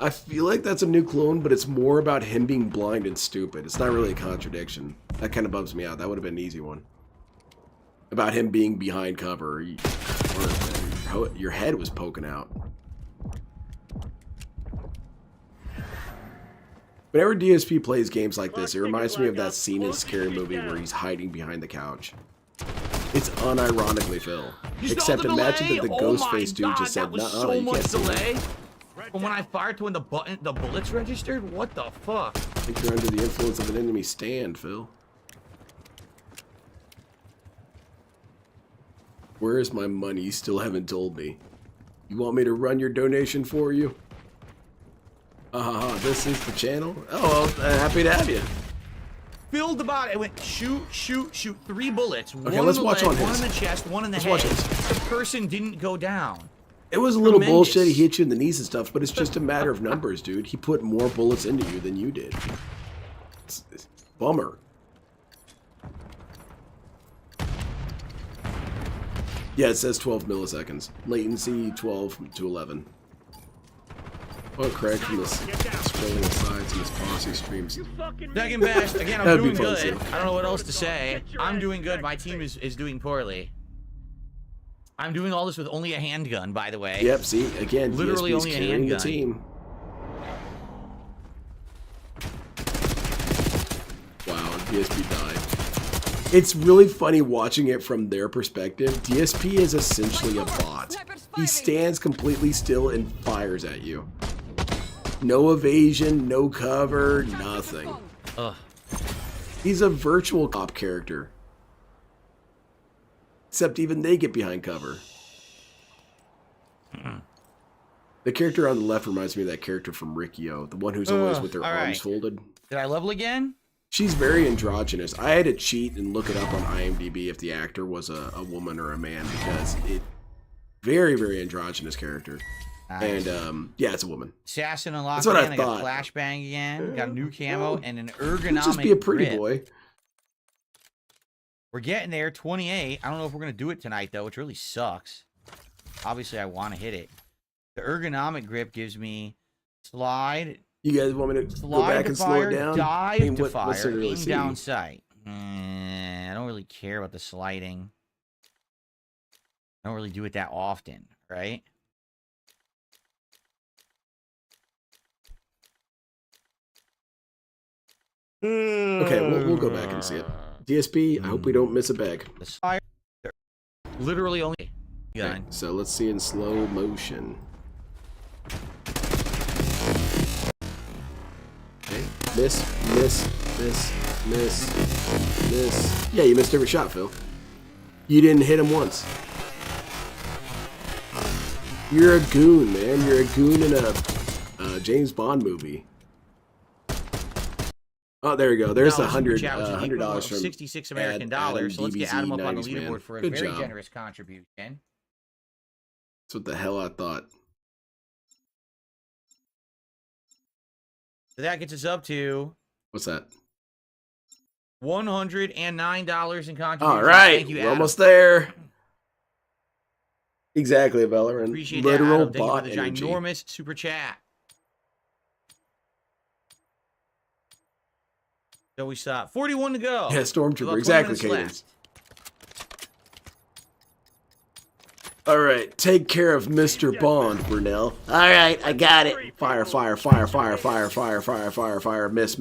I feel like that's a new clone, but it's more about him being blind and stupid. It's not really a contradiction. That kind of bums me out. That would have been an easy one. About him being behind cover, or your head was poking out. Whenever DSP plays games like this, it reminds me of that scene in Scary Movie where he's hiding behind the couch. It's unironically Phil. Except imagine that the Ghostface dude just said, "No, so you much can't see delay. me." From when I fired to when the bullets registered. What the fuck? I think you're under the influence of an enemy stand, Phil. Where is my money? You still haven't told me. You want me to run your donation for you? This is the channel? Oh, well, happy to have you. Filled the body. I went shoot, shoot, shoot. 3 bullets. Okay, One let's in the watch leg, on one his. in the chest, one in the Let's head. watch his. The person didn't go down. It was a little Tremendous. bullshit. He hit you in the knees and stuff, but it's just a matter of numbers, dude. He put more bullets into you than you did. It's bummer. Yeah, it says 12 milliseconds. Latency 12 to 11. Oh, Craig from this scrolling aside to his posse streams. Second best. Again, I'm That'd be doing fun, good. too. I don't know what else to say. I'm doing good. My team is doing poorly. I'm doing all this with only a handgun, by the way. Yep, see, again, Literally DSP's only a carrying the handgun. team. Wow, DSP died. It's really funny watching it from their perspective. DSP is essentially a bot. He stands completely still and fires at you. No evasion, no cover, nothing. Ugh. He's a virtual cop character. Except even they get behind cover. The character on the left reminds me of that character from Rikio, the one who's always with their all arms right. folded. Did I level again? She's very androgynous. I had to cheat and look it up on IMDb if the actor was a woman or a man, because it very, very androgynous character. Nice. And yeah, it's a woman. Assassin unlocked That's what I again. I got thought. flashbang again. Got a new camo and an ergonomic Just be a pretty grip. boy. We're getting there. 28. I don't know if we're gonna do it tonight though, which really sucks. Obviously, I want to hit it. The ergonomic grip gives me slide. You guys want me to go Slide back to and slow fire, it down? dive to what's fire, there to really aim see? down sight. I don't really care about the sliding. I don't really do it that often, right? Okay, we'll go back and see it. DSP, I hope we don't miss a bag. The fire, literally only gun. Okay, so let's see in slow motion. Okay, miss. Yeah, you missed every shot, Phil. You didn't hit him once. You're a goon, man. You're a goon in a James Bond movie. Oh, there we go. There's the $100 from 66 American Adam dollars. So let's get Adam up on the 90s, man. leaderboard for a Good very job. generous contribution. That's what the hell I thought. So that gets us up to What's that? $109 in contribution. All right, Thank you, we're Adam. almost there. Exactly, Valorant. Appreciate that, Literal Adam. Thank you bot for the energy. ginormous super chat. So we stop. 41 to go. Yeah, About Stormtrooper. 20 Exactly, minutes left. Cadence. All right, take care of Mr. Bond, Brunel. All right, I got it. Fire. Miss.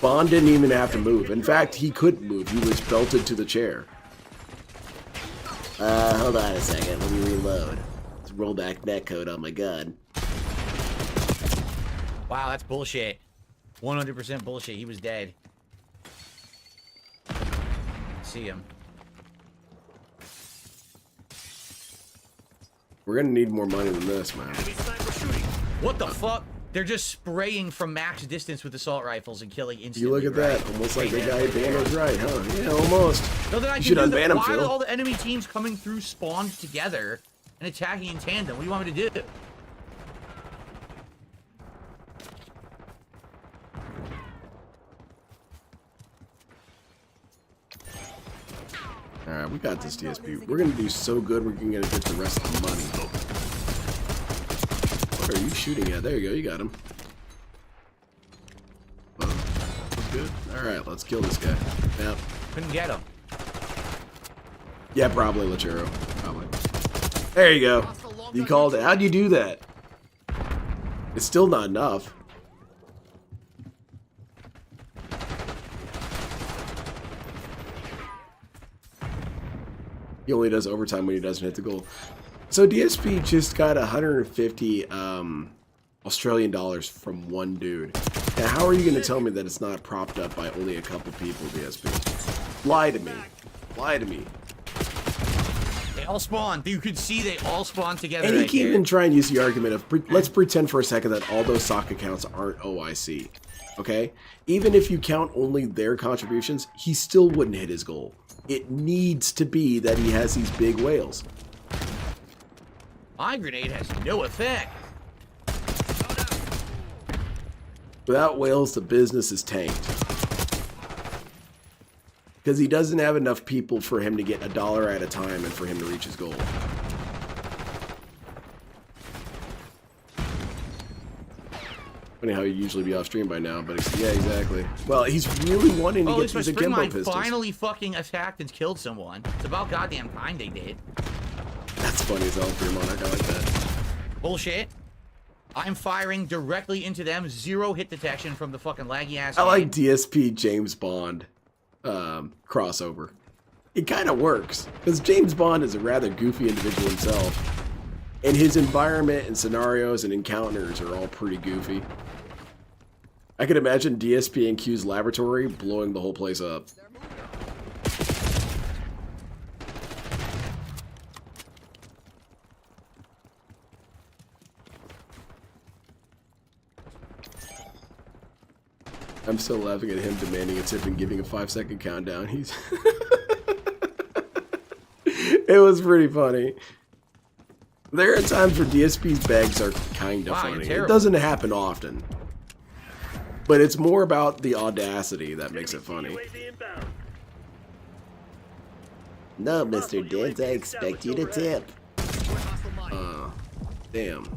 Bond didn't even have to move. In fact, he couldn't move. He was belted to the chair. Hold on a second. Let me reload. Let's roll back netcode on my gun. Wow, that's bullshit. 100% bullshit. He was dead. See him. We're gonna need more money than this, man. What the fuck? They're just spraying from max distance with assault rifles and killing instantly. You look at right? that, almost like the guy banned was right, huh? Yeah, almost. No, then I You can should do unban that. him, Why are Phil. all the enemy teams coming through spawned together and attacking in tandem? What do you want me to do? Alright, we got this, DSP. We're gonna do so good, we're gonna get the rest of the money. What are you shooting at? There you go, you got him. Well, that's good. Alright, let's kill this guy. Yeah. Couldn't get him. Yeah, probably, Lachero. Probably. There you go. You called it. How'd you do that? It's still not enough. He only does overtime when he doesn't hit the goal. So DSP just got 150 Australian dollars from one dude. Now, how are you going to tell me that it's not propped up by only a couple people, DSP? Lie to me. Lie to me. They all spawned. You could see they all spawned together. And he right can't here. even try and use the argument of, let's pretend for a second that all those sock accounts aren't OIC. Okay? Even if you count only their contributions, he still wouldn't hit his goal. It needs to be that he has these big whales. My grenade has no effect. Without whales, the business is tanked. Because he doesn't have enough people for him to get $1 at a time and for him to reach his goal. Funny how he'd usually be off stream by now, but yeah, exactly. Well, he's really wanting to Oh, at get least my these spring akimbo mine pistols. finally fucking attacked and killed someone. It's about goddamn time they did. That's funny as hell for your monarch. I like that. Bullshit. I'm firing directly into them. 0 hit detection from the fucking laggy ass. I like DSP James Bond crossover. It kind of works because James Bond is a rather goofy individual himself, and his environment and scenarios and encounters are all pretty goofy. I could imagine DSP and Q's laboratory blowing the whole place up. I'm still laughing at him demanding a tip and giving a 5-second countdown. He's It was pretty funny. There are times where DSP's bags are kind of Wow, funny. you're It terrible. doesn't happen often. But it's more about the audacity that makes it funny. No, Mr. Dent, I expect you to tip. Damn.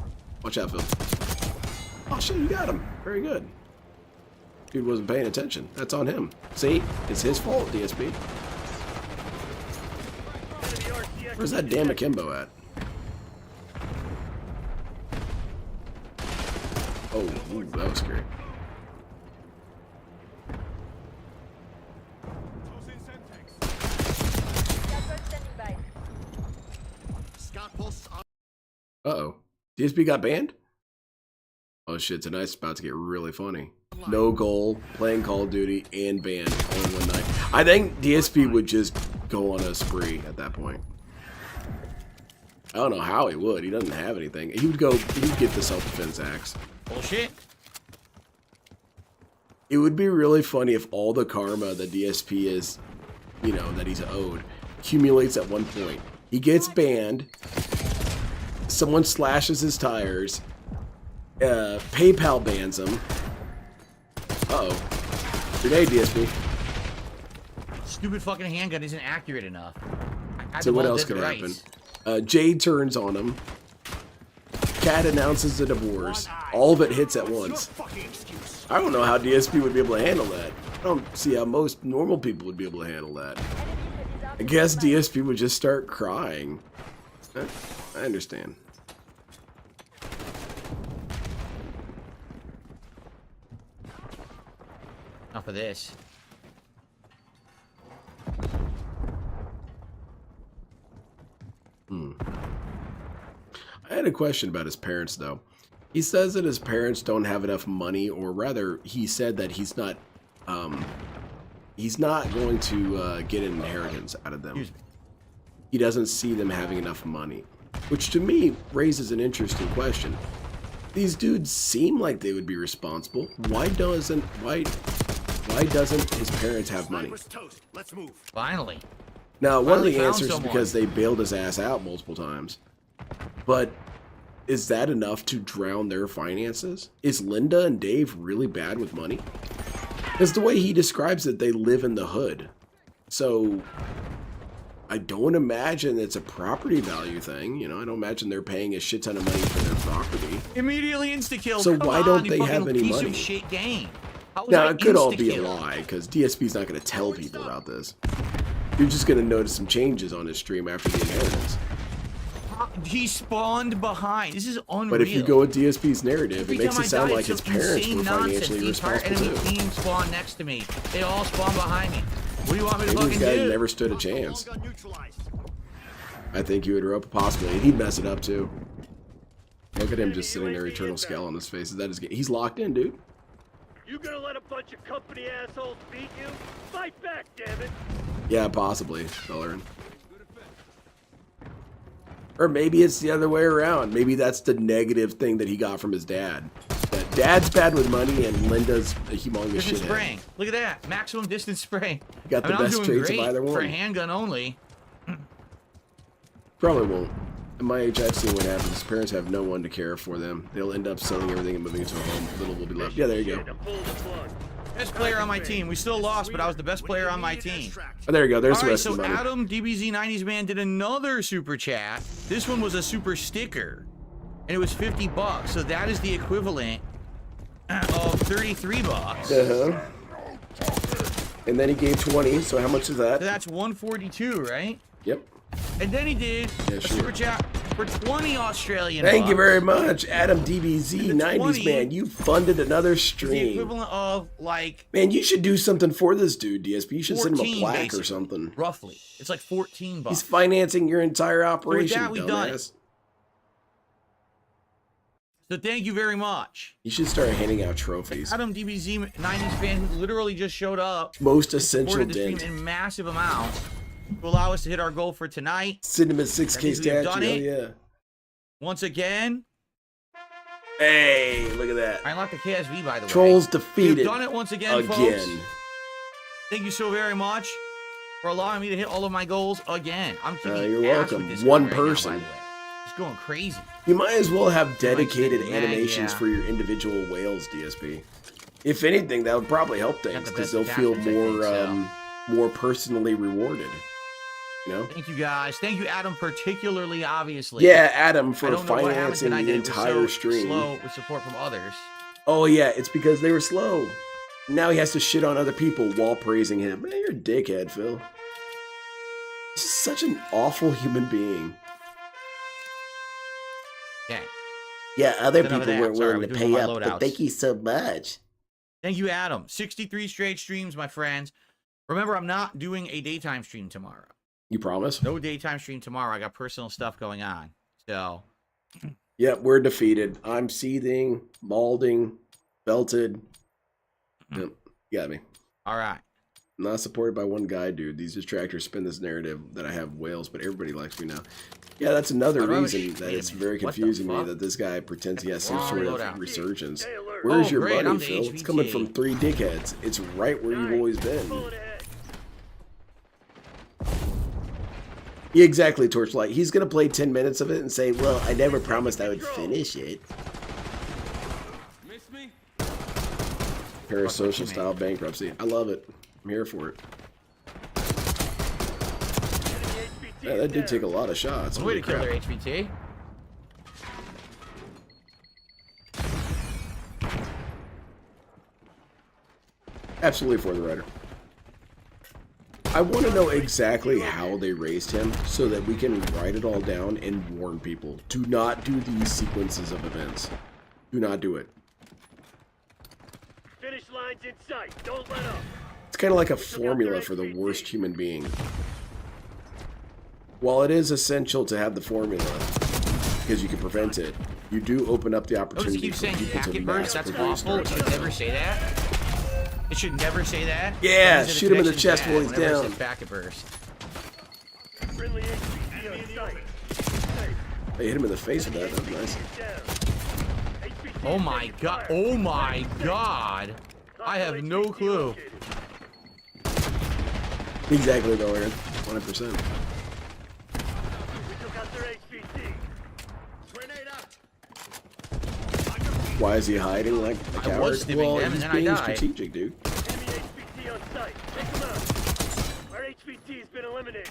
Watch out, Phil. Oh shit, you got him. Very good. Dude wasn't paying attention. That's on him. See? It's his fault, DSP. Where's that damn akimbo at? Oh, ooh, that was scary. Uh-oh. DSP got banned? Oh shit, tonight's about to get really funny. No goal, playing Call of Duty, and banned all in one night. I think DSP would just go on a spree at that point. I don't know how he would. He doesn't have anything. He would get the self-defense axe. Bullshit. It would be really funny if all the karma that DSP is, you know, that he's owed, accumulates at one point. He gets banned, someone slashes his tires, PayPal bans him. Uh-oh. Grenade, DSP. Stupid fucking handgun isn't accurate enough. I had So them what all else dead could to happen? rights. Jade turns on him. Cat announces a divorce. All of it hits at once. I don't know how DSP would be able to handle that. I don't see how most normal people would be able to handle that. I guess DSP would just start crying. I understand. Not for this. I had a question about his parents, though. He says that his parents don't have enough money, or rather, he said that he's not going to get an inheritance out of them. He doesn't see them having enough money. Which to me raises an interesting question. These dudes seem like they would be responsible. Why doesn't his parents have money? Let's move. Finally. Now, one of the Finally found answers is someone. because they bailed his ass out multiple times. But is that enough to drown their finances? Is Linda and Dave really bad with money? Because the way he describes it, they live in the hood. So I don't imagine it's a property value thing. You know, I don't imagine they're paying a shit ton of money for their property. Immediately insta-kill. So Come why on, don't you they fucking have any piece money? Of shit game. How is Now, that it could all be a insta-kill? lie, because DSP's not going to tell people about this. You're just going to notice some changes on his stream after the inheritance. He spawned behind. This is unreal. But if you go with DSP's narrative, Every it makes time it I sound die, like it's his some parents insane were nonsense. financially The entire responsible enemy too. team spawned next to me. They all spawned behind me. What do you want me to Maybe fucking this guy do? never stood a chance. I think he would rope possibly, and he'd mess it up too. Look at him just sitting there, eternal scowl on his face. Is that his game? He's locked in, dude. You gonna let a bunch of company assholes beat you? Fight back, damn it! Yeah, possibly, Bellerin. Or maybe it's the other way around. Maybe that's the negative thing that he got from his dad. That dad's bad with money and Linda's a humongous Distance shithead. spraying. Look at that. Maximum distance spray. Got the I mean, best I'm doing traits of great either for a one. handgun only. Probably won't. At my age, I've seen what happens. His parents have no one to care for them. They'll end up selling everything and moving into a home. Little will be left. Yeah, there you go. Best player on my team. We still lost, but I was the best player on my team. Oh, there you go. There's All the right, rest so of the money. Adam, DBZ 90s man, did another super chat. This one was a super sticker, and it was $50. So that is the equivalent of $33. And then he gave 20. So how much is that? So that's 142, right? Yep. And then he did Yeah, a sure. super chat for 20 Australian Thank you bucks. very much, Adam DBZ And the 90s 20 man. You funded another It's the stream. equivalent of like Man, you should do something for this dude, DSP. You should send him a 14 plaque or basically, something. roughly. It's like $14. He's financing your entire operation, that, we've done it. dumbass. So thank you very much. You should start handing out trophies. Adam DBZ 90s fan who literally just showed up. Most and essential supported the stream dent. in massive amounts to allow us to hit our goal for tonight. Send him a That 6K means we've done statue. Hell it. yeah. Once again, Hey, look at that. I unlocked the KSV by the way. Trolls We've defeated. done it once again, folks. Thank you so very much for allowing me to hit all of my goals again. I'm kicking You're ass welcome. with this One guy right now, by person. the way. It's going crazy. You might as well have dedicated Yeah, animations yeah. for your individual whales, DSP. If anything, that would probably help things the because best they'll feel attachments, I think, more personally rewarded. You know? Thank you guys. Thank you, Adam, particularly, obviously. Yeah, Adam, I for don't know what happened financing tonight the that it was entire so stream. slow with support from others. Oh yeah, it's because they were slow. Now he has to shit on other people while praising him. Man, you're a dickhead, Phil. He's such an awful human being. Okay. Yeah, other Enough of people that. weren't Sorry, willing we're to doing pay all my up, but loadouts. thank you so much. Thank you, Adam. 63 straight streams, my friends. Remember, I'm not doing a daytime stream tomorrow. You promise? No daytime stream tomorrow. I got personal stuff going on. So, Yep, we're defeated. I'm seething, balding, belted. Yep, you got me. all right. I'm not supported by one guy, dude. These detractors spin this narrative that I have whales, but everybody likes me now. Yeah, that's another reason that Wait a it's minute. very What the confusing me fuck? that this guy pretends he has some Wrong sort loadout. of resurgence. Stay alert. Where's Oh, your great, money, I'm the Phil? It's coming from HVT. 3 dickheads. It's right where you've always been. Bullet ahead. Yeah, exactly, Torchlight. He's going to play 10 minutes of it and say, well, I never promised I would finish it. Miss me? Parasocial style bankruptcy. I love it. I'm here for it. Enemy HVT Yeah, that is did down. take a lot of shots. Way Holy to kill crap. their HVT. Absolutely for the writer. I want to know exactly how they raised him so that we can write it all down and warn people. Do not do these sequences of events. Do not do it. Finish line's in sight. Don't let up. It's kind of like a formula for the worst human being. While it is essential to have the formula, because you can prevent it, you do open up the Don't just opportunity keep for saying people to packet burst. That's massively awful. It restart. should never say that. It should never say that. Yeah, Because shoot him in the connection's chest bad while he's whenever it down. says packet burst. Friendly HVT on sight. Safe. They hit him in the face with that. That was nice. Oh my god. Oh my god. I have no clue. Exactly, though, Aaron. 100%. Why is he hiding like a coward? was stimming Well, them, he's and then I being died. strategic, dude. Enemy HVT on site. Take him out. Our HVT has been eliminated.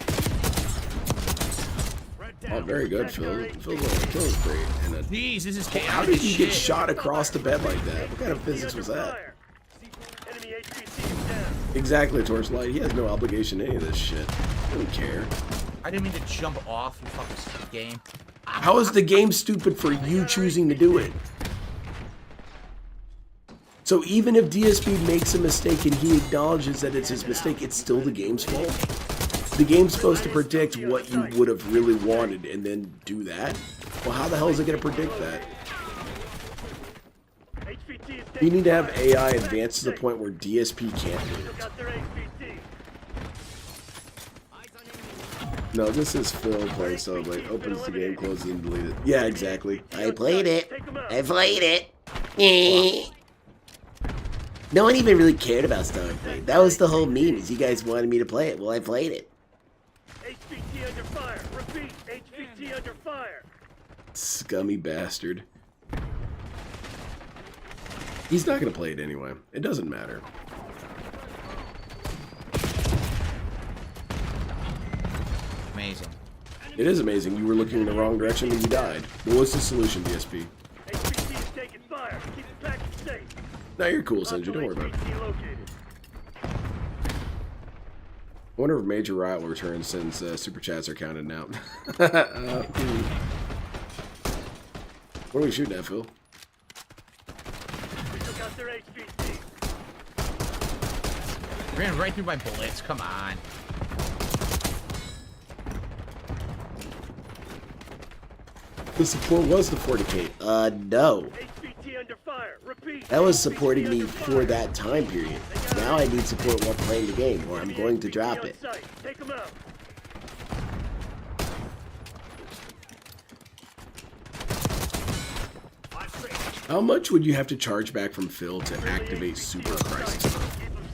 Oh, very good, Phil. Phil's on the killing spree. And Jeez, this is how chaotic did as you shit. get shot across the bed like that? What kind of physics was that? Enemy HVT is down. Exactly, Torchlight. He has no obligation to any of this shit. He doesn't care. I didn't mean to jump off, you fucking stupid game. How is the game stupid for you choosing to do it? So even if DSP makes a mistake and he acknowledges that it's his mistake, it's still the game's fault? The game's supposed to predict what you would have really wanted and then do that? Well, how the hell is it going to predict that? You need to have AI advanced to the point where DSP can't do it. No, this is Phil playing Celebrate. Opens the game, closes and deletes it. Yeah, exactly. I played it. I played it. No one even really cared about Starfield. That was the whole meme, is you guys wanted me to play it. Well, I played it. HVT under fire. Repeat. HVT under fire. Scummy bastard. He's not going to play it anyway. It doesn't matter. Amazing. It is amazing. You were looking in the wrong direction and you died. What was the solution, DSP? HVT is taking fire. Keep the package safe. No, you're cool, Senju. Don't worry about it. I wonder if Major Riot will return since Super Chats are counted now. What are we shooting at, Phil? We took out their HVT. Ran right through my bullets, come on. The support was the 40k. No. HVT under fire. Repeat. That was supporting me for that time period. Now I need support while playing the game, or I'm going to drop it. Take him out. How much would you have to charge back from Phil to activate Super Crisis?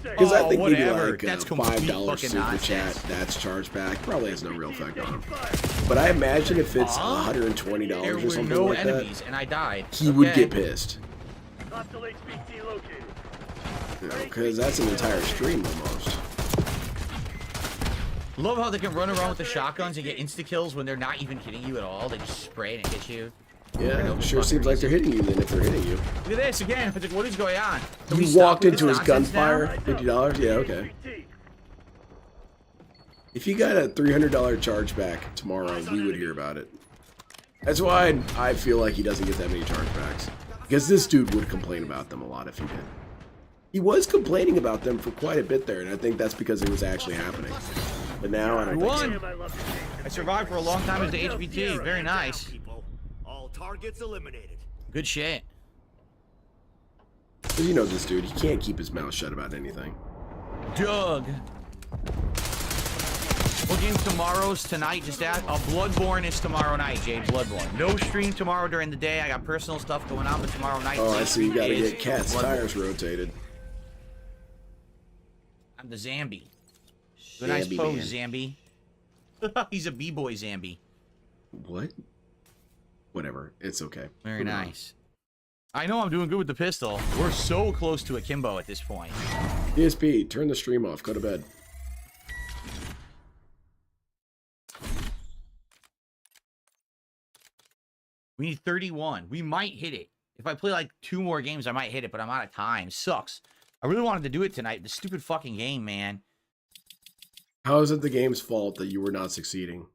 Because I think maybe like a $5 Super Chat, that's charged back. Probably has no real effect on him. But I imagine if it's $120 There or were something no like enemies, that, and I died. he would get pissed. Hostile HVT located. Because that's an entire stream almost. Love how they can run around with the shotguns and get insta-kills when they're not even hitting you at all. They just spray and it hits you. Yeah, it sure seems like they're hitting you then if they're hitting you. Look at this again. It's like, what is going on? You walked into his gunfire, $50? Yeah, okay. If you got a $300 chargeback tomorrow, we would hear about it. That's why I feel like he doesn't get that many chargebacks. Because this dude would complain about them a lot if he did. He was complaining about them for quite a bit there, and I think that's because it was actually happening. But now I don't think so. I survived for a long time as the HVT. Very nice. All targets eliminated. Good shit. But you know this dude, he can't keep his mouth shut about anything. Doug. What game tomorrow's tonight? Just ask. Bloodborne is tomorrow night, Jade. Bloodborne. No stream tomorrow during the day. I got personal stuff going on, but tomorrow night. Oh, I see. You gotta is get Cat's Bloodborne. tires rotated. I'm the Zambi. Good nice Zambi pose, man. Zambi. He's a b-boy Zambi. What? Whatever. It's okay. Very Moving on. nice. I know I'm doing good with the pistol. We're so close to akimbo at this point. DSP, turn the stream off. Go to bed. We need 31. We might hit it. If I play like 2 more games, I might hit it, but I'm out of time. Sucks. I really wanted to do it tonight. The stupid fucking game, man. How is it the game's fault that you were not succeeding?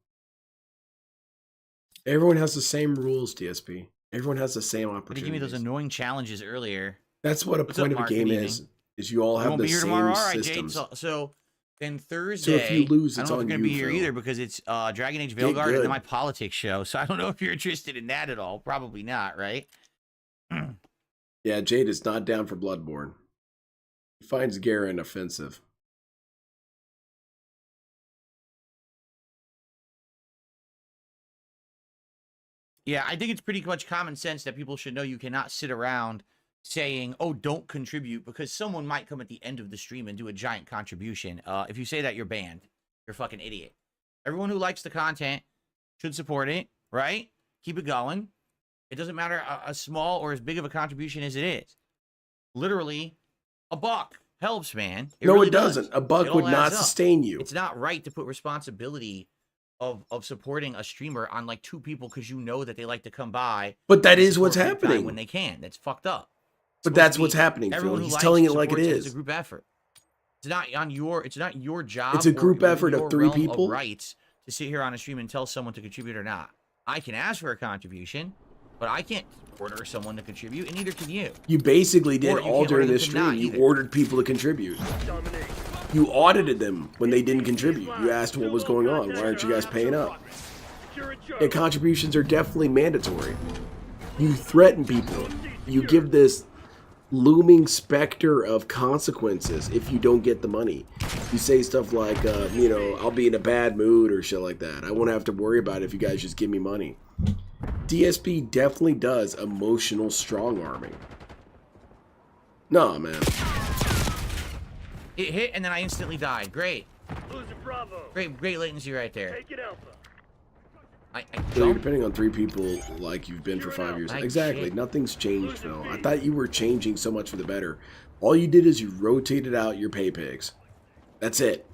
Everyone has the same rules, DSP. Everyone has the same But opportunities. they gave me those annoying challenges earlier. That's what a What's point up, of a Mark? game Good is you all I have won't the be here same tomorrow. All right, Jade. systems. So then Thursday. So if you lose, I it's don't know on if I'm gonna you, be here Phil. either because it's Dragon Age Get Veilguard and good. then my politics show. So I don't know if you're interested in that at all. Probably not, right? Yeah, Jade is not down for Bloodborne. He finds Garen offensive. Yeah, I think it's pretty much common sense that people should know you cannot sit around saying, oh, don't contribute, because someone might come at the end of the stream and do a giant contribution. If you say that, you're banned. You're a fucking idiot. Everyone who likes the content should support it, right? Keep it going. It doesn't matter a small or as big of a contribution as it is. Literally, a buck helps, man. No, really it doesn't. A buck It would all not adds up. sustain you. It's not right to put responsibility of supporting a streamer on like 2 people because you know that they like to come by. But that and is what's support big time happening. when they can. That's fucked up. But that's what's happening, Phil. Everyone who He's likes telling it and like it supports is. It's a group effort. It's not on your. It's not your job. It's a or group within effort of your 3 realm people. Rights to sit here on a stream and tell someone to contribute or not. I can ask for a contribution, but I can't order someone to contribute, and neither can you. You basically Or did you all can't order during them this to not stream. You either. ordered people to contribute. You audited them when they didn't contribute. You asked what was going on. Why aren't you guys paying up? And contributions are definitely mandatory. You threaten people. You give this looming specter of consequences if you don't get the money. You say stuff like, you know, I'll be in a bad mood or shit like that. I won't have to worry about it if you guys just give me money. DSP definitely does emotional strong-arming. No, man. It hit, and then I instantly died. Great. Loser Bravo. Great latency right there. Take it Alpha. I So you're depending on 3 people like you've been for 5 years. Like Exactly. shit. Nothing's changed, Phil. I thought you were changing so much for the better. All you did is you rotated out your pay pigs. That's it.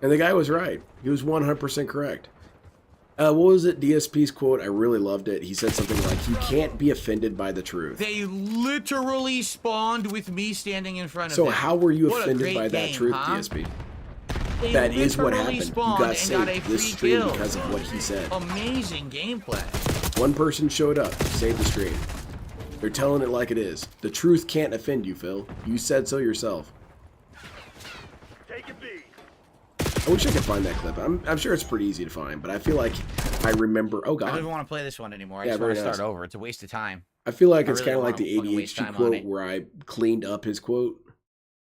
And the guy was right. He was 100% correct. What was it? DSP's quote? I really loved it. He said something like, you can't be offended by the truth. They literally spawned with me standing in front of So them. how were you What a offended great by that game, truth, huh? DSP? They That is what literally happened. You spawned got and saved got a this free stream kill. because of what he said. Amazing gameplay. One person showed up, saved the stream. They're telling it like it is. The truth can't offend you, Phil. You said so yourself. Take a B. I wish I could find that clip. I'm sure it's pretty easy to find, but I feel like I remember. Oh I don't even God, want to play this one anymore. I Yeah, just want to very start nice. over. It's a waste of time. I feel like I it's really kind of don't like the wanna fucking waste ADHD time on quote it. where I cleaned up his quote.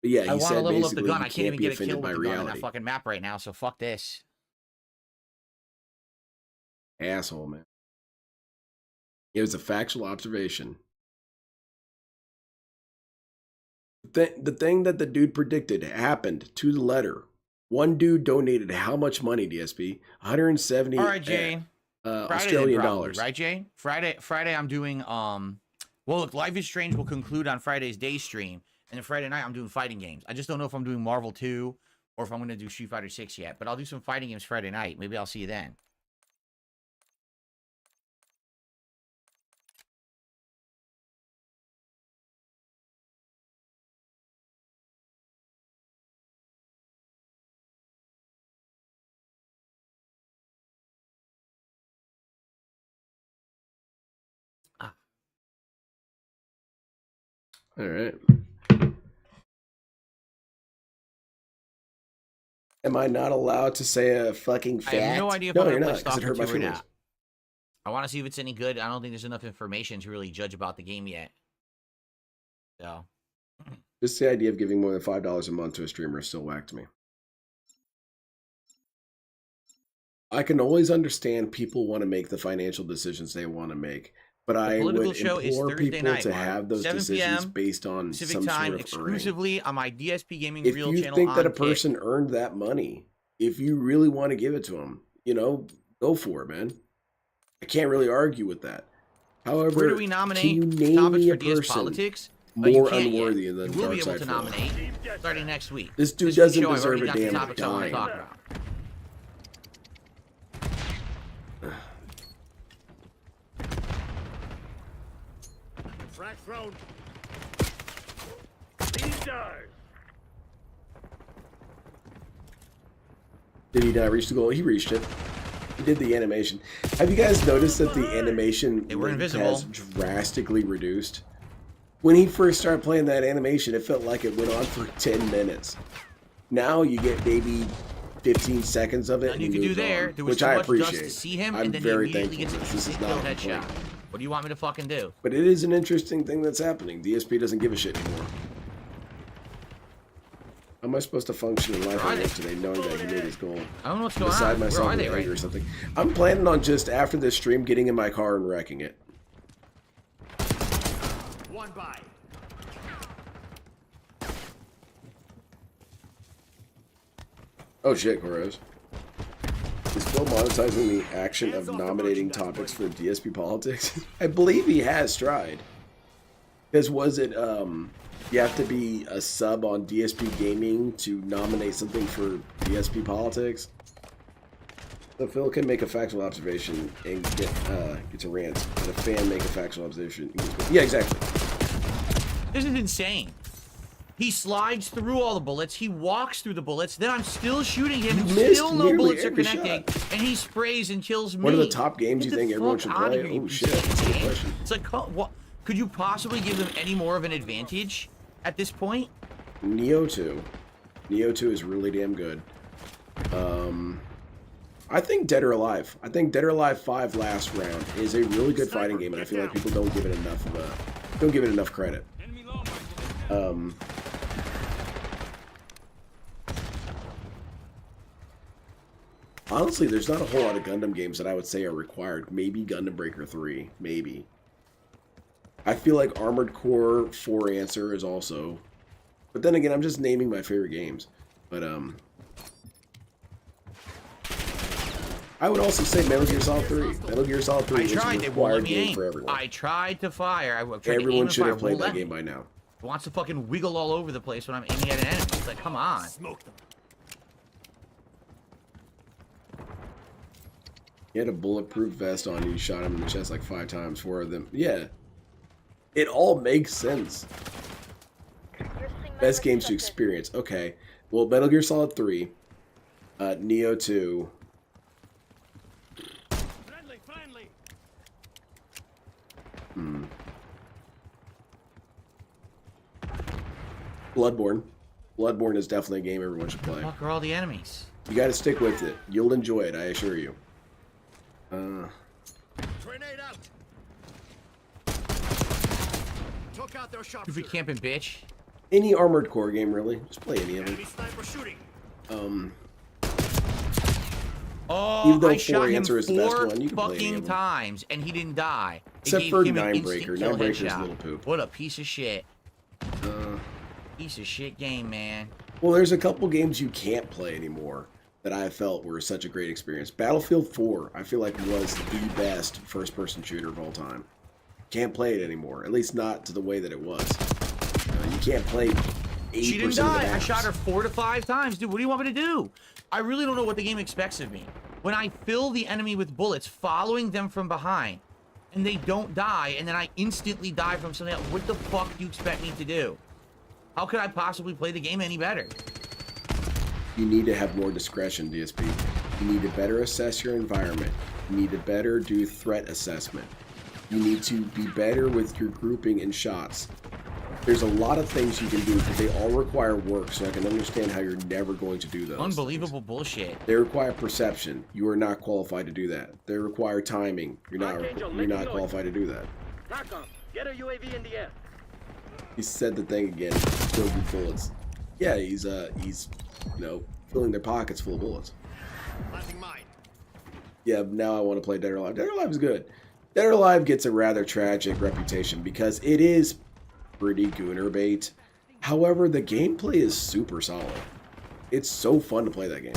But yeah, I he want to said level up the basically gun. you I can't can't even be get a offended kill by with the gun on that reality. fucking map right now, so fuck this. Asshole, man. It was a factual observation. The thing that the dude predicted happened to the letter. One dude donated how much money, DSP? 170 All right, Jane. Friday then, Australian probably, dollars. right, Jane? Friday I'm doing well, look, Life is Strange will conclude on Friday's day stream, and then Friday night I'm doing fighting games. I just don't know if I'm doing Marvel 2 or if I'm going to do Street Fighter 6 yet, but I'll do some fighting games Friday night. Maybe I'll see you then. All right. Am I not allowed to say a fucking fact? I have no idea if No, I'm you're going to not, play because it hurt my Stalker 2 or feelings. not. I want to see if it's any good. I don't think there's enough information to really judge about the game yet. So, Just the idea of giving more than $5 a month to a streamer is still whack to me. I can always understand people want to make the financial decisions they want to make, but I political would show is implore Thursday people night, to Mark. have those 7 decisions p.m. based on Pacific some time, sort of earning. exclusively on my DSP Gaming If Real you channel. think that a on Kick. person earned that money, if you really want to give it to them, you know, go for it, man. I can't really argue with that. However, Where do we nominate can you name topics me for a DS person Politics? You more can't yet. unworthy than You will be Dark able Side to Phil? nominate starting next week. This dude week's doesn't show, I've deserve already a got the damn topics I want to dime. talk about. Frag thrown. These guys. Did he not reach the goal? He reached it. He did the animation. Have you guys noticed that the animation They were length invisible. has drastically reduced? When he first started playing that animation, it felt like it went on for 10 minutes. Now you get maybe 15 seconds of it, Nothing and you he can do moves there. on, There was which too I much dust appreciate. to see him, I'm and then he very immediately thankful gets for a this. This is kill not a headshot. complaint. What do you want me to fucking do? But it is an interesting thing that's happening. DSP doesn't give a shit anymore. How am I supposed to function in life like today, knowing that he made his goal? I don't know what's going Beside on. myself Where are with they anger right or now? something. I'm planning on just after this stream getting in my car and wrecking it. One by. Oh shit, Koros. Is Phil monetizing the action of nominating topics for DSP politics? I believe he has tried. Because was it, you have to be a sub on DSP Gaming to nominate something for DSP politics? So Phil can make a factual observation and get a rant, but a fan make a factual observation. Yeah, exactly. This is insane. He slides through all the bullets. He walks through the bullets. Then I'm still shooting him. And missed still no nearly bullets are every connecting. shot. And he sprays and kills me. What are the top games Get you the think everyone fuck should outta play? here, you Oh piece shit, of that's a good shit. question. It's like, what? Could you possibly give them any more of an advantage at this point? Neo 2. Neo 2 is really damn good. I think Dead or Alive. I think Dead or Alive 5 last round is a really good fighting game, and I feel like people don't give it enough credit. Honestly, there's not a whole lot of Gundam games that I would say are required. Maybe Gundam Breaker 3, maybe. I feel like Armored Core 4 Answer is also. But then again, I'm just naming my favorite games. But I would also say Metal Gear Solid 3. Metal Gear Solid 3 is a required game for everyone. I tried to fire. Everyone should have played that game by now. It wants to fucking wiggle all over the place when I'm aiming at an enemy. It's like, come on. Smoke them. He had a bulletproof vest on. You shot him in the chest like 5 times. 4 of them. Yeah. It all makes sense. Best games to experience. Okay. Well, Metal Gear Solid 3. Neo 2. Friendly. Bloodborne. Bloodborne is definitely a game everyone should play. Fuck are all the enemies? You gotta stick with it. You'll enjoy it, I assure you. Grenade out. Took out their Stupid sharpshooter. camping bitch. Any Armored Core game, really. Just play any of them. Enemy sniper shooting. Oh, Even though I shot him Answer is the best 4 one, you can play any of fucking them. times, and he didn't die. It Except gave for him an Ninebreaker. instant kill Ninebreaker's a headshot. little poop. What a piece of shit. Piece of shit game, man. Well, there's a couple games you can't play anymore that I felt were such a great experience. Battlefield 4, I feel like, was the best first-person shooter of all time. Can't play it anymore, at least not to the way that it was. You can't play 80% She didn't of the die. I maps. shot her 4 to 5 times. Dude, what do you want me to do? I really don't know what the game expects of me. When I fill the enemy with bullets, following them from behind, and they don't die, and then I instantly die from something else, what the fuck do you expect me to do? How could I possibly play the game any better? You need to have more discretion, DSP. You need to better assess your environment. You need to better do threat assessment. You need to be better with your grouping and shots. There's a lot of things you can do, but they all require work, so I can understand how you're never going to do those. Unbelievable bullshit. They require perception. You are not qualified to do that. They require timing. You're not qualified to do that. TACOM, get a UAV in the air. He said the thing again. Filled with bullets. Yeah, he's filling their pockets full of bullets. Planting mine. Yeah, now I want to play Dead or Alive. Dead or Alive is good. Dead or Alive gets a rather tragic reputation because it is pretty gooner bait. However, the gameplay is super solid. It's so fun to play that game.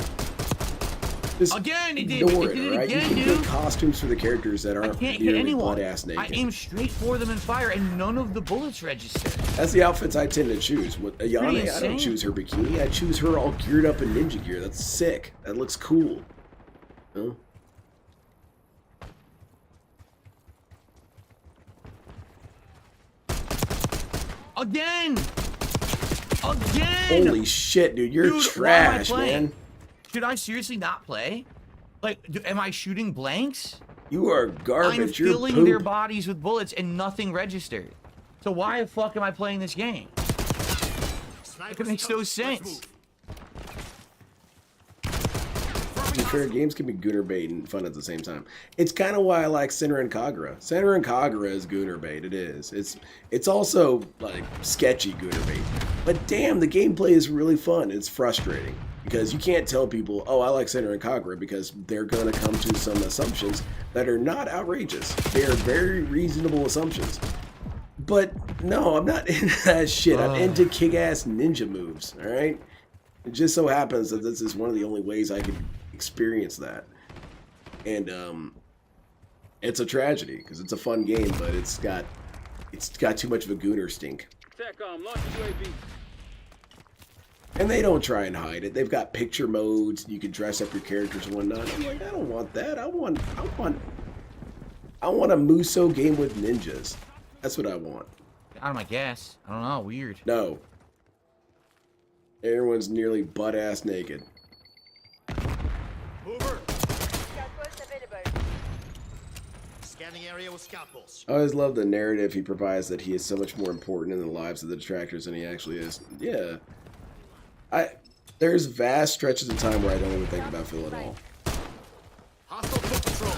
Just again, it did ignore it right? again, You can dude. get costumes for the characters that I aren't can't hit nearly anyone. butt-ass naked. I aim straight for them and fire, and none of the bullets register. That's the outfits I tend to choose. With Ayane, I don't insane. choose her bikini. I choose her all geared up in ninja gear. That's sick. That looks cool. Huh? Again! Again! Holy shit, dude. You're Dude, trash, why am I playing? man. Should I seriously not play? Like, am I shooting blanks? You are I'm garbage. You're filling poop. their bodies with bullets and nothing registered. So why the fuck am I playing this game? Like, it makes no sense. To be fair, games can be gooner bait and fun at the same time. It's kind of why I like Senran and Kagura. Senran and Kagura is gooner bait. It is. It's also like sketchy gooner bait. But damn, the gameplay is really fun. It's frustrating because you can't tell people, oh, I like Center and Kagura, because they're going to come to some assumptions that are not outrageous. They are very reasonable assumptions. But no, I'm not into that shit. I'm into kick-ass ninja moves, all right? It just so happens that this is one of the only ways I can experience that. And it's a tragedy because it's a fun game, but it's got too much of a gooner stink. TACOM, launch UAV. And they don't try and hide it. They've got picture modes. You can dress up your characters and whatnot. I'm like, I don't want that. I want a Muso game with ninjas. That's what I want. Out of my guess. I don't know. Weird. No. Everyone's nearly butt-ass naked. Mover. Scanning area with scalpels. I always love the narrative he provides that he is so much more important in the lives of the detractors than he actually is. Yeah. There's vast stretches of time where I don't even think about Phil at all. Hostile foot patrol.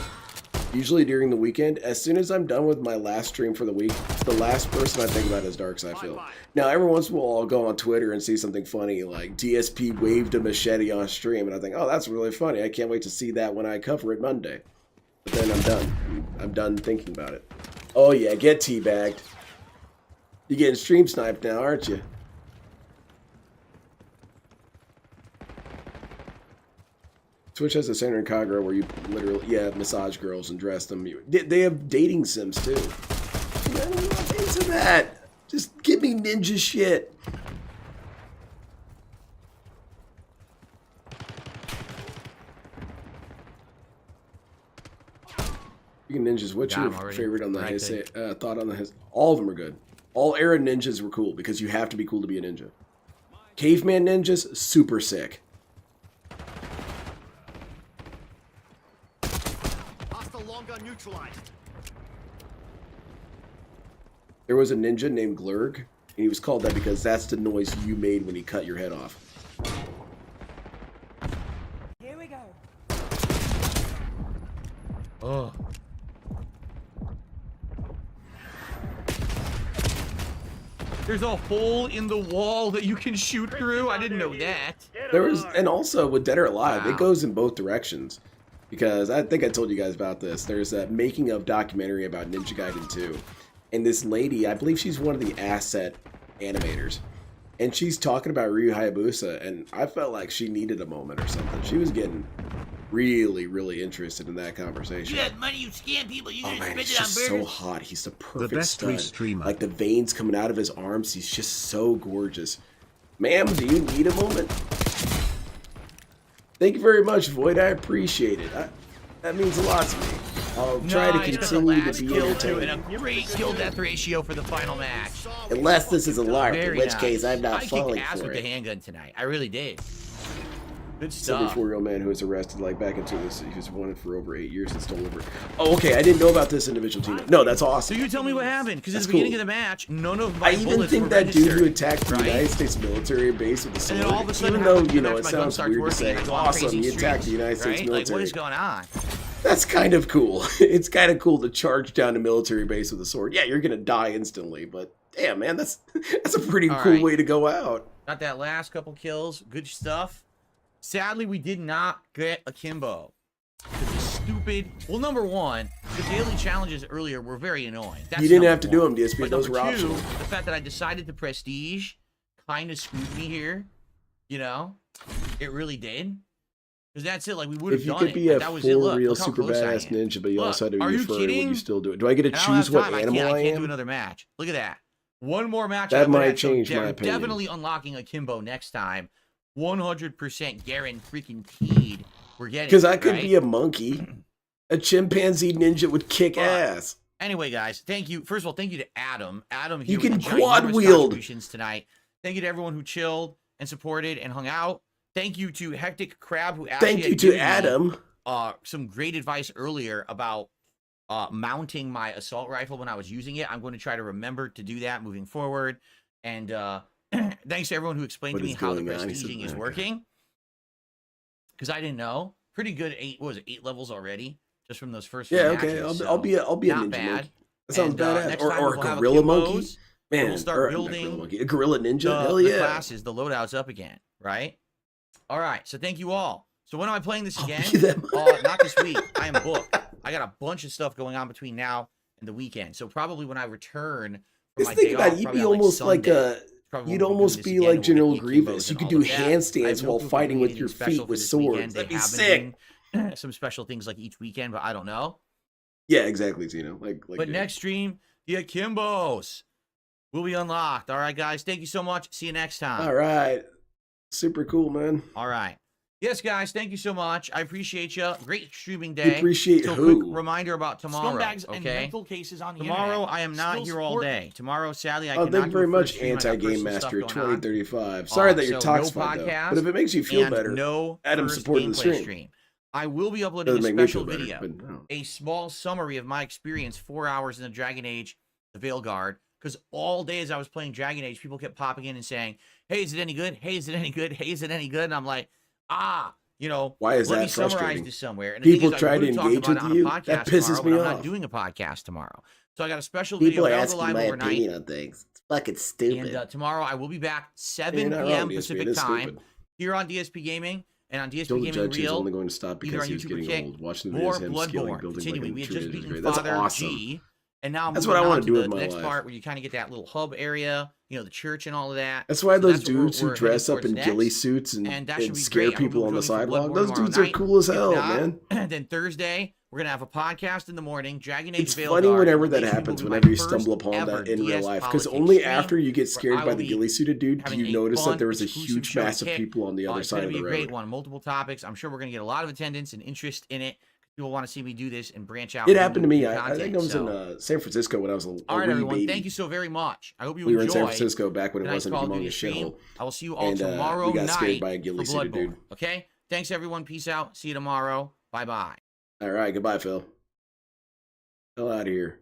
Usually during the weekend, as soon as I'm done with my last stream for the week, the last person I think about is Darkside Phil. Now, every once in a while, I'll go on Twitter and see something funny, like DSP waved a machete on stream, and I think, oh, that's really funny. I can't wait to see that when I cover it Monday. But then I'm done. I'm done thinking about it. Oh, yeah, get teabagged. You're getting stream sniped now, aren't you? Twitch has a center in Kagura where you literally, massage girls and dress them. They have dating sims too. I'm not into that. Just give me ninja shit. Speaking of ninjas, what's your favorite on the thought on the all of them are good. All era ninjas were cool because you have to be cool to be a ninja. Caveman ninjas, super sick. Neutralized. There was a ninja named Glurg, and he was called that because that's the noise you made when he cut your head off. Here we go. Oh. There's a hole in the wall that you can shoot through. I didn't know that. There was, and also with Dead or Alive, it goes in both directions. Because I think I told you guys about this. There's a making of documentary about Ninja Gaiden 2. And this lady, I believe she's one of the asset animators. And she's talking about Ryu Hayabusa, and I felt like she needed a moment or something. She was getting really, really interested in that conversation. You have money, you scam people, you man, spend he's it on just burgers. so hot. He's the perfect stud. Like the veins coming out of his arms, he's just so gorgeous. Ma'am, do you need a moment? Thank you very much, Void. I appreciate it. That means a lot to me. I'll try to continue to be entertaining. And a great kill death ratio for the final match. Unless this is a LARP, in which nice. case I'm not falling I kicked ass for with it. the handgun tonight. I really did. Good stuff. 74-year-old man who was arrested like back into this. He was wanted for over 8 years and stole over. Oh, okay. I didn't know about this individual team. No, that's awesome. So you tell me what happened, because at That's the beginning cool. of the match, none of my I even bullets think were that dude who registered, attacked the right? United States military base with the sword, And then all of a sudden, even though, you know, after it my gun sounds starts weird to working, say, I go on awesome, crazy you attacked the streaks, United States right? Like, military. what is going on? That's kind of cool. It's kind of cool to charge down a military base with a sword. Yeah, you're going to die instantly, but damn, man, that's a pretty All cool right. way to go out. Got that last couple kills. Good stuff. Sadly, we did not get akimbo. The stupid. Well, number one, the daily challenges earlier were very annoying. That's You didn't number have to do one. them, DSP. But Those were number two, optional. the fact that I decided to prestige kind of screwed me here. You know, it really did. Because that's it. Like, we would have If you done could it. be Like, a that was it. full Look, real look how super close I badass am. ninja, but you Look, also had to be are you referring, would kidding? you still do it? Do I get to And I don't choose have what time. animal I I can't do am? another match. Look at that. One more match. That I'm gonna might have, so change my they're opinion. Definitely unlocking akimbo next time. 100% guaranteed. We're getting. Because I could right? be a monkey. A chimpanzee ninja would kick ass. Anyway, guys, thank you. First of all, thank you to Adam. Adam, You here can with ginormous quad wield. contributions tonight. Thank you to everyone who chilled and supported and hung out. Thank you to Hectic Crab, who actually Thank you had to given me, Adam. some great advice earlier about mounting my assault rifle when I was using it. I'm going to try to remember to do that moving forward. And thanks to everyone who explained What to me is how the going on? He said, prestiging is okay. working. Because I didn't know. Pretty good. What was it, 8 levels already? Just from those first few Yeah, okay. matches, I'll be a not ninja bad. monkey. That sounds And, badass. next or time or a we'll have gorilla akimbos. monkey. Man, we'll start or, not building Gorilla Monkey, a Gorilla Ninja. the, Hell the yeah. classes, the loadouts up again, right? All right, so thank you all. So when am I playing this again? Be them. Not this week. I am booked. I got a bunch of stuff going on between now and the weekend. So probably when I return from my Just think day about off, it, you'd probably be on, like, almost like Sunday, a. probably You'd won't be almost doing this be again. like We'll General get akimbos Grievous. You and could all do of that. I have handstands no while clue if fighting we're with doing your anything special feet for with this swords. weekend. That'd They be have been sick. doing some special things like each weekend, but I don't know. Yeah, exactly, Zeno. Like But next stream, the akimbos will be unlocked. All right, guys. Thank you so much. See you next time. All right. Super cool, man. All right. Yes, guys. Thank you so much. I appreciate you. Great streaming You day. appreciate so who? quick reminder about tomorrow. Scumbags and Okay. mental cases on the Tomorrow internet I am not still here all support- day. Tomorrow, sadly, I Oh, cannot thank you very do a first much, stream. I got Anti-Game personal stuff Master going on. 2035. Sorry that your So talk's no fun, though. podcast But if it makes you feel and better, no Adam first supporting the gameplay stream. I will be uploading Doesn't a make me special feel better, video, but no. a small summary of my experience, 4 hours in the Dragon Age, the Veilguard, because all day as I was playing Dragon Age, people kept popping in and saying, hey, is it any good? Hey, is it any good? Hey, is it any good? And I'm like, you know, Why is let that me summarize frustrating? this somewhere. And the People thing is, try I to would've talked engage about with it on a you. podcast That pisses tomorrow, me but I'm off. not doing a podcast tomorrow. So I got a special People video are held asking live my overnight. opinion on things. It's fucking stupid. And tomorrow I will be back 7 You're not p.m. wrong, DSP. It Pacific is time stupid. here on DSP Gaming and on DSP Told the Gaming judge he was Real. only going to stop either because on he was YouTube or getting Kick. old. Watching the More videos of him scaling, Bloodborne. building Continuing. like We a had true just ninja is beaten great. That's Father awesome. G. And now That's moving what I on wanna to do the with my next life. part where you kind of get that little hub area, you know, the church and all of that. That's why So those that's what we're- dudes who we're heading dress up towards in next. ghillie suits and that should be scare great. I will people be on the joining for sidewalk, Bloodborne those tomorrow dudes are night. cool as If hell, not, man. Then Thursday, we're going to have a podcast in the morning. Dragon Age It's Veilguard. funny whenever that Relation will happens, be my whenever you first stumble upon ever that in real DS life. Because politics only stream, after you get where scared I by will the be ghillie suited dude do having you a notice fun, that there was a exclusive huge show to mass of Kick. people on the other It's side going of to the be a great road. one. Multiple topics. I'm sure we're going to get a lot of attendance and interest in it. People want to see me do this and branch out. It and do happened to new me. I think content, I was so. in San Francisco when I was a All right, wee everyone. baby. Thank you so very much. I hope you We were in San enjoy Francisco back when it tonight's wasn't a Call of Duty humongous stream. shithole. I will see you all And tomorrow we got scared night by a for ghillie suited Bloodborne. dude. Okay? Thanks, everyone. Peace out. See you tomorrow. Bye-bye. All right, goodbye, Phil. Hell out of here.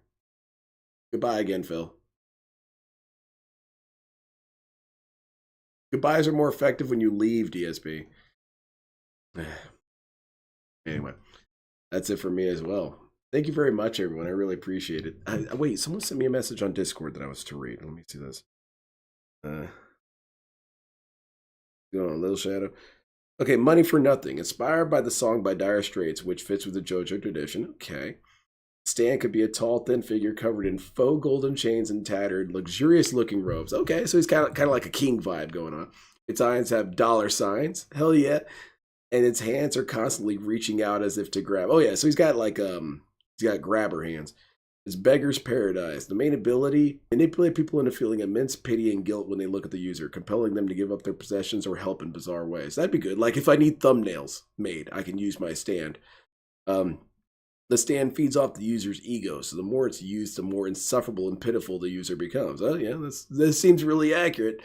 Goodbye again, Phil. Goodbyes are more effective when you leave, DSP. Anyway, that's it for me as well. Thank you very much, everyone. I really appreciate it. Wait, someone sent me a message on Discord that I was to read. Let me see this. Go on, Little Shadow. Okay, Money for Nothing. Inspired by the song by Dire Straits, which fits with the JoJo tradition. Okay. Stan could be a tall, thin figure covered in faux golden chains and tattered, luxurious-looking robes. Okay, so he's kind of like a king vibe going on. Its eyes have dollar signs. Hell yeah. And its hands are constantly reaching out as if to grab. Oh yeah, so he's got like he's got grabber hands. It's beggar's paradise. The main ability: manipulate people into feeling immense pity and guilt when they look at the user, compelling them to give up their possessions or help in bizarre ways. That'd be good. Like if I need thumbnails made, I can use my stand. The stand feeds off the user's ego, so the more it's used, the more insufferable and pitiful the user becomes. Oh yeah, this seems really accurate,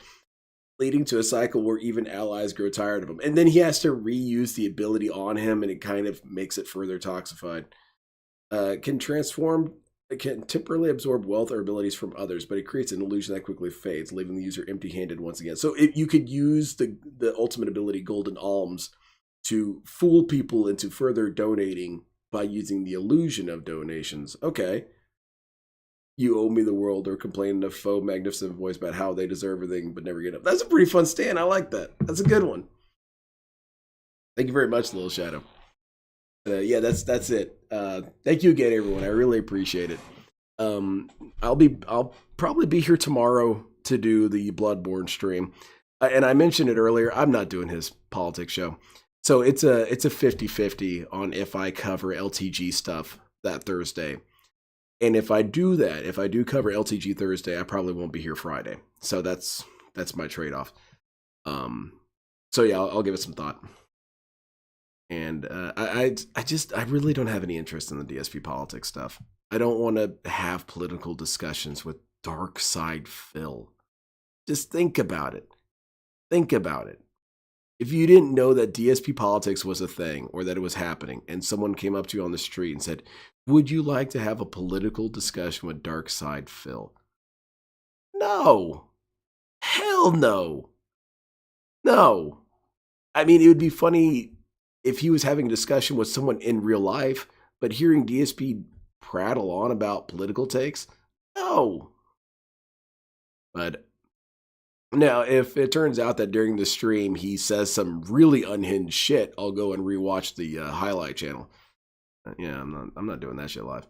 leading to a cycle where even allies grow tired of him. And then he has to reuse the ability on him, and it kind of makes it further toxified. Can temporarily absorb wealth or abilities from others, but it creates an illusion that quickly fades, leaving the user empty-handed once again. So you could use the ultimate ability, Golden Alms, to fool people into further donating by using the illusion of donations. Okay. You owe me the world, or complain in a faux magnificent voice about how they deserve everything but never get up. That's a pretty fun stand. I like that. That's a good one. Thank you very much, Little Shadow. Yeah, that's it. Thank you again, everyone. I really appreciate it. I'll probably be here tomorrow to do the Bloodborne stream. And I mentioned it earlier, I'm not doing his politics show. So it's a 50-50 on if I cover LTG stuff that Thursday. And if I do that, if I do cover LTG Thursday, I probably won't be here Friday. So that's my trade-off. So yeah, I'll give it some thought. And I really don't have any interest in the DSP politics stuff. I don't want to have political discussions with Dark Side Phil. Just think about it. Think about it. If you didn't know that DSP politics was a thing or that it was happening, and someone came up to you on the street and said, would you like to have a political discussion with Dark Side Phil? No. Hell no. No. I mean, it would be funny if he was having a discussion with someone in real life, but hearing DSP prattle on about political takes? No. But now, if it turns out that during the stream he says some really unhinged shit, I'll go and rewatch the highlight channel. Yeah, I'm not doing that shit live.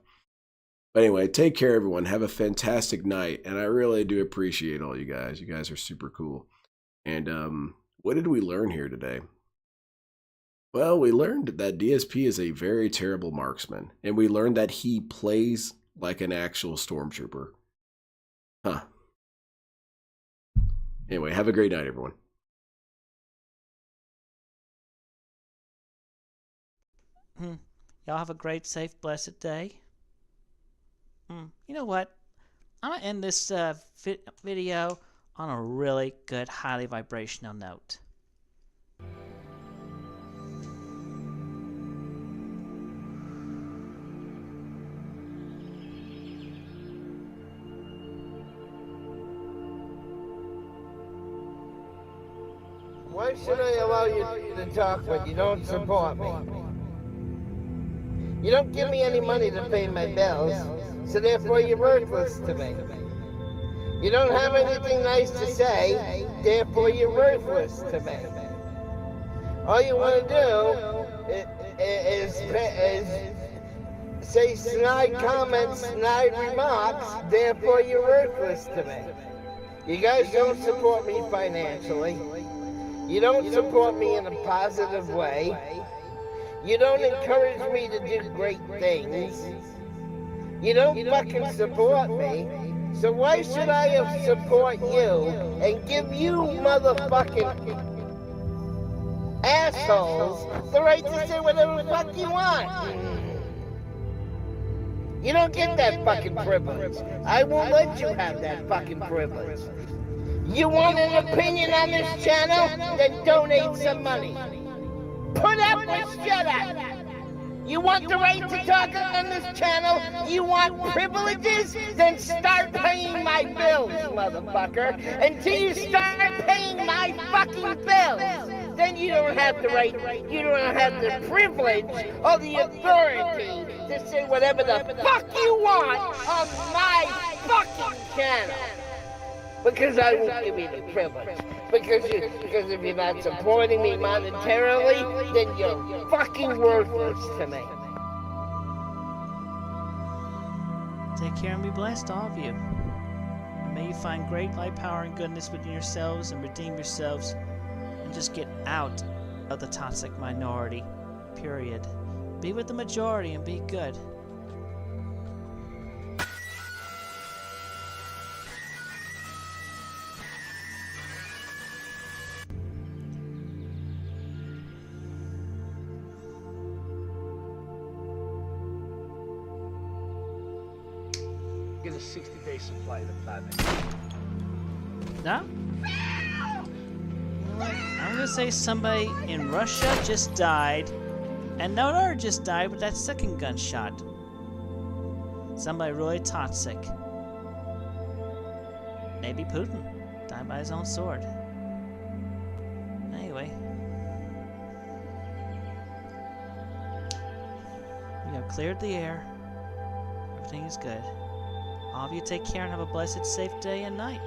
But anyway, take care, everyone. Have a fantastic night, and I really do appreciate all you guys. You guys are super cool. And what did we learn here today? Well, we learned that DSP is a very terrible marksman, and we learned that he plays like an actual stormtrooper. Huh. Anyway, have a great night, everyone. Y'all have a great, safe, blessed day. You know what? I'm going to end this video on a really good, highly vibrational note. Why should I allow you to talk when you don't support me? You don't give me any money to pay my bills, so therefore you're worthless to me. You don't have anything nice to say, therefore you're worthless to me. All you want to do is say snide comments, snide remarks, therefore you're worthless to me. You guys don't support me financially. You don't support me in a positive way. You don't encourage me to do great things. You don't fucking support me. So why should I support you and give you motherfucking assholes the right to say whatever the fuck you want? You don't get that fucking privilege. I won't let you have that fucking privilege. You want an opinion on this channel? Then donate some money. Put up or shut up. You want the right to talk on this channel? You want privileges? Then start paying my bills, motherfucker. Until you start paying my fucking bills, then you don't have the right, you don't have the privilege or the authority to say whatever the fuck you want on my fucking channel. Because I won't give you the privilege. Because if you're not supporting me monetarily, then you're fucking worthless to me. Take care and be blessed, all of you. And may you find great light, power, and goodness within yourselves and redeem yourselves and just get out of the toxic minority. Period. Be with the majority and be good. Get a 60-day supply of the platinum. No? I'm gonna say somebody in Russia just died, and no other just died with that second gunshot. Somebody really toxic. Maybe Putin died by his own sword. Anyway, we have cleared the air. Everything is good. All of you take care and have a blessed, safe day and night.